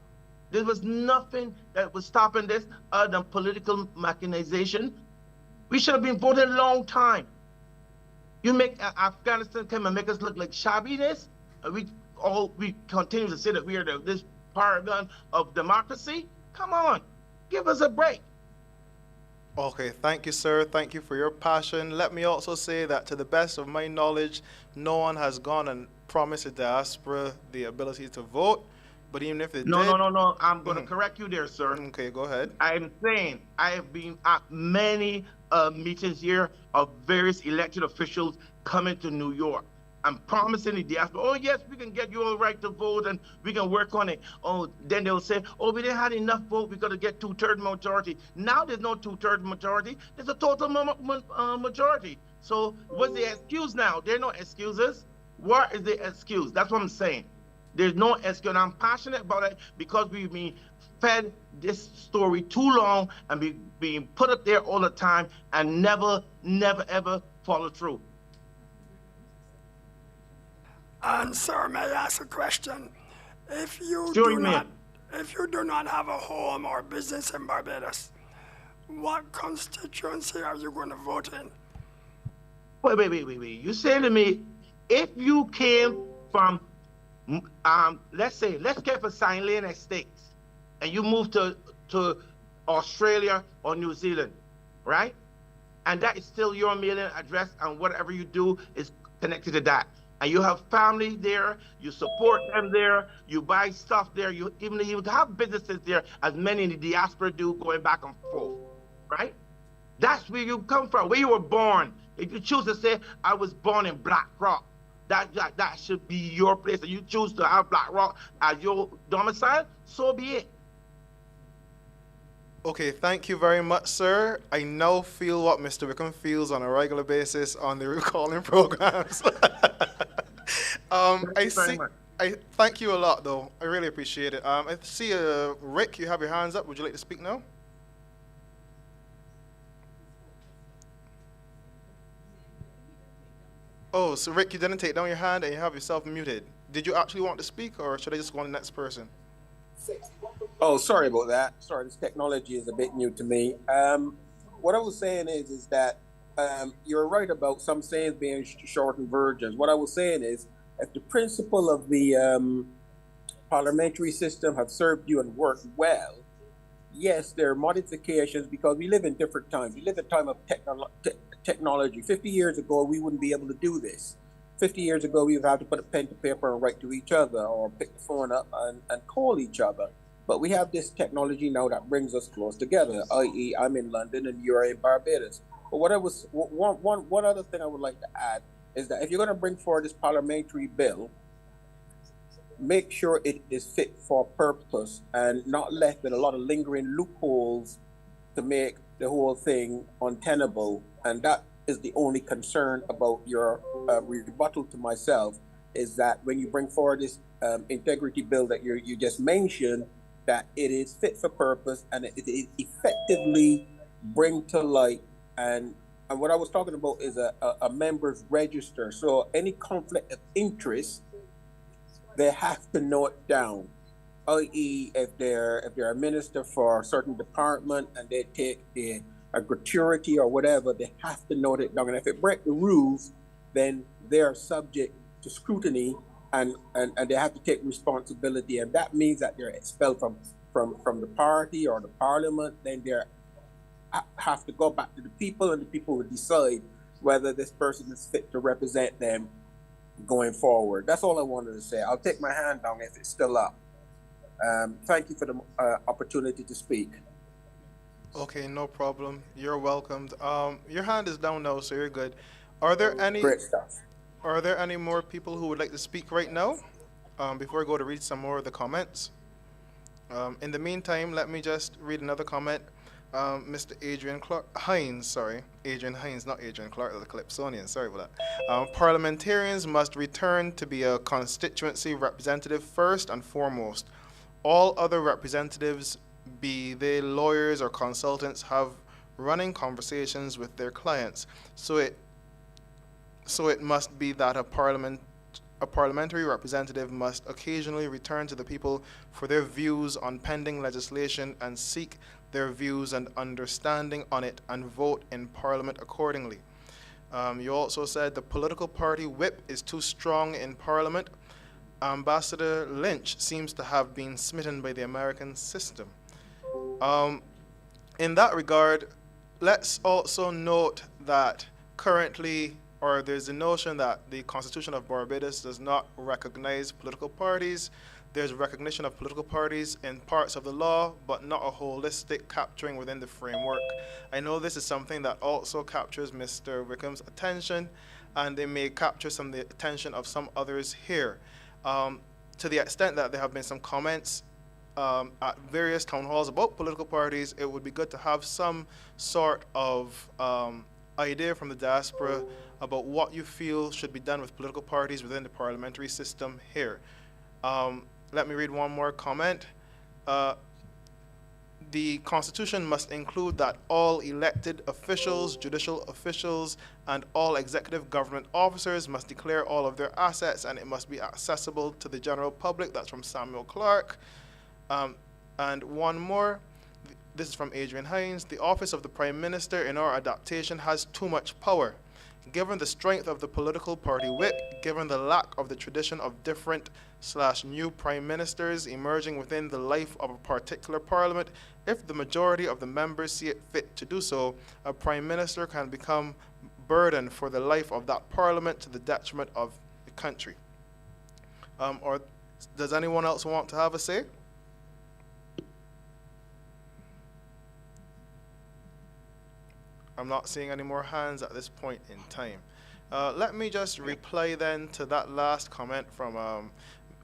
There was nothing that was stopping this other than political machinization. We should have been voting a long time. You make Afghanistan come and make us look like shabbiness, and we continue to say that we are this paragon of democracy. Come on, give us a break. Okay, thank you, sir. Thank you for your passion. Let me also say that to the best of my knowledge, no one has gone and promised the diaspora the ability to vote. But even if they did... No. I'm going to correct you there, sir. Okay, go ahead. I'm saying I have been at many meetings here of various elected officials coming to New York. I'm promising the diaspora, oh, yes, we can get you a right to vote and we can work on it. Oh, then they'll say, oh, we didn't have enough vote. We got to get 2/3 majority. Now there's no 2/3 majority. There's a total majority. So what's the excuse now? There are no excuses. What is the excuse? That's what I'm saying. There's no excuse. And I'm passionate about it because we've been fed this story too long and being put up there all the time and never, ever follow through. And sir, may I ask a question? If you Sure, do man. not, if you do not have a home or business in Barbados, what constituency are you going to vote in? Wait. You saying to me, if you came from, let's get for St. Helena Estates, and you moved to Australia or New Zealand, right? And that is still your mailing address, and whatever you do is connected to that. And you have family there, you support them there, you buy stuff there, you have businesses there, as many in the diaspora do, going back and forth, right? That's where you come from, where you were born. If you choose to say, I was born in Black Rock, that should be your place, and you choose to have Black Rock as your domicile, so be it. Okay, thank you very much, sir. I now feel what Mr. Wickham feels on a regular basis on the recalling programs. I thank you a lot, though. I really appreciate it. I see, Rick, you have your hands up. Would you like to speak now? Oh, so Rick, you didn't take down your hand and you have yourself muted. Did you actually want to speak, or should I just go on to the next person? Oh, sorry about that. Sorry, this technology is a bit new to me. What I was saying is that you're right about some sayings being shortened versions. What I was saying is, if the principle of the parliamentary system have served you and worked well, yes, there are modifications because we live in different times. We live in a time of technology. 50 years ago, we wouldn't be able to do this. 50 years ago, we would have to put a pen to paper and write to each other, or pick the phone up and call each other. But we have this technology now that brings us close together, i.e. I'm in London and you're in Barbados. But one other thing I would like to add is that if you're going to bring forward this parliamentary bill, make sure it is fit for purpose and not left with a lot of lingering loopholes to make the whole thing untenable. And that is the only concern about your rebuttal to myself, is that when you bring forward this integrity bill that you just mentioned, that it is fit for purpose and it effectively bring to light. And what I was talking about is a member's register. So any conflict of interest, they have to know it down. I.e., if they're a minister for a certain department and they take a gratuity or whatever, they have to note it down. And if it breaks the rules, then they are subject to scrutiny and they have to take responsibility. And that means that they're expelled from the party or the parliament. Then they have to go back to the people, and the people will decide whether this person is fit to represent them going forward. That's all I wanted to say. I'll take my hand down if it's still up. Thank you for the opportunity to speak. Okay, no problem. You're welcomed. Your hand is down now, so you're good. Are there any Great stuff. Are there any more people who would like to speak right now? Before I go to read some more of the comments. In the meantime, let me just read another comment. Mr. Adrian Hines, not Adrian Clark, the Calypsonian, sorry about that. Parliamentarians must return to be a constituency representative first and foremost. All other representatives, be they lawyers or consultants, have running conversations with their clients. So it must be that a parliamentary representative must occasionally return to the people for their views on pending legislation and seek their views and understanding on it and vote in Parliament accordingly. You also said the political party whip is too strong in Parliament. Ambassador Lynch seems to have been smitten by the American system. In that regard, let's also note that currently, or there's a notion that the Constitution of Barbados does not recognize political parties. There's recognition of political parties in parts of the law, but not a holistic capturing within the framework. I know this is something that also captures Mr. Wickham's attention, and they may capture some of the attention of some others here. To the extent that there have been some comments at various town halls about political parties, it would be good to have some sort of idea from the diaspora about what you feel should be done with political parties within the parliamentary system here. Let me read one more comment. the Constitution must include that all elected officials, judicial officials, and all executive government officers must declare all of their assets, and it must be accessible to the general public. That's from Samuel Clark. And one more, this is from Adrian Hines. The office of the Prime Minister in our adaptation has too much power. Given the strength of the political party whip, given the lack of the tradition of different/new prime ministers emerging within the life of a particular parliament, if the majority of the members see it fit to do so, a prime minister can become burden for the life of that parliament to the detriment of the country. Or does anyone else want to have a say? I'm not seeing any more hands at this point in time. Let me just reply then to that last comment from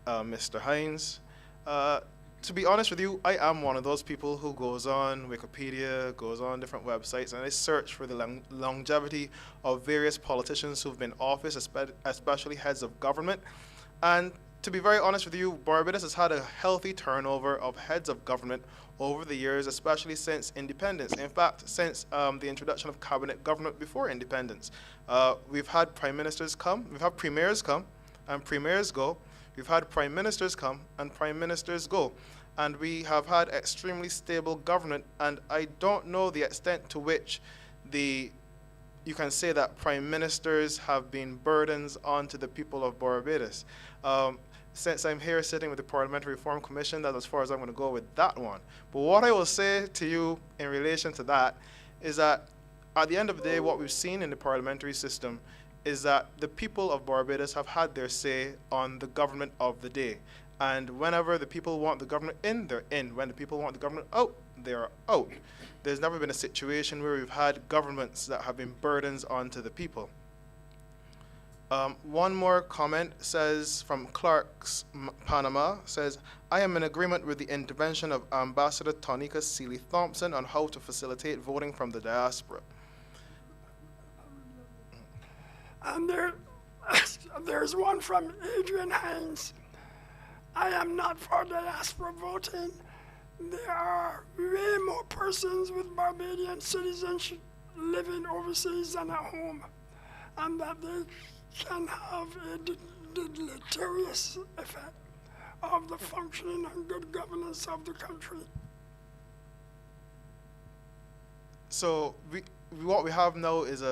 Mr. Hines. To be honest with you, I am one of those people who goes on Wikipedia, goes on different websites, and I search for the longevity of various politicians who've been in office, especially heads of government. And to be very honest with you, Barbados has had a healthy turnover of heads of government over the years, especially since independence. In fact, since the introduction of cabinet government before independence. We've had prime ministers come, we've had premiers come, and premiers go. We've had prime ministers come, and prime ministers go. And we have had extremely stable government, and I don't know the extent to which you can say that prime ministers have been burdens onto the people of Barbados. Since I'm here sitting with the Parliamentary Reform Commission, that's as far as I'm going to go with that one. But what I will say to you in relation to that is that at the end of the day, what we've seen in the parliamentary system is that the people of Barbados have had their say on the government of the day. And whenever the people want the government in, they're in. When the people want the government out, they're out. There's never been a situation where we've had governments that have been burdens onto the people. One more comment says from Clark's Panama, says, I am in agreement with the intervention of Ambassador Tonika Seeley Thompson on how to facilitate voting from the diaspora. And there's one from Adrian Hines. I am not for diaspora voting. There are way more persons with Barbadian citizenship living overseas than at home, and that they can have a deleterious effect of the functioning and good governance of the country. So what we have now is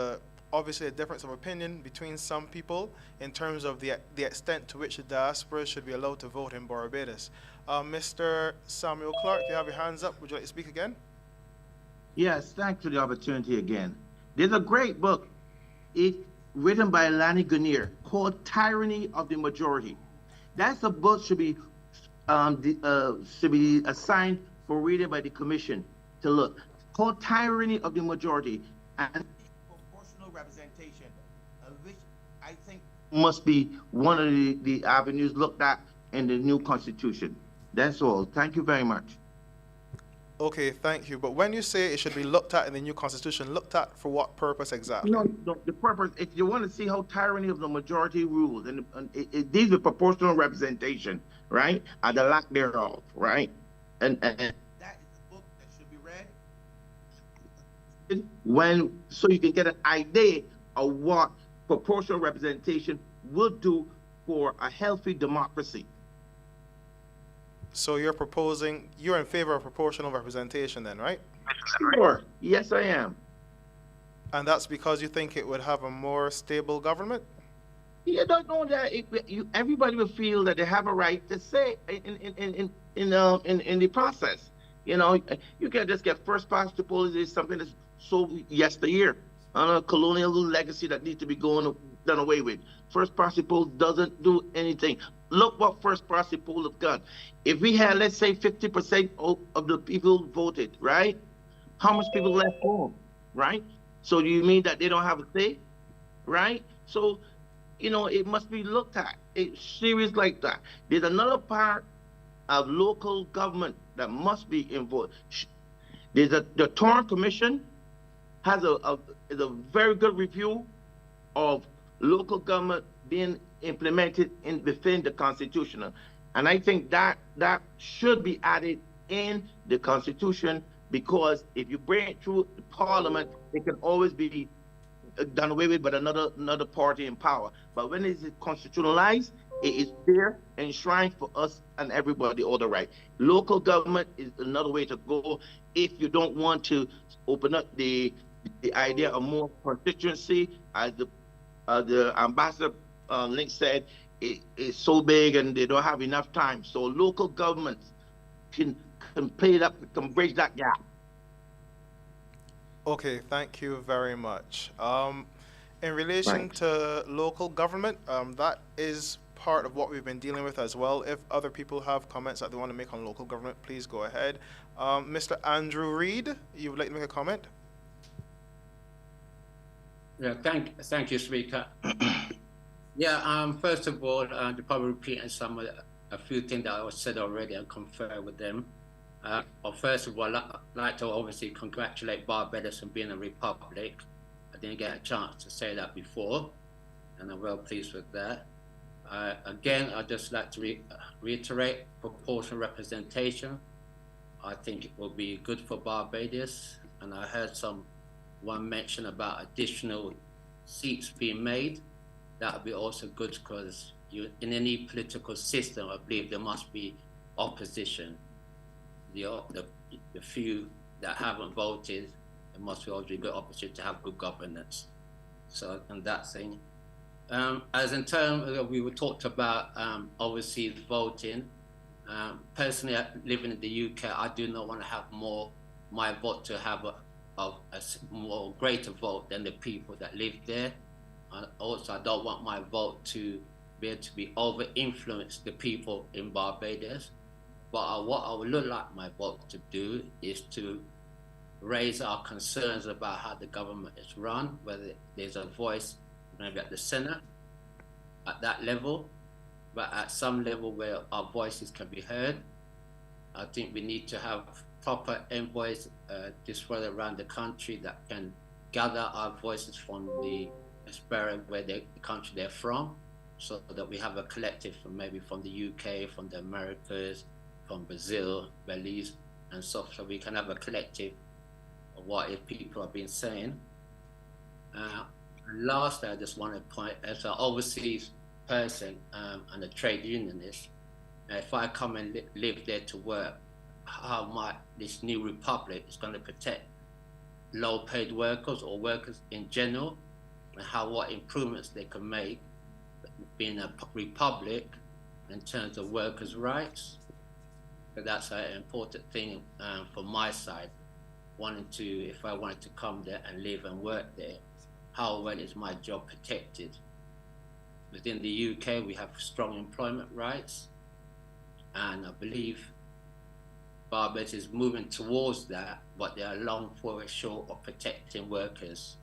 obviously a difference of opinion between some people in terms of the extent to which the diaspora should be allowed to vote in Barbados. Mr. Samuel Clark, you have your hands up. Would you like to speak again? Yes, thanks for the opportunity again. There's a great book written by Lani Guinier called Tyranny of the Majority. That's a book should be assigned for reading by the Commission to look. Called Tyranny of the Majority, and proportional representation, which I think must be one of the avenues looked at in the new Constitution. That's all. Thank you very much. Okay, thank you. But when you say it should be looked at in the new Constitution, looked at for what purpose exactly? No, the purpose, if you want to see how tyranny of the majority rules, and these are proportional representation, right? And the lack thereof, right? And that is a book that should be read so you can get an idea of what proportional representation will do for a healthy democracy. So you're in favor of proportional representation then, right? Sure. Yes, I am. And that's because you think it would have a more stable government? You don't know that everybody will feel that they have a right to say in the process. You know, you can't just get first past the poll is something that's so yesteryear, on a colonial legacy that needs to be done away with. First past the poll doesn't do anything. Look what first past the poll have done. If we had, let's say, 50% of the people voted, right? How much people left home, right? So do you mean that they don't have a say, right? So, you know, it must be looked at. It's serious like that. There's another part of local government that must be involved. The Torn Commission has a very good review of local government being implemented within the Constitution. And I think that should be added in the Constitution, because if you bring it through the Parliament, it can always be done away with by another party in power. But when it is constitutionalized, it is there, enshrined for us and everybody all the right. Local government is another way to go if you don't want to open up the idea of more constituency. As the ambassador Link said, it's so big and they don't have enough time. So local governments can play that, can bridge that gap. Okay, thank you very much. In relation to local government, that is part of what we've been dealing with as well. If other people have comments that they want to make on local government, please go ahead. Mr. Andrew Reid, you would like to make a comment? Yeah, thank you, Speaker. Yeah, first of all, to probably repeat a few things that I said already and confer with them. Well, first of all, I'd like to obviously congratulate Barbados on being a republic. I didn't get a chance to say that before, and I'm well pleased with that. Again, I'd just like to reiterate proportional representation. I think it will be good for Barbados, and I heard one mention about additional seats being made. That would be also good, because in any political system, I believe there must be opposition. The few that haven't voted, there must be always a good opportunity to have good governance. So, and that thing. As in terms of, we were talked about overseas voting. Personally, living in the UK, I do not want to have my vote to have a more greater vote than the people that live there. Also, I don't want my vote to be able to be over-influence the people in Barbados. But what I would look like my vote to do is to raise our concerns about how the government is run, whether there's a voice maybe at the Senate, at that level, but at some level where our voices can be heard. I think we need to have proper envoys distributed around the country that can gather our voices from the Diaspora, where the country they're from, so that we have a collective from maybe from the UK, from the Americas, from Brazil, Belize, and so we can have a collective of what people have been saying. Lastly, I just want to point, as an overseas person and a trade unionist, if I come and live there to work, how this new republic is going to protect low-paid workers or workers in general, and what improvements they can make being a republic in terms of workers' rights. But that's an important thing from my side, if I wanted to come there and live and work there, how well is my job protected? Within the UK, we have strong employment rights, and I believe Barbados is moving towards that, but they are long for short of protecting workers.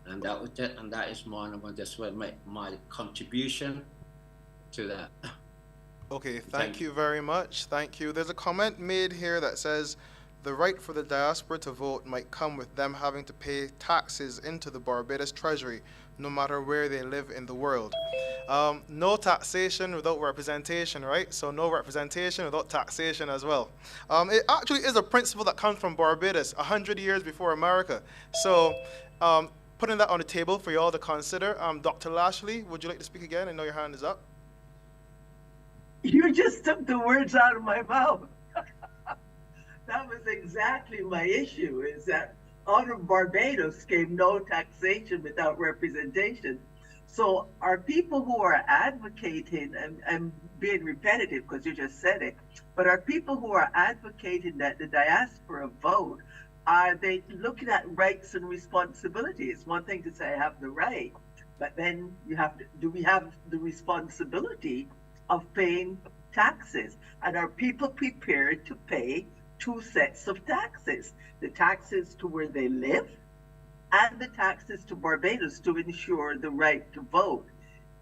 And that is mine. I'm going to just make my contribution to that. Okay, thank you very much. Thank you. There's a comment made here that says the right for the diaspora to vote might come with them having to pay taxes into the Barbados Treasury, no matter where they live in the world. No taxation without representation, right? So no representation without taxation as well. It actually is a principle that comes from Barbados 100 years before America. So putting that on the table for you all to consider. Dr. Lashley, would you like to speak again? I know your hand is up. You just took the words out of my mouth. That was exactly my issue, is that out of Barbados came no taxation without representation. So are people who are advocating, and I'm being repetitive because you just said it, but are people who are advocating that the diaspora vote, are they looking at rights and responsibilities? One thing to say I have the right, but then you have to, do we have the responsibility of paying taxes? And are people prepared to pay two sets of taxes? The taxes to where they live and the taxes to Barbados to ensure the right to vote.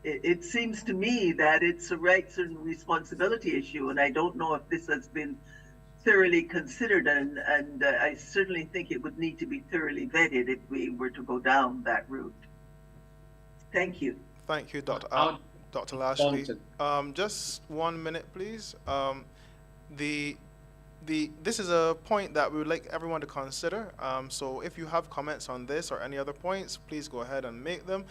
It seems to me that it's a rights and responsibility issue, and I don't know if this has been thoroughly considered, and I certainly think it would need to be thoroughly vetted if we were to go down that route. Thank you. Thank you, Dr. Lashley. Just 1 minute, please. this is a point that we would like everyone to consider. So if you have comments on this or any other points, please go ahead and make them.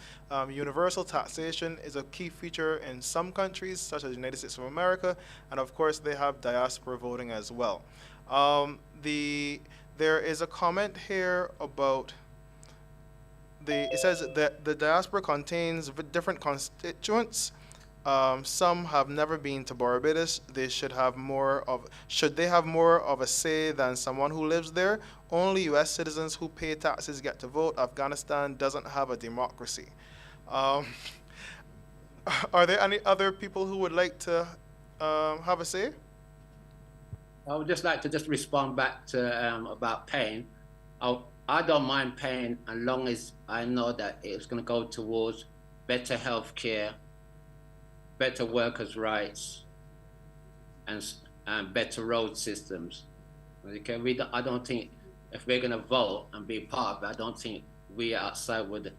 Universal taxation is a key feature in some countries, such as the United States of America, and of course they have diaspora voting as well. There is a comment here about it says that the diaspora contains different constituents. Some have never been to Barbados. Should they have more of a say than someone who lives there? Only U.S. citizens who pay taxes get to vote. Afghanistan doesn't have a democracy. Are there any other people who would like to have a say? I would just like to respond back to about paying. I don't mind paying as long as I know that it's going to go towards better health care, better workers' rights, and better road systems. Okay, I don't think if we're going to vote and be part of it, I don't think we outside wouldn't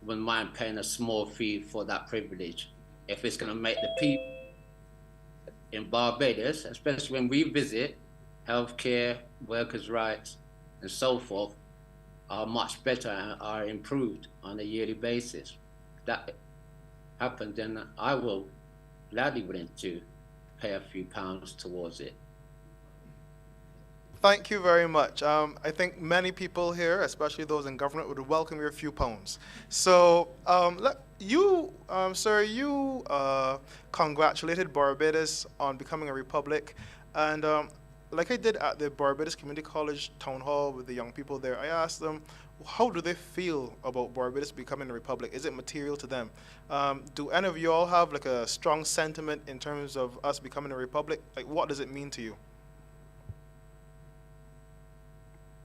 mind paying a small fee for that privilege. If it's going to make the people in Barbados, especially when we visit, healthcare, workers' rights, and so forth, are much better and are improved on a yearly basis. If that happens, then I will gladly willing to pay a few pounds towards it. Thank you very much. I think many people here, especially those in government, would welcome your few pounds. So, sir, you congratulated Barbados on becoming a republic, and like I did at the Barbados Community College Town Hall with the young people there, I asked them, how do they feel about Barbados becoming a republic? Is it material to them? Do any of you all have like a strong sentiment in terms of us becoming a republic? Like, what does it mean to you?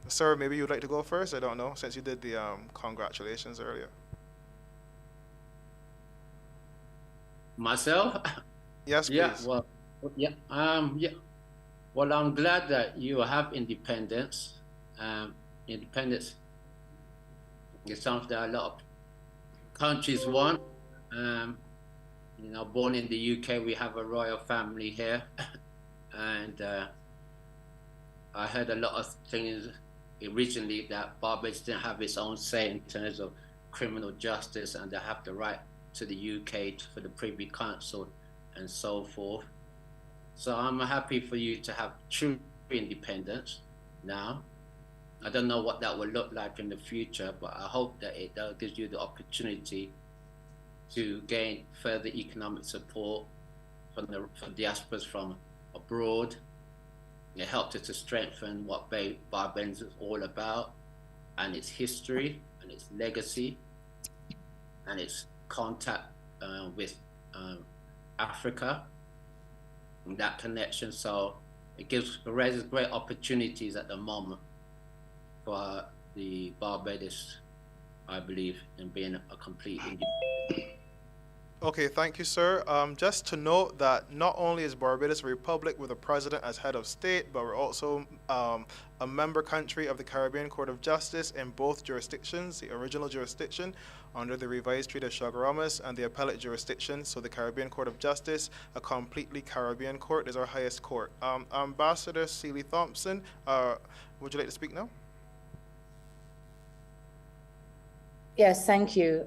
Sir, maybe you'd like to go first? I don't know, since you did the congratulations earlier. Myself? Yes, please. Yeah, well, yeah. Well, I'm glad that you have independence. Independence is something that a lot of countries want. You know, born in the UK, we have a royal family here, and I heard a lot of things originally that Barbados didn't have its own say in terms of criminal justice, and they have the right to the UK for the Privy Council and so forth. So I'm happy for you to have true independence now. I don't know what that will look like in the future, but I hope that it gives you the opportunity to gain further economic support from diasporas from abroad. It helped us to strengthen what Barbados is all about, and its history, and its legacy, and its contact with Africa, and that connection. So it raises great opportunities at the moment for the Barbados, I believe, in being a complete independent. Okay, thank you, sir. Just to note that not only is Barbados a republic with a president as head of state, but we're also a member country of the Caribbean Court of Justice in both jurisdictions, the original jurisdiction under the revised Treaty of Chaguaramas, and the appellate jurisdiction, so the Caribbean Court of Justice, a completely Caribbean court, is our highest court. Ambassador Seeley Thompson, would you like to speak now? Yes, thank you.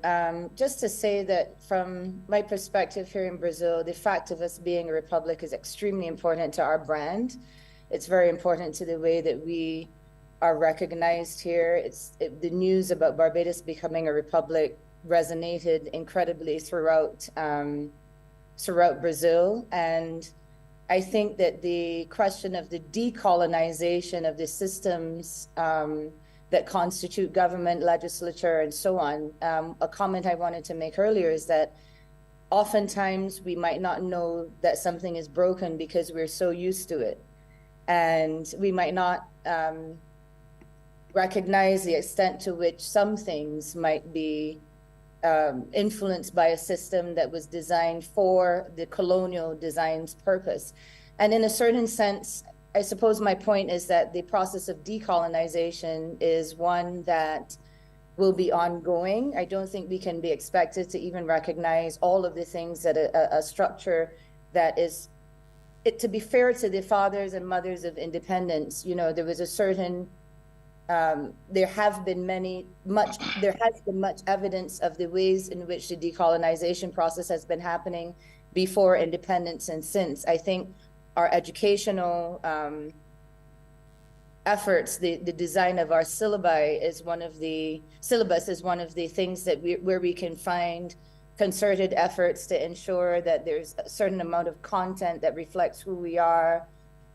Just to say that from my perspective here in Brazil, the fact of us being a republic is extremely important to our brand. It's very important to the way that we are recognized here. The news about Barbados becoming a republic resonated incredibly throughout Brazil. And I think that the question of the decolonization of the systems that constitute government, legislature, and so on. A comment I wanted to make earlier is that oftentimes we might not know that something is broken because we're so used to it. And we might not recognize the extent to which some things might be influenced by a system that was designed for the colonial design's purpose. And in a certain sense, I suppose my point is that the process of decolonization is one that will be ongoing. I don't think we can be expected to even recognize all of the things that a structure that is to be fair to the fathers and mothers of independence, you know, there was a certain, there has been much evidence of the ways in which the decolonization process has been happening before independence and since. I think our educational efforts, the design of our syllabus is one of the things that where we can find concerted efforts to ensure that there's a certain amount of content that reflects who we are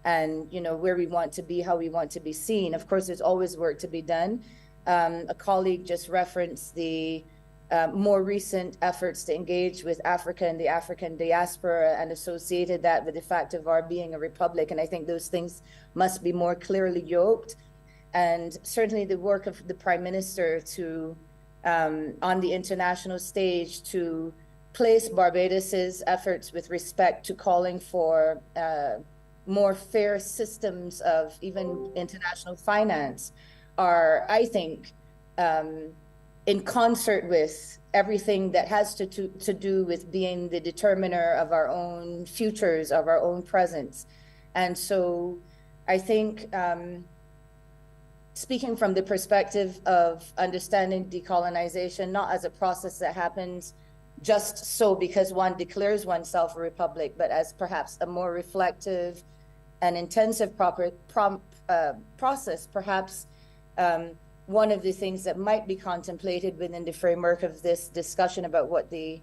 and, you know, where we want to be, how we want to be seen. Of course, there's always work to be done. A colleague just referenced the more recent efforts to engage with Africa and the African diaspora and associated that with the fact of our being a republic. And I think those things must be more clearly yoked. And certainly the work of the Prime Minister to, on the international stage, to place Barbados's efforts with respect to calling for more fair systems of even international finance are, I think, in concert with everything that has to do with being the determiner of our own futures, of our own presence. And so I think, speaking from the perspective of understanding decolonization, not as a process that happens just so because one declares oneself a republic, but as perhaps a more reflective and intensive process, perhaps one of the things that might be contemplated within the framework of this discussion about what the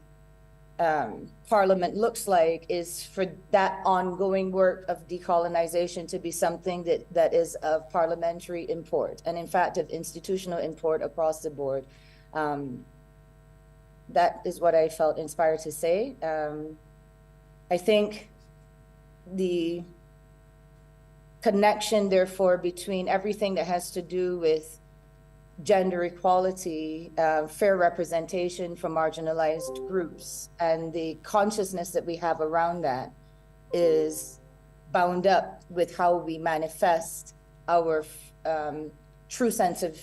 Parliament looks like is for that ongoing work of decolonization to be something that is of parliamentary import and in fact of institutional import across the board. That is what I felt inspired to say. I think the connection, therefore, between everything that has to do with gender equality, fair representation for marginalized groups, and the consciousness that we have around that is bound up with how we manifest our true sense of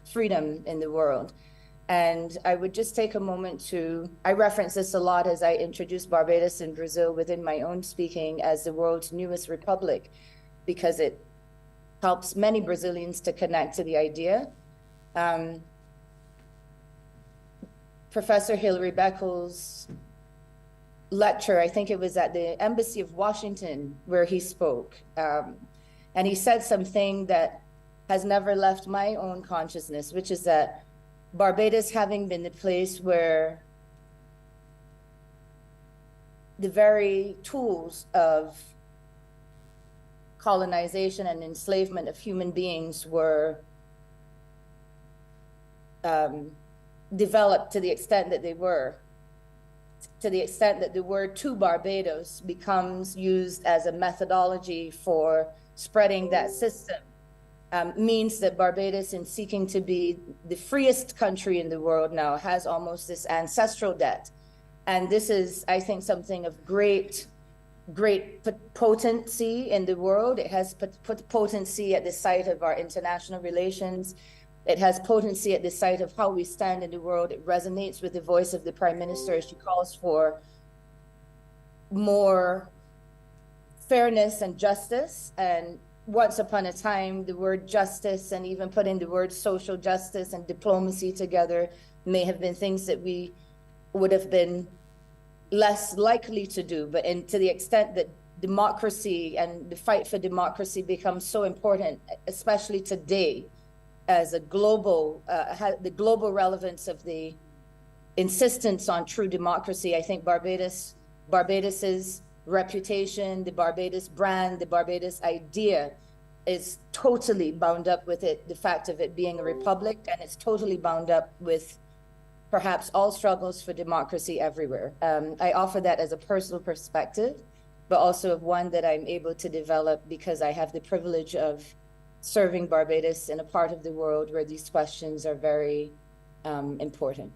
freedom in the world. And I would just take a moment to, I reference this a lot as I introduce Barbados and Brazil within my own speaking as the world's newest republic, because it helps many Brazilians to connect to the idea. Professor Hilary Beckles' lecture, I think it was at the Embassy of Washington where he spoke. And he said something that has never left my own consciousness, which is that Barbados, having been the place where the very tools of colonization and enslavement of human beings were developed to the extent that they were, to the extent that the word "to Barbados" becomes used as a methodology for spreading that system, means that Barbados, in seeking to be the freest country in the world now, has almost this ancestral debt. And this is, I think, something of great potency in the world. It has potency at the site of our international relations. It has potency at the site of how we stand in the world. It resonates with the voice of the Prime Minister as she calls for more fairness and justice. And once upon a time, the word justice and even putting the word social justice and diplomacy together may have been things that we would have been less likely to do. But to the extent that democracy and the fight for democracy becomes so important, especially today, as a global, the global relevance of the insistence on true democracy, I think Barbados's reputation, the Barbados brand, the Barbados idea is totally bound up with it, the fact of it being a republic, and it's totally bound up with perhaps all struggles for democracy everywhere. I offer that as a personal perspective, but also of one that I'm able to develop because I have the privilege of serving Barbados in a part of the world where these questions are very important.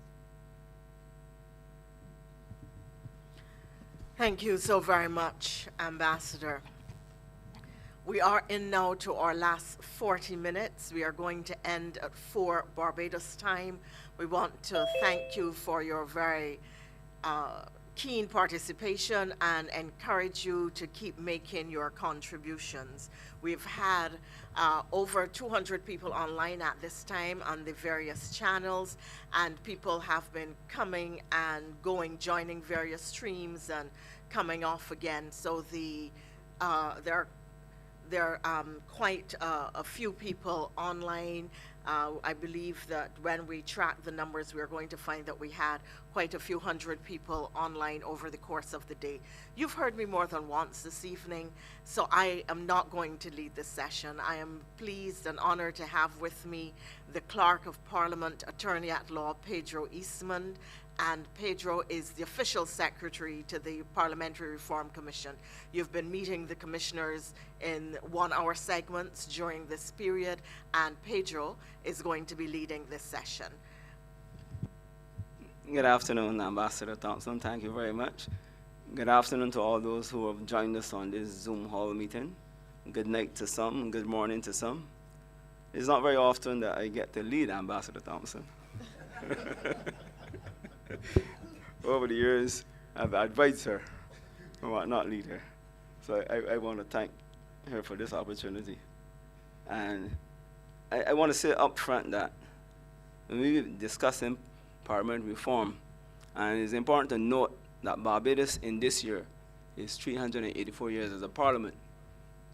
Thank you so very much, Ambassador. We are in now to our last 40 minutes. We are going to end at 4 Barbados time. We want to thank you for your very keen participation and encourage you to keep making your contributions. We've had over 200 people online at this time on the various channels, and people have been coming and going, joining various streams and coming off again. So there are quite a few people online. I believe that when we track the numbers, we're going to find that we had quite a few hundred people online over the course of the day. You've heard me more than once this evening, so I am not going to lead this session. I am pleased and honored to have with me the Clerk of Parliament, Attorney at Law, Pedro Eastman, and Pedro is the official secretary to the Parliamentary Reform Commission. You've been meeting the commissioners in 1-hour segments during this period, and Pedro is going to be leading this session. Good afternoon, Ambassador Thompson. Thank you very much. Good afternoon to all those who have joined us on this Zoom hall meeting. Good night to some, good morning to some. It's not very often that I get to lead Ambassador Thompson. Over the years, I've advised her on not lead her. So I want to thank her for this opportunity. And I want to say up front that when we're discussing parliament reform, and it's important to note that Barbados in this year is 384 years as a parliament.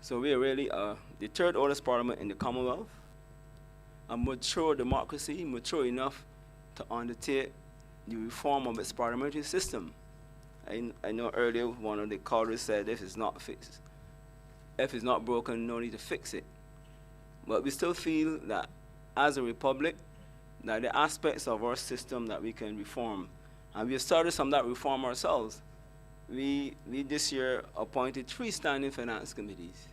So we are really the third oldest parliament in the Commonwealth, a mature democracy, mature enough to undertake the reform of its parliamentary system. I know earlier one of the callers said if it's not fixed, if it's not broken, no need to fix it. But we still feel that as a republic, that the aspects of our system that we can reform, and we have started some of that reform ourselves. We this year appointed three standing committees,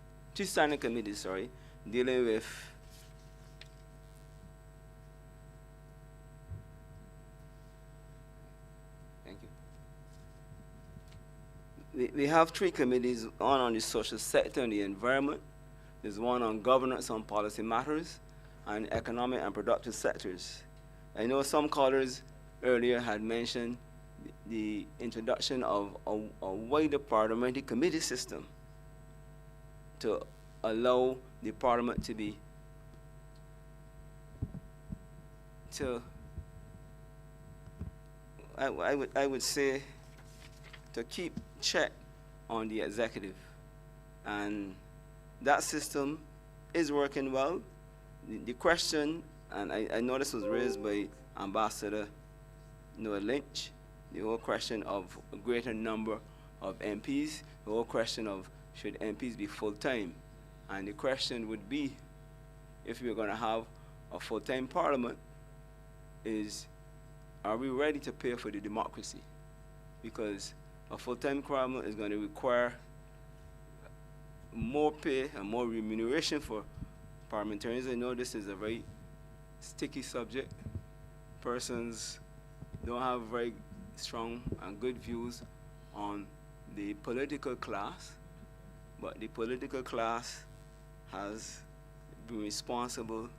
dealing with we have three committees, one on the social sector and the environment, there's one on governance on policy matters, and economic and productive sectors. I know some callers earlier had mentioned the introduction of a wider parliamentary committee system to allow the parliament to be, I would say, to keep check on the executive. And that system is working well. The question, and I know this was raised by Ambassador Noah Lynch, the whole question of a greater number of MPs, the whole question of should MPs be full-time. And the question would be, if we're going to have a full-time parliament, are we ready to pay for the democracy? Because a full-time parliament is going to require more pay and more remuneration for parliamentarians. I know this is a very sticky subject. Persons don't have very strong and good views on the political class, but the political class has been responsible,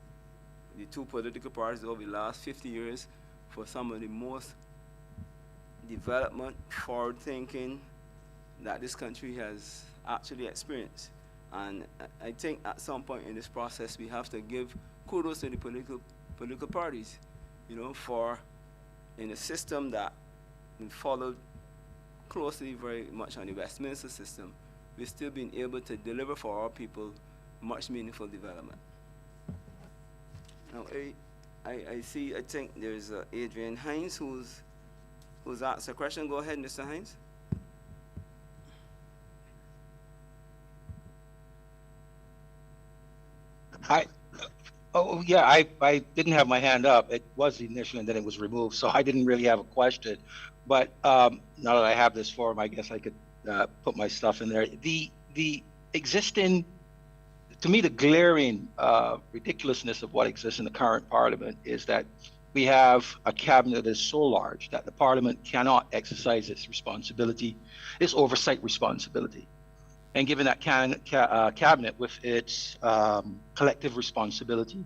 the two political parties over the last 50 years, for some of the most development, forward thinking that this country has actually experienced. And I think at some point in this process we have to give kudos to the political parties, for in a system that we followed closely very much on the Westminster system, we've still been able to deliver for our people much meaningful development. Now I think there's Adrian Hines who's asked a question. Go ahead, Mr. Hines. I didn't have my hand up. It was initially, and then it was removed, so I didn't really have a question. But now that I have this form, I guess I could put my stuff in there. The existing, to me, the glaring ridiculousness of what exists in the current parliament is that we have a cabinet that is so large that the parliament cannot exercise its responsibility, its oversight responsibility. And given that cabinet with its collective responsibility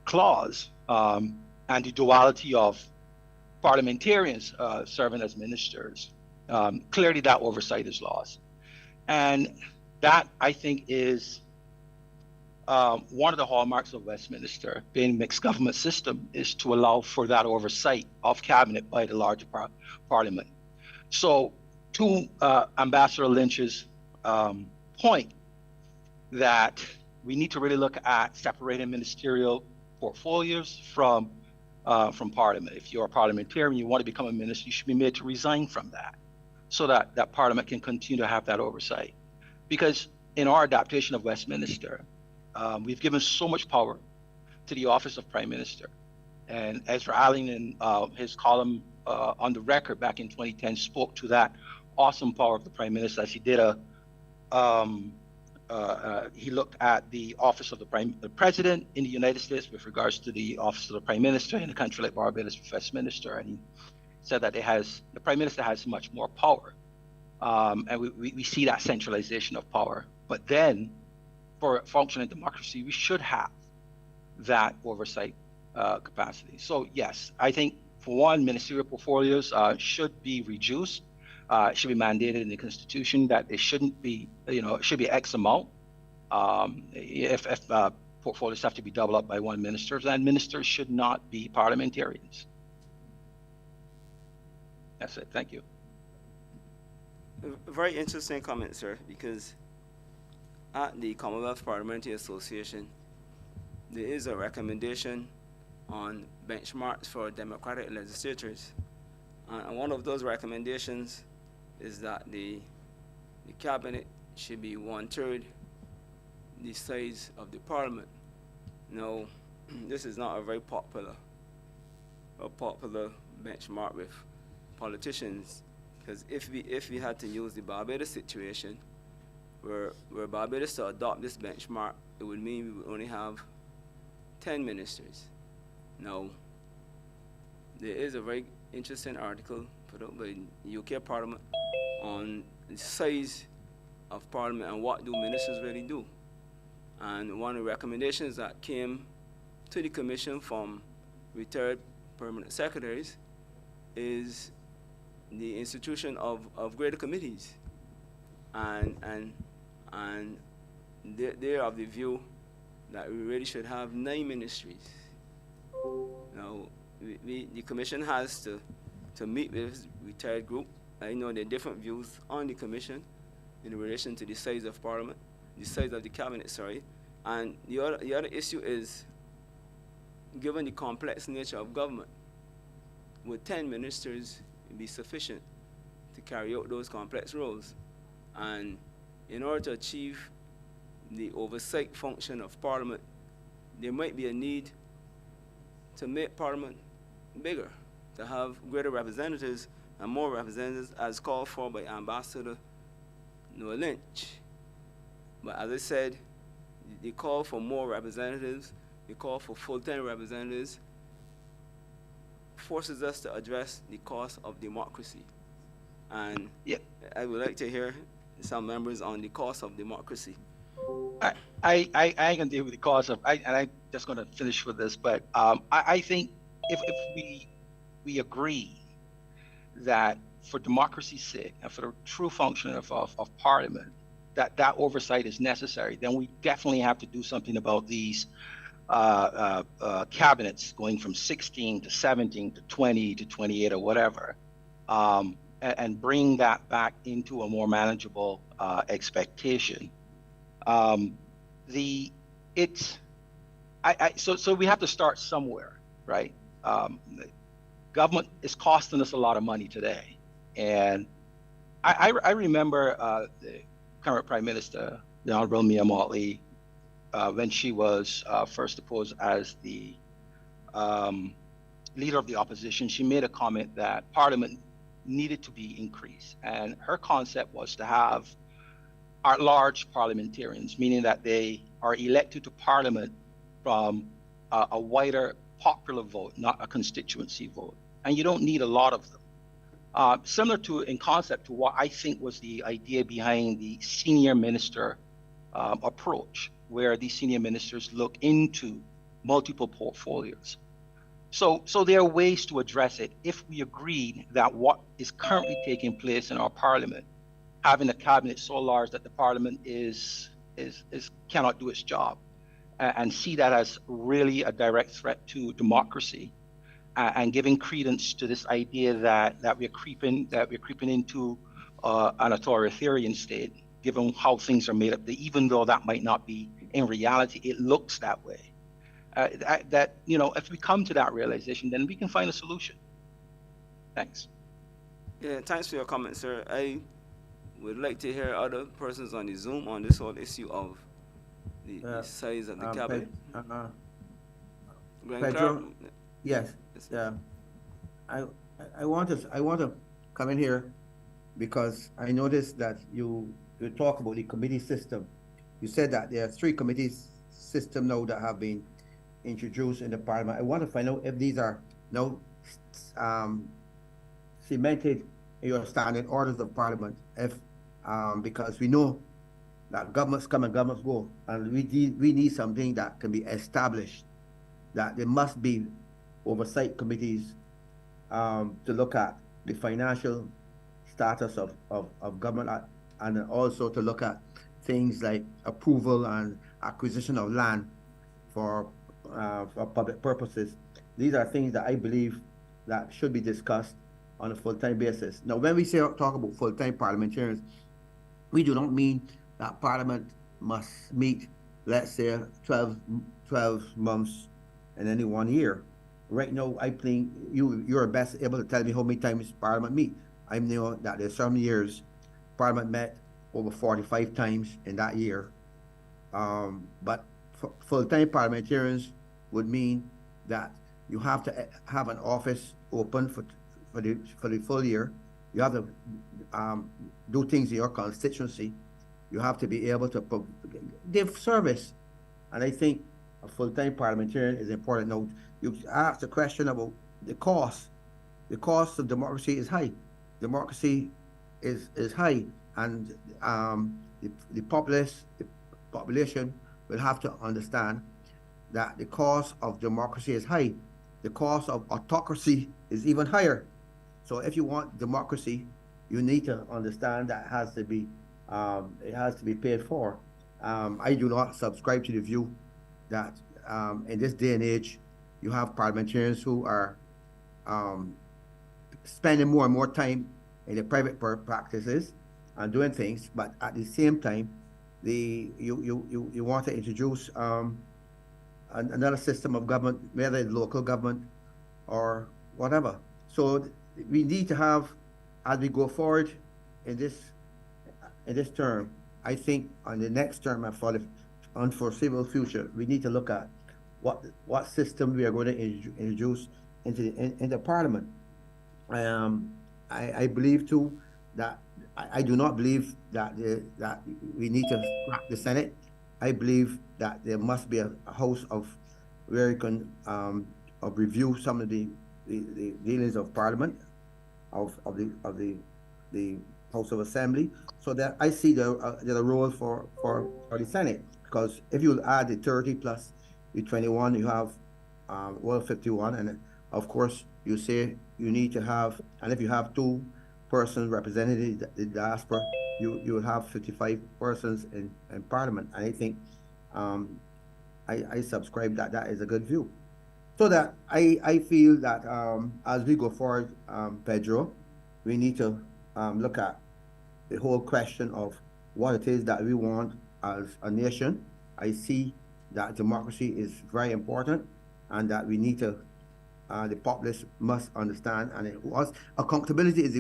clause and the duality of parliamentarians serving as ministers, clearly that oversight is lost. And that, I think, is one of the hallmarks of Westminster, being a mixed government system, is to allow for that oversight of cabinet by the larger parliament. So to Ambassador Lynch's point, that we need to really look at separating ministerial portfolios from Parliament. If you're a parliamentarian, you want to become a minister, you should be made to resign from that, so that Parliament can continue to have that oversight. Because in our adaptation of Westminster, we've given so much power to the office of Prime Minister. And Ezra Allen, in his column on the Record back in 2010, spoke to that awesome power of the Prime Minister, as he did he looked at the office of the President in the United States with regards to the office of the Prime Minister in a country like Barbados with Westminster, and he said that the Prime Minister has much more power, and we see that centralization of power. But then, for a functioning democracy, we should have that oversight capacity. So yes, I think for one, ministerial portfolios should be reduced. It should be mandated in the Constitution that it shouldn't be, it should be X amount. If portfolios have to be doubled up by one minister, then ministers should not be parliamentarians. That's it. Thank you. A very interesting comment, sir, because at the Commonwealth Parliamentary Association, there is a recommendation on benchmarks for democratic legislatures. And one of those recommendations is that the cabinet should be 1/3 the size of the parliament. Now, this is not a very popular benchmark with politicians, because if we had to use the Barbados situation, where Barbados to adopt this benchmark, it would mean we would only have 10 ministers. Now, there is a very interesting article put out by the UK Parliament on the size of Parliament and what do ministers really do. And one of the recommendations that came to the Commission from retired permanent secretaries is the institution of greater committees. And they're of the view that we really should have 9 ministries. Now, the Commission has to meet with this retired group. I know there are different views on the Commission in relation to the size of Parliament, the size of the Cabinet, sorry. And the other issue is, given the complex nature of government, would 10 ministers be sufficient to carry out those complex roles? And in order to achieve the oversight function of Parliament, there might be a need to make Parliament bigger, to have greater representatives and more representatives as called for by Ambassador Noah Lynch. But as I said, the call for more representatives, the call for full-time representatives, forces us to address the cost of democracy. And I would like to hear some members on the cost of democracy. I ain't gonna deal with the cost of, and I'm just gonna finish with this, but I think if we agree that for democracy's sake and for the true function of Parliament, that oversight is necessary, then we definitely have to do something about these cabinets going from 16 to 17 to 20 to 28 or whatever, and bring that back into a more manageable expectation. So we have to start somewhere, right? Government is costing us a lot of money today, and I remember the current Prime Minister, the Honorable Mia Motley, when she was first deposed as the leader of the opposition. She made a comment that Parliament needed to be increased, and her concept was to have at-large parliamentarians, meaning that they are elected to Parliament from a wider popular vote, not a constituency vote. And you don't need a lot of them. Similar to, in concept, to what I think was the idea behind the senior minister approach, where these senior ministers look into multiple portfolios. So there are ways to address it if we agreed that what is currently taking place in our parliament, having a cabinet so large that the parliament cannot do its job, and see that as really a direct threat to democracy, and giving credence to this idea that we're creeping into an authoritarian state, given how things are made up, even though that might not be in reality, it looks that way. If we come to that realization, then we can find a solution. Thanks. Yeah, thanks for your comment, sir. I would like to hear other persons on the Zoom on this whole issue of the size of the cabinet. Pedro, yes. I want to come in here because I noticed that you talk about the committee system. You said that there are 3 committee system now that have been introduced in the parliament. I want to find out if these are now cemented in your standing orders of parliament. Because we know that governments come and governments go, and we need something that can be established. That there must be oversight committees to look at the financial status of government, and also to look at things like approval and acquisition of land for public purposes. These are things that I believe that should be discussed on a full-time basis. Now, when we talk about full-time parliamentarians, we do not mean that Parliament must meet, let's say, 12 months in any 1 year. Right now, I think you're best able to tell me how many times Parliament meet. I know that there's some years Parliament met over 45 times in that year. But full-time parliamentarians would mean that you have to have an office open for the full year. You have to do things in your constituency. You have to be able to give service. And I think a full-time parliamentarian is important. Now, you asked the question about the cost. The cost of democracy is high. Democracy is high, and the population will have to understand that the cost of democracy is high. The cost of autocracy is even higher. So if you want democracy, you need to understand that it has to be paid for. I do not subscribe to the view that in this day and age, you have parliamentarians who are spending more and more time in the private practices and doing things, but at the same time, you want to introduce another system of government, whether it's local government or whatever. So we need to have, as we go forward in this term, I think on the next term and for the unforeseeable future, we need to look at what system we are going to introduce into Parliament. I believe too that I do not believe that we need to scrap the Senate. I believe that there must be a house where you can review some of the dealings of Parliament, of the House of Assembly, so that I see the role for the Senate. Because if you add the 30 plus the 21, you have 51, and of course you say you need to have, and if you have 2 persons representing the diaspora, you will have 55 persons in Parliament. And I think I subscribe that is a good view. So that I feel that as we go forward, Pedro, we need to look at the whole question of what it is that we want as a nation. I see that democracy is very important, and that we need to, the populace must understand, and accountability is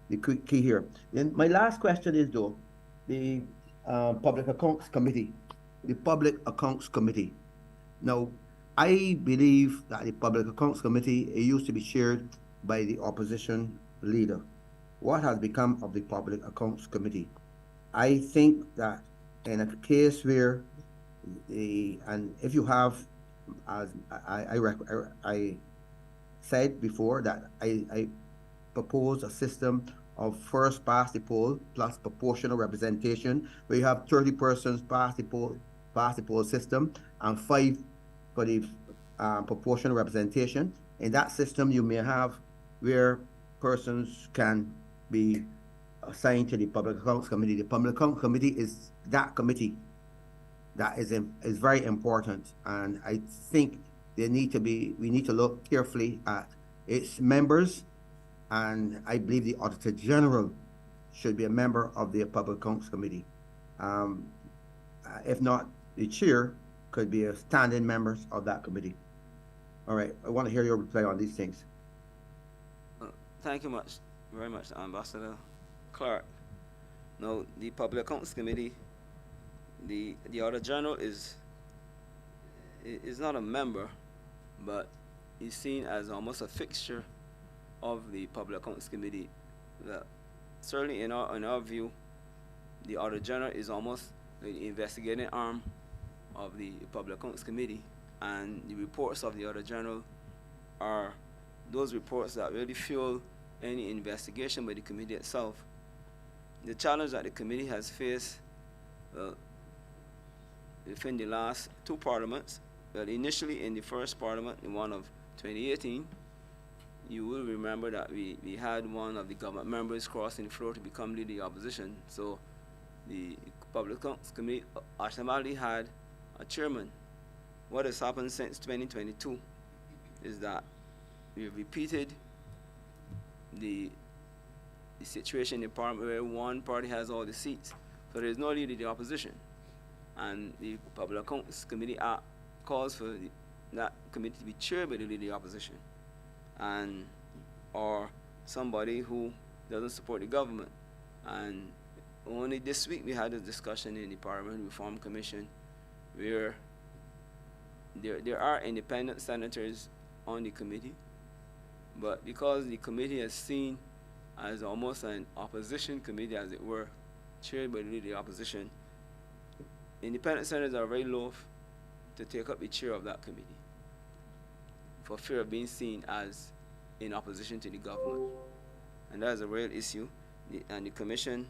the key here. And my last question is though, the Public Accounts Committee. The Public Accounts Committee. Now, I believe that the Public Accounts Committee, it used to be chaired by the opposition leader. What has become of the Public Accounts Committee? I think that in a case where and if you have, as I said before, that I propose a system of first past the poll plus proportional representation, where you have 30 persons past the poll system and 5 for the proportional representation. In that system, you may have where persons can be assigned to the Public Accounts Committee. The Public Accounts Committee is that committee that is very important, and I think we need to look carefully at its members, and I believe the Auditor General should be a member of the Public Accounts Committee. If not, the chair could be a standing members of that committee. All right, I want to hear your reply on these things. Thank you very much, Ambassador Clark. Now, the Public Accounts Committee, the Auditor General is not a member, but is seen as almost a fixture of the Public Accounts Committee. That certainly in our view, the Auditor General is almost the investigating arm of the Public Accounts Committee, and the reports of the Auditor General are those reports that really fuel any investigation by the committee itself. The challenge that the committee has faced within the last two parliaments, well, initially in the first parliament, the one of 2018, you will remember that we had one of the government members crossing the floor to become leader of the opposition. So the Public Accounts Committee automatically had a chairman. What has happened since 2022 is that we've repeated the situation in Parliament where one party has all the seats, so there's no leader of the opposition. And the Public Accounts Committee Act calls for that committee to be chaired by the leader of the opposition, and or somebody who doesn't support the government. And only this week we had a discussion in the Parliament Reform Commission where there are independent senators on the committee, but because the committee is seen as almost an opposition committee, as it were, chaired by the leader of the opposition, independent senators are very loath to take up the chair of that committee for fear of being seen as in opposition to the government. And that is a real issue, and the Commission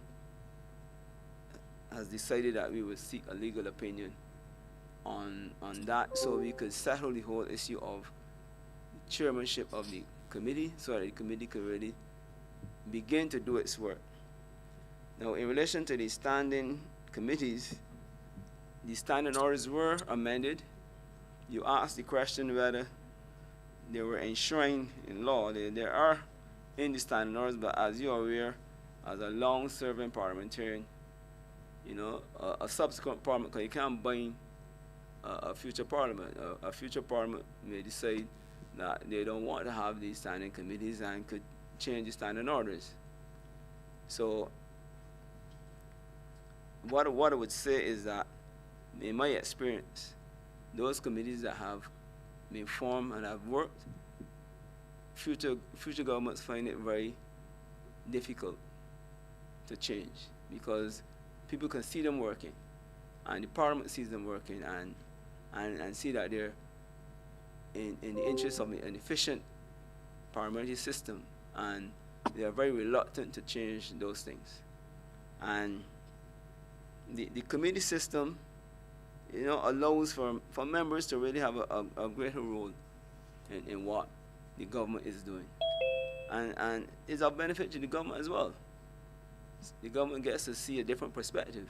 has decided that we will seek a legal opinion on that, so we could settle the whole issue of the chairmanship of the committee, so that the committee could really begin to do its work. Now, in relation to the standing committees, the standing orders were amended. You asked the question whether they were enshrined in law. They are in the standing orders, but as you are aware, as a long-serving parliamentarian, you know, a subsequent parliament, because you can't bind a future parliament. A future parliament may decide that they don't want to have these standing committees and could change the standing orders. So what I would say is that, in my experience, those committees that have been formed and have worked, future governments find it very difficult to change, because people can see them working, and the Parliament sees them working, and see that they're in the interest of an efficient parliamentary system, and they are very reluctant to change those things. And the committee system, you know, allows for members to really have a greater role in what the government is doing, and it's of benefit to the government as well. The government gets to see a different perspective,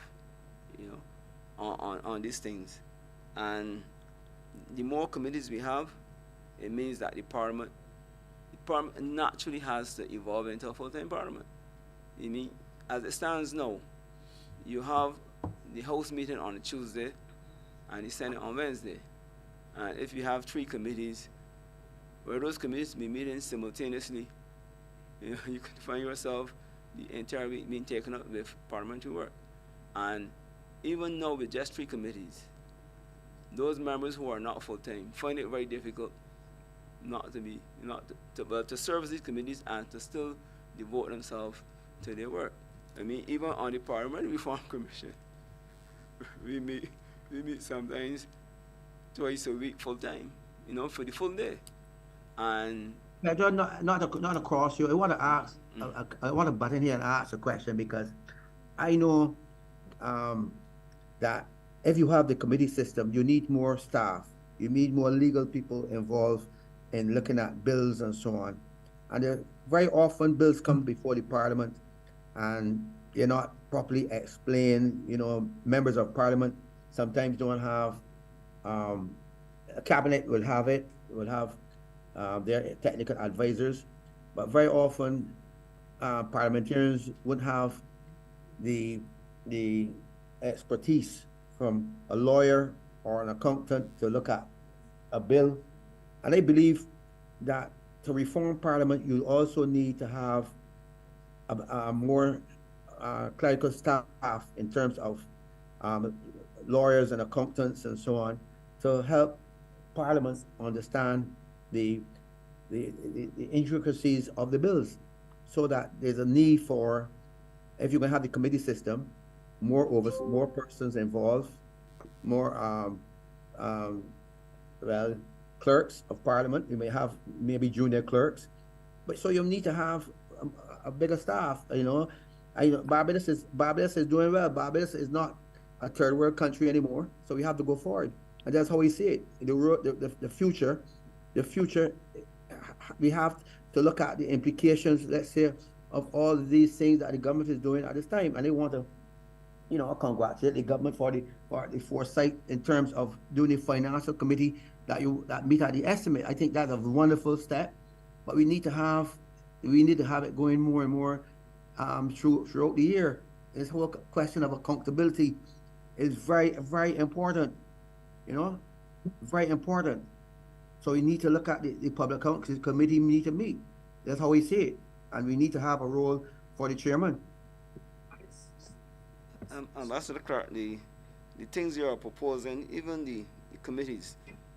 you know, on these things. And the more committees we have, it means that the parliament naturally has to evolve into a full-time parliament. You mean, as it stands now, you have the House meeting on a Tuesday and the Senate on Wednesday. And if you have 3 committees, where those committees be meeting simultaneously, you know, you can find yourself the entire week being taken up with parliamentary work. And even now with just 3 committees, those members who are not full-time find it very difficult to serve these committees and to still devote themselves to their work. I mean, even on the Parliamentary Reform Commission, we meet sometimes twice a week full-time, you know, for the full day. And not across you. I want to ask. I want to butt in here and ask a question, because I know that if you have the committee system, you need more staff You need more legal people involved in looking at bills and so on. And very often bills come before the Parliament and they're not properly explained. You know, members of Parliament sometimes don't have, a cabinet will have it, will have their technical advisors, but very often parliamentarians would have the expertise from a lawyer or an accountant to look at a bill. And I believe that to reform Parliament, you also need to have a more clerical staff in terms of lawyers and accountants and so on to help Parliament understand the intricacies of the bills, so that there's a need for, if you're going to have the committee system, more persons involved, more well, clerks of Parliament. You may have maybe junior clerks, but so you need to have a bigger staff. You know, Barbados is doing well. Barbados is not a third world country anymore, so we have to go forward, and that's how we see it. The future, we have to look at the implications, let's say, of all these things that the government is doing at this time, and they want to, you know, congratulate the government for the foresight in terms of doing the financial committee that meet at the estimate. I think that's a wonderful step, but we need to have it going more and more throughout the year. This whole question of accountability is very, very important. You know, very important. So we need to look at the Public Accounts Committee need to meet. That's how we see it, and we need to have a role for the chairman. Ambassador Clark, the things you are proposing, even the committees.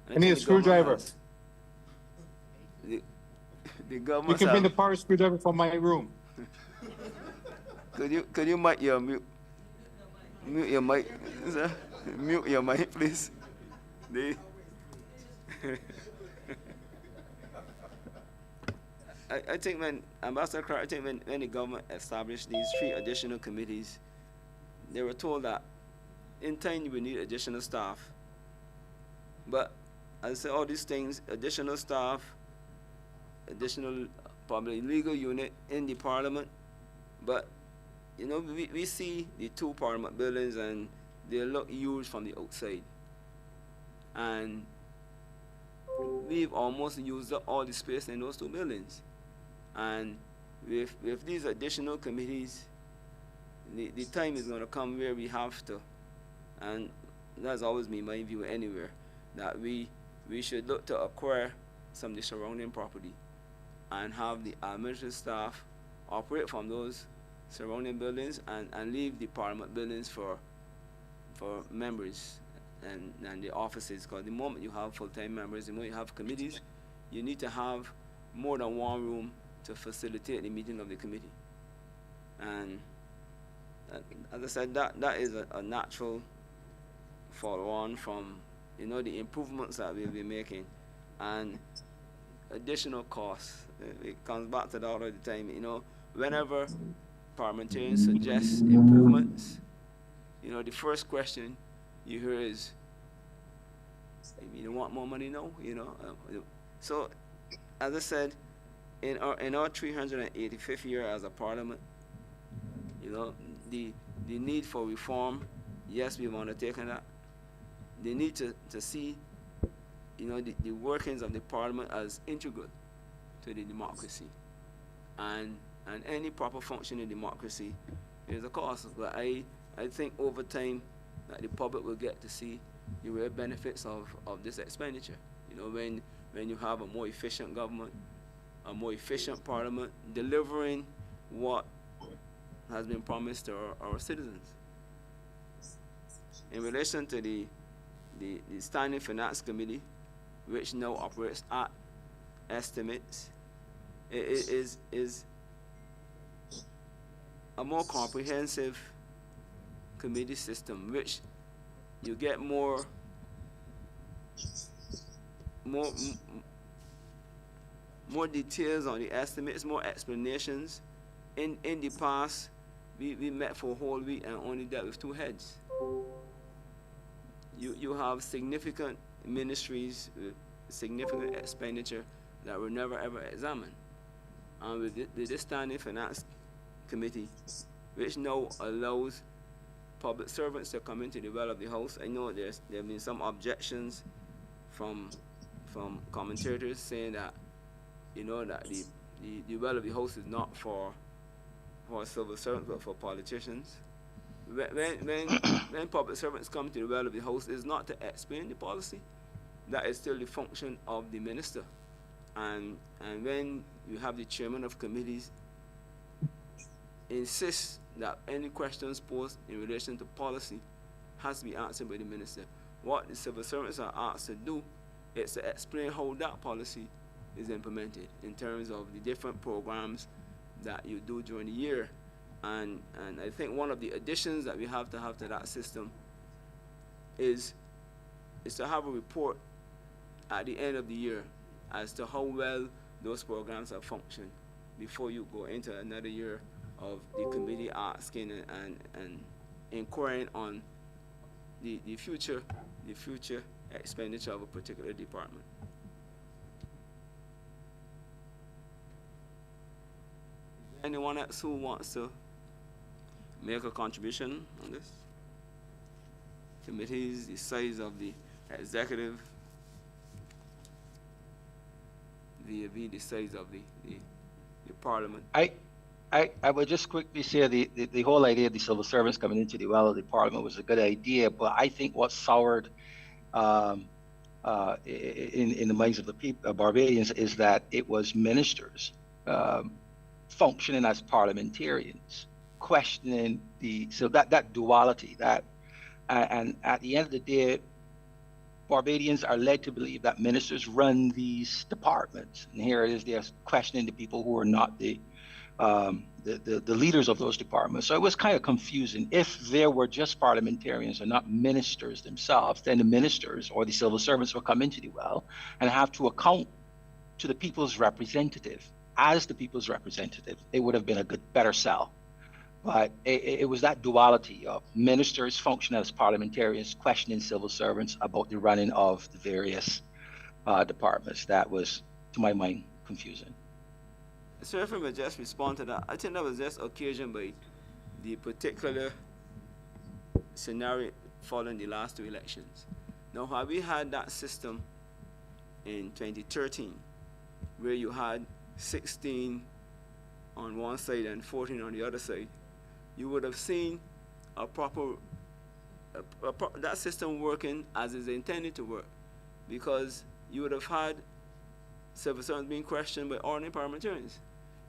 I need a screwdriver. The government. You can bring the power screwdriver from my room. Could you mute your mic, sir? Mute your mic, please. I think when Ambassador Clark, I think when the government established these 3 additional committees, they were told that in time you will need additional staff. But as I say, all these things, additional staff, additional probably legal unit in the Parliament. But you know, we see the 2 Parliament buildings and they look huge from the outside. And we've almost used up all the space in those 2 buildings. And with these additional committees, the time is going to come where we have to, and that's always been my view anywhere, that we should look to acquire some of the surrounding property and have the administrative staff operate from those surrounding buildings and leave the Parliament buildings for members and the offices. Because the moment you have full-time members, the moment you have committees, you need to have more than one room to facilitate the meeting of the committee. And as I said, that is a natural follow-on from, you know, the improvements that we'll be making, and additional costs. It comes back to that all the time. You know, whenever parliamentarians suggest improvements, you know, the first question you hear is, "You don't want more money now?" You know, so as I said, in our 385th year as a parliament, you know, the need for reform, yes, we want to take on that. They need to see, you know, the workings of the Parliament as integral to the democracy, and any proper functioning democracy is a cost. But I think over time that the public will get to see the real benefits of this expenditure. You know, when you have a more efficient government, a more efficient Parliament, delivering what has been promised to our citizens. In relation to the Standing Finance Committee, which now operates at estimates, it is a more comprehensive committee system, which you get more details on the estimates, more explanations. In the past, we met for a whole week and only dealt with 2 heads. You have significant ministries with significant expenditure that were never ever examined. With this Standing Finance Committee, which now allows public servants to come into the well of the House. I know there have been some objections from commentators saying that, you know, that the well of the House is not for civil servants but for politicians. When public servants come to the well of the House, it's not to explain the policy. That is still the function of the minister. And when you have the chairman of committees insist that any questions posed in relation to policy has to be answered by the minister, what the civil servants are asked to do is to explain how that policy is implemented in terms of the different programs that you do during the year. And I think one of the additions that we have to that system is to have a report at the end of the year as to how well those programs have functioned before you go into another year of the committee asking and inquiring on the future expenditure of a particular department. Anyone else who wants to make a contribution on this? Committees, the size of the executive, vis-a-vis the size of the parliament. I would just quickly say the whole idea of the civil servants coming into the well of the parliament was a good idea, but I think what soured in the minds of the people, Barbadians, is that it was ministers functioning as parliamentarians, questioning that duality, and at the end of the day, Barbadians are led to believe that ministers run these departments, and here it is, they're questioning the people who are not the leaders of those departments. So it was kind of confusing. If there were just parliamentarians and not ministers themselves, then the ministers or the civil servants would come into the well and have to account to the people's representative. As the people's representative, it would have been a better sell. But it was that duality of ministers functioning as parliamentarians, questioning civil servants about the running of the various departments that was, to my mind, confusing. So if I may just respond to that, I think that was just occasioned by the particular scenario following the last two elections. Now, had we had that system in 2013, where you had 16 on one side and 14 on the other side, you would have seen a proper that system working as is intended to work, because you would have had civil servants being questioned by ordinary parliamentarians.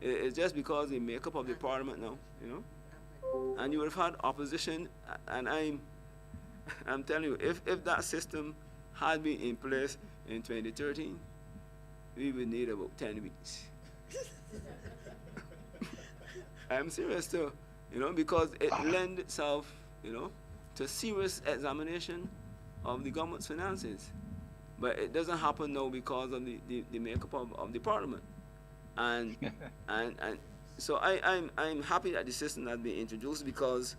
It's just because the makeup of the parliament now, you know, and you would have had opposition. And I'm telling you, if that system had been in place in 2013, we would need about 10 weeks. I'm serious too, you know, because it lends itself, you know, to serious examination of the government's finances. But it doesn't happen now because of the makeup of the parliament. And so I'm happy that the system has been introduced, because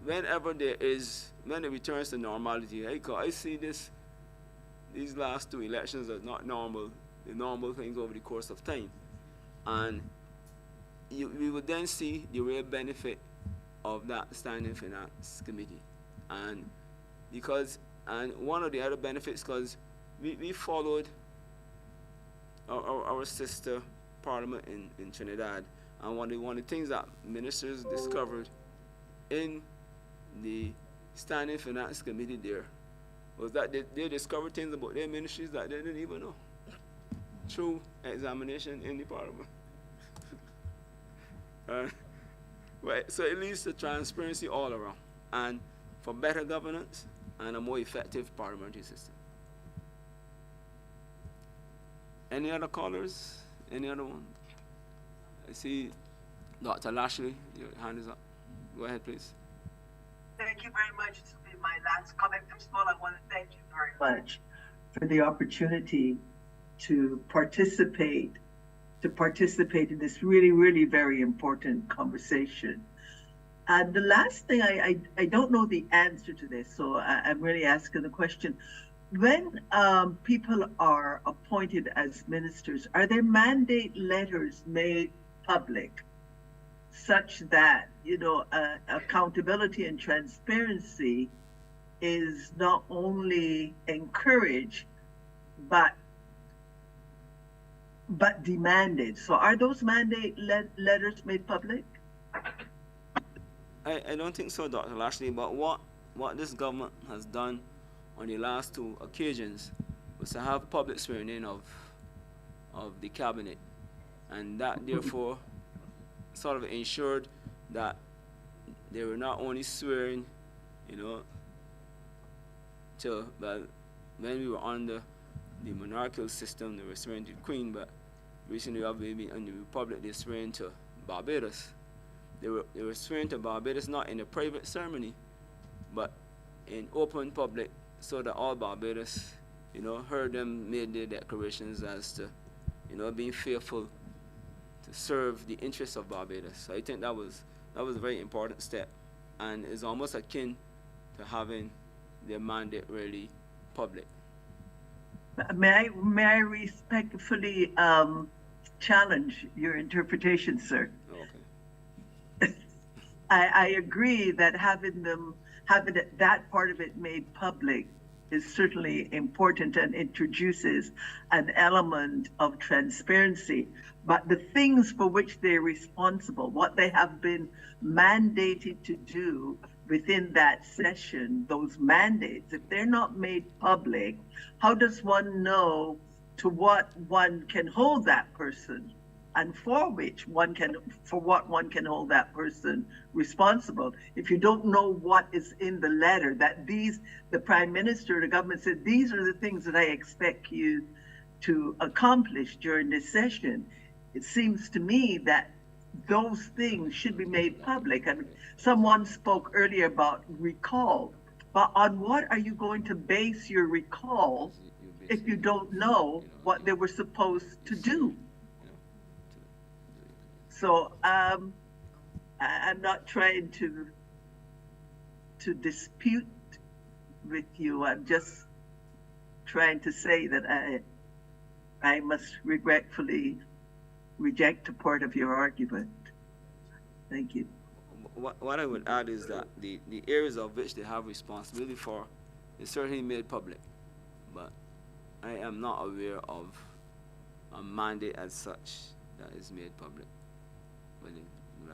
whenever when it returns to normality, I see these last two elections are not normal, the normal things over the course of time. And we would then see the real benefit of that Standing Finance Committee. And one of the other benefits, because we followed our sister parliament in Trinidad, and one of the things that ministers discovered in the Standing Finance Committee there was that they discovered things about their ministries that they didn't even know through examination in the parliament. Right, so it leads to transparency all around, and for better governance and a more effective parliamentary system. Any other callers? Any other one? I see Dr. Lashley, your hand is up. Go ahead, please. Thank you very much. This will be my last comment. First of all, I want to thank you very much for the opportunity to participate in this really, really very important conversation. The last thing, I don't know the answer to this, so I'm really asking the question. When people are appointed as ministers, are their mandate letters made public such that, you know, accountability and transparency is not only encouraged, but demanded? So are those mandate letters made public? I don't think so, Dr. Lashley, but what this government has done on the last two occasions was to have public swearing in of the cabinet, and that therefore sort of ensured that they were not only swearing, you know, but when we were under the monarchical system, they were swearing to the Queen, but recently, obviously, in the Republic, they're swearing to Barbados. They were swearing to Barbados not in a private ceremony, but in open public, so that all Barbados, you know, heard them made their declarations as to, you know, being faithful to serve the interests of Barbados. So I think that was a very important step, and is almost akin to having their mandate really public. May I respectfully challenge your interpretation, sir? Okay. I agree that having that part of it made public is certainly important and introduces an element of transparency. But the things for which they're responsible, what they have been mandated to do within that session, those mandates, if they're not made public, how does one know to what one can hold that person, and for what one can hold that person responsible? If you don't know what is in the letter, that the Prime Minister, the government said, these are the things that I expect you to accomplish during this session, it seems to me that those things should be made public. And someone spoke earlier about recall, but on what are you going to base your recall if you don't know what they were supposed to do? So I'm not trying to dispute with you. I'm just trying to say that I must regretfully reject a part of your argument. Thank you. What I would add is that the areas of which they have responsibility for is certainly made public, but I am not aware of a mandate as such that is made public.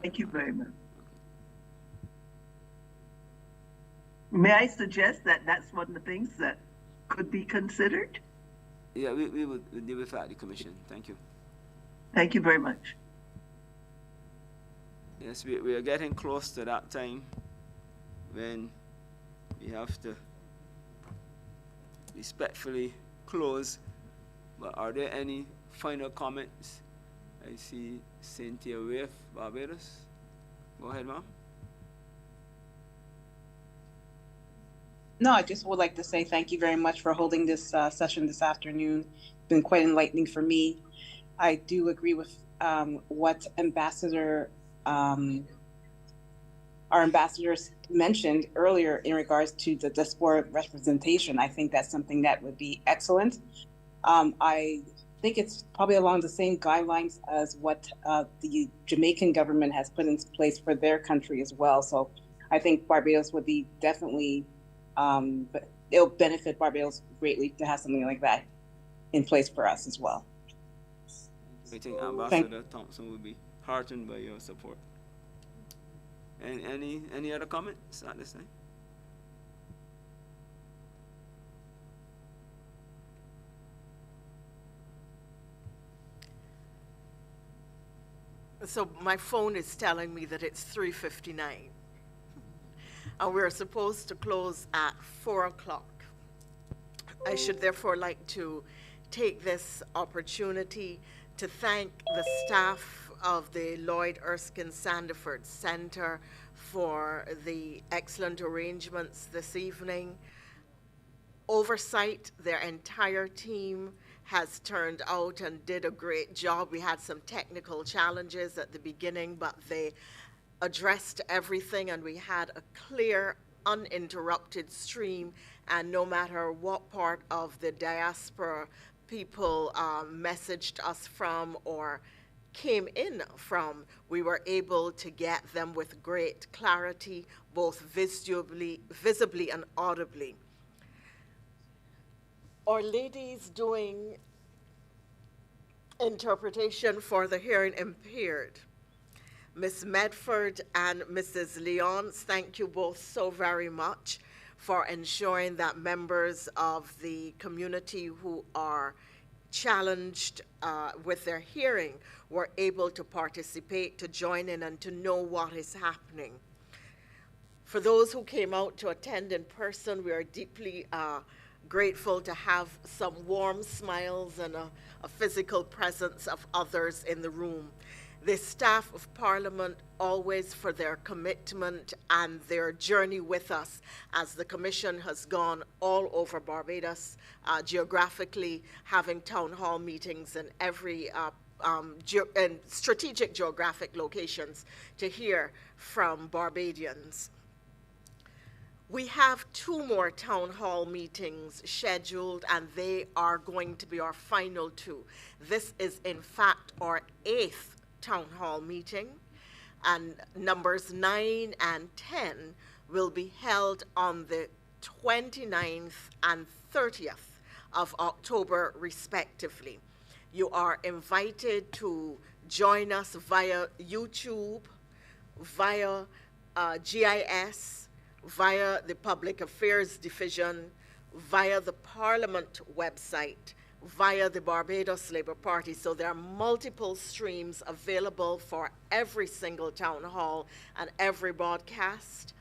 Thank you very much. May I suggest that that's one of the things that could be considered? Yeah, we will deal with that at the Commission. Thank you. Thank you very much. Yes, we are getting close to that time when we have to respectfully close. But are there any final comments? I see Cynthia Wave, Barbados. Go ahead, ma'am. No, I just would like to say thank you very much for holding this session this afternoon. It's been quite enlightening for me. I do agree with what our ambassadors mentioned earlier in regards to the diaspora representation. I think that's something that would be excellent. I think it's probably along the same guidelines as what the Jamaican government has put into place for their country as well. So I think Barbados would be definitely, it'll benefit Barbados greatly to have something like that in place for us as well. I think Ambassador Thompson would be heartened by your support. And any other comments at this time? So my phone is telling me that it's 3:59, and we're supposed to close at 4 o'clock. I should therefore like to take this opportunity to thank the staff of the Lloyd Erskine Sandiford Center for the excellent arrangements this evening. Oversight, their entire team has turned out and did a great job. We had some technical challenges at the beginning, but they addressed everything, and we had a clear, uninterrupted stream and no matter what part of the diaspora people messaged us from or came in from, we were able to get them with great clarity, both visibly and audibly. Our ladies doing interpretation for the hearing impaired, Ms. Medford and Mrs. Leons, thank you both so very much for ensuring that members of the community who are challenged with their hearing were able to participate, to join in, and to know what is happening. For those who came out to attend in person, we are deeply grateful to have some warm smiles and a physical presence of others in the room. The staff of Parliament, always for their commitment and their journey with us as the Commission has gone all over Barbados, geographically, having town hall meetings in every in strategic geographic locations to hear from Barbadians. We have 2 more town hall meetings scheduled, and they are going to be our final 2. This is, in fact, our 8th town hall meeting, and numbers 9 and 10 will be held on the 29th and 30th of October, respectively. You are invited to join us via YouTube, via GIS, via the Public Affairs Division, via the Parliament website, via the Barbados Labour Party. So there are multiple streams available for every single town hall and every broadcast.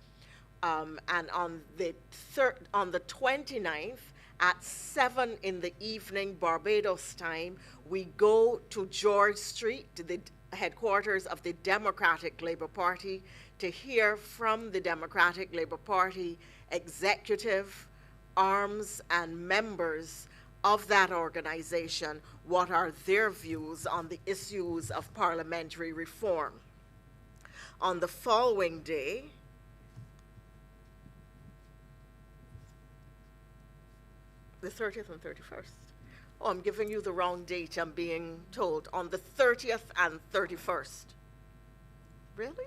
And on the 29th at 7 in the evening Barbados time, we go to George Street, to the headquarters of the Democratic Labour Party, to hear from the Democratic Labour Party executive, arms, and members of that organization, what are their views on the issues of parliamentary reform. On the following day, the 30th and 31st. Oh, I'm giving you the wrong date, I'm being told. On the 30th and 31st. Really?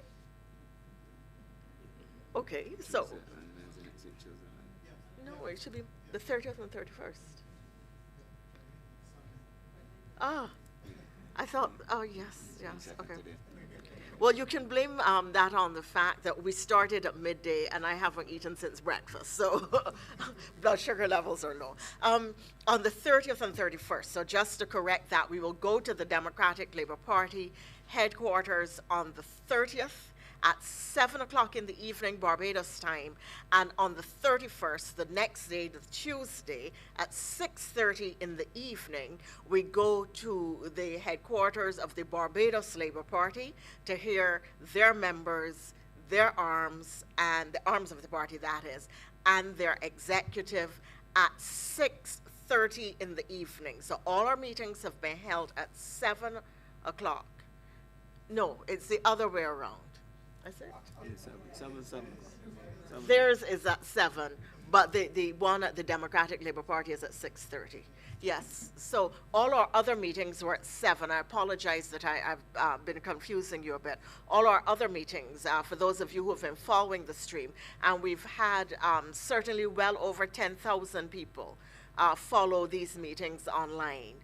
Okay, so. No, it should be the 30th and 31st. Ah, I thought, oh, yes, okay. Well, you can blame that on the fact that we started at midday and I haven't eaten since breakfast, so blood sugar levels are low. On the 30th and 31st, so just to correct that, we will go to the Democratic Labour Party headquarters on the 30th at 7 o'clock in the evening Barbados time, and on the 31st, the next day, the Tuesday, at 6:30 in the evening, we go to the headquarters of the Barbados Labour Party to hear their members, their arms, and the arms of the party, that is, and their executive at 6:30 in the evening. So all our meetings have been held at 7 o'clock. No, it's the other way around. Is it? Seven. Theirs is at 7, but the one at the Democratic Labour Party is at 6:30. Yes, so all our other meetings were at 7. I apologize that I've been confusing you a bit. All our other meetings, for those of you who have been following the stream, and we've had certainly well over 10,000 people follow these meetings online.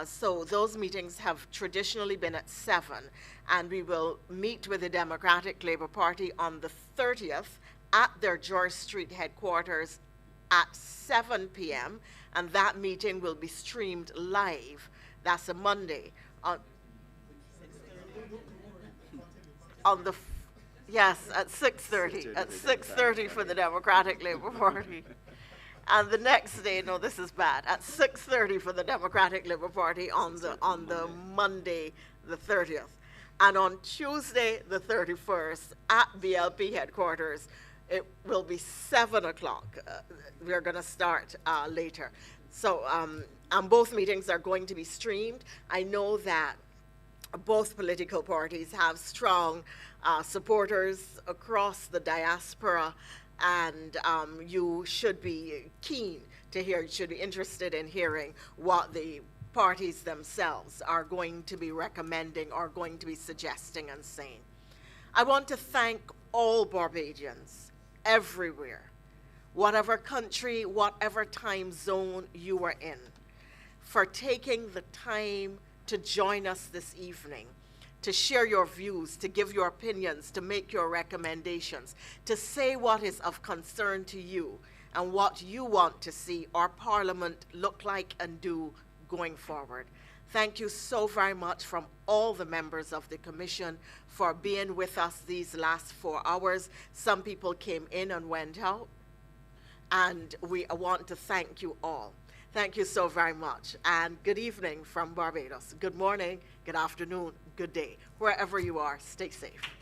So those meetings have traditionally been at 7, and we will meet with the Democratic Labour Party on the 30th at their George Street headquarters at 7 p.m., and that meeting will be streamed live. That's a Monday. Yes, at 6:30. At 6:30 for the Democratic Labour Party. And the next day, no, this is bad, at 6:30 for the Democratic Labour Party on the Monday, the 30th. And on Tuesday, the 31st, at BLP headquarters, it will be 7 o'clock. We're going to start later. So, and both meetings are going to be streamed. I know that both political parties have strong supporters across the diaspora, and you should be keen to hear, you should be interested in hearing what the parties themselves are going to be recommending or going to be suggesting and saying. I want to thank all Barbadians everywhere, whatever country, whatever time zone you are in, for taking the time to join us this evening, to share your views, to give your opinions, to make your recommendations, to say what is of concern to you and what you want to see our Parliament look like and do going forward. Thank you so very much from all the members of the Commission for being with us these last 4 hours. Some people came in and went out, and we want to thank you all. Thank you so very much, and good evening from Barbados. Good morning, good afternoon, good day. Wherever you are, stay safe.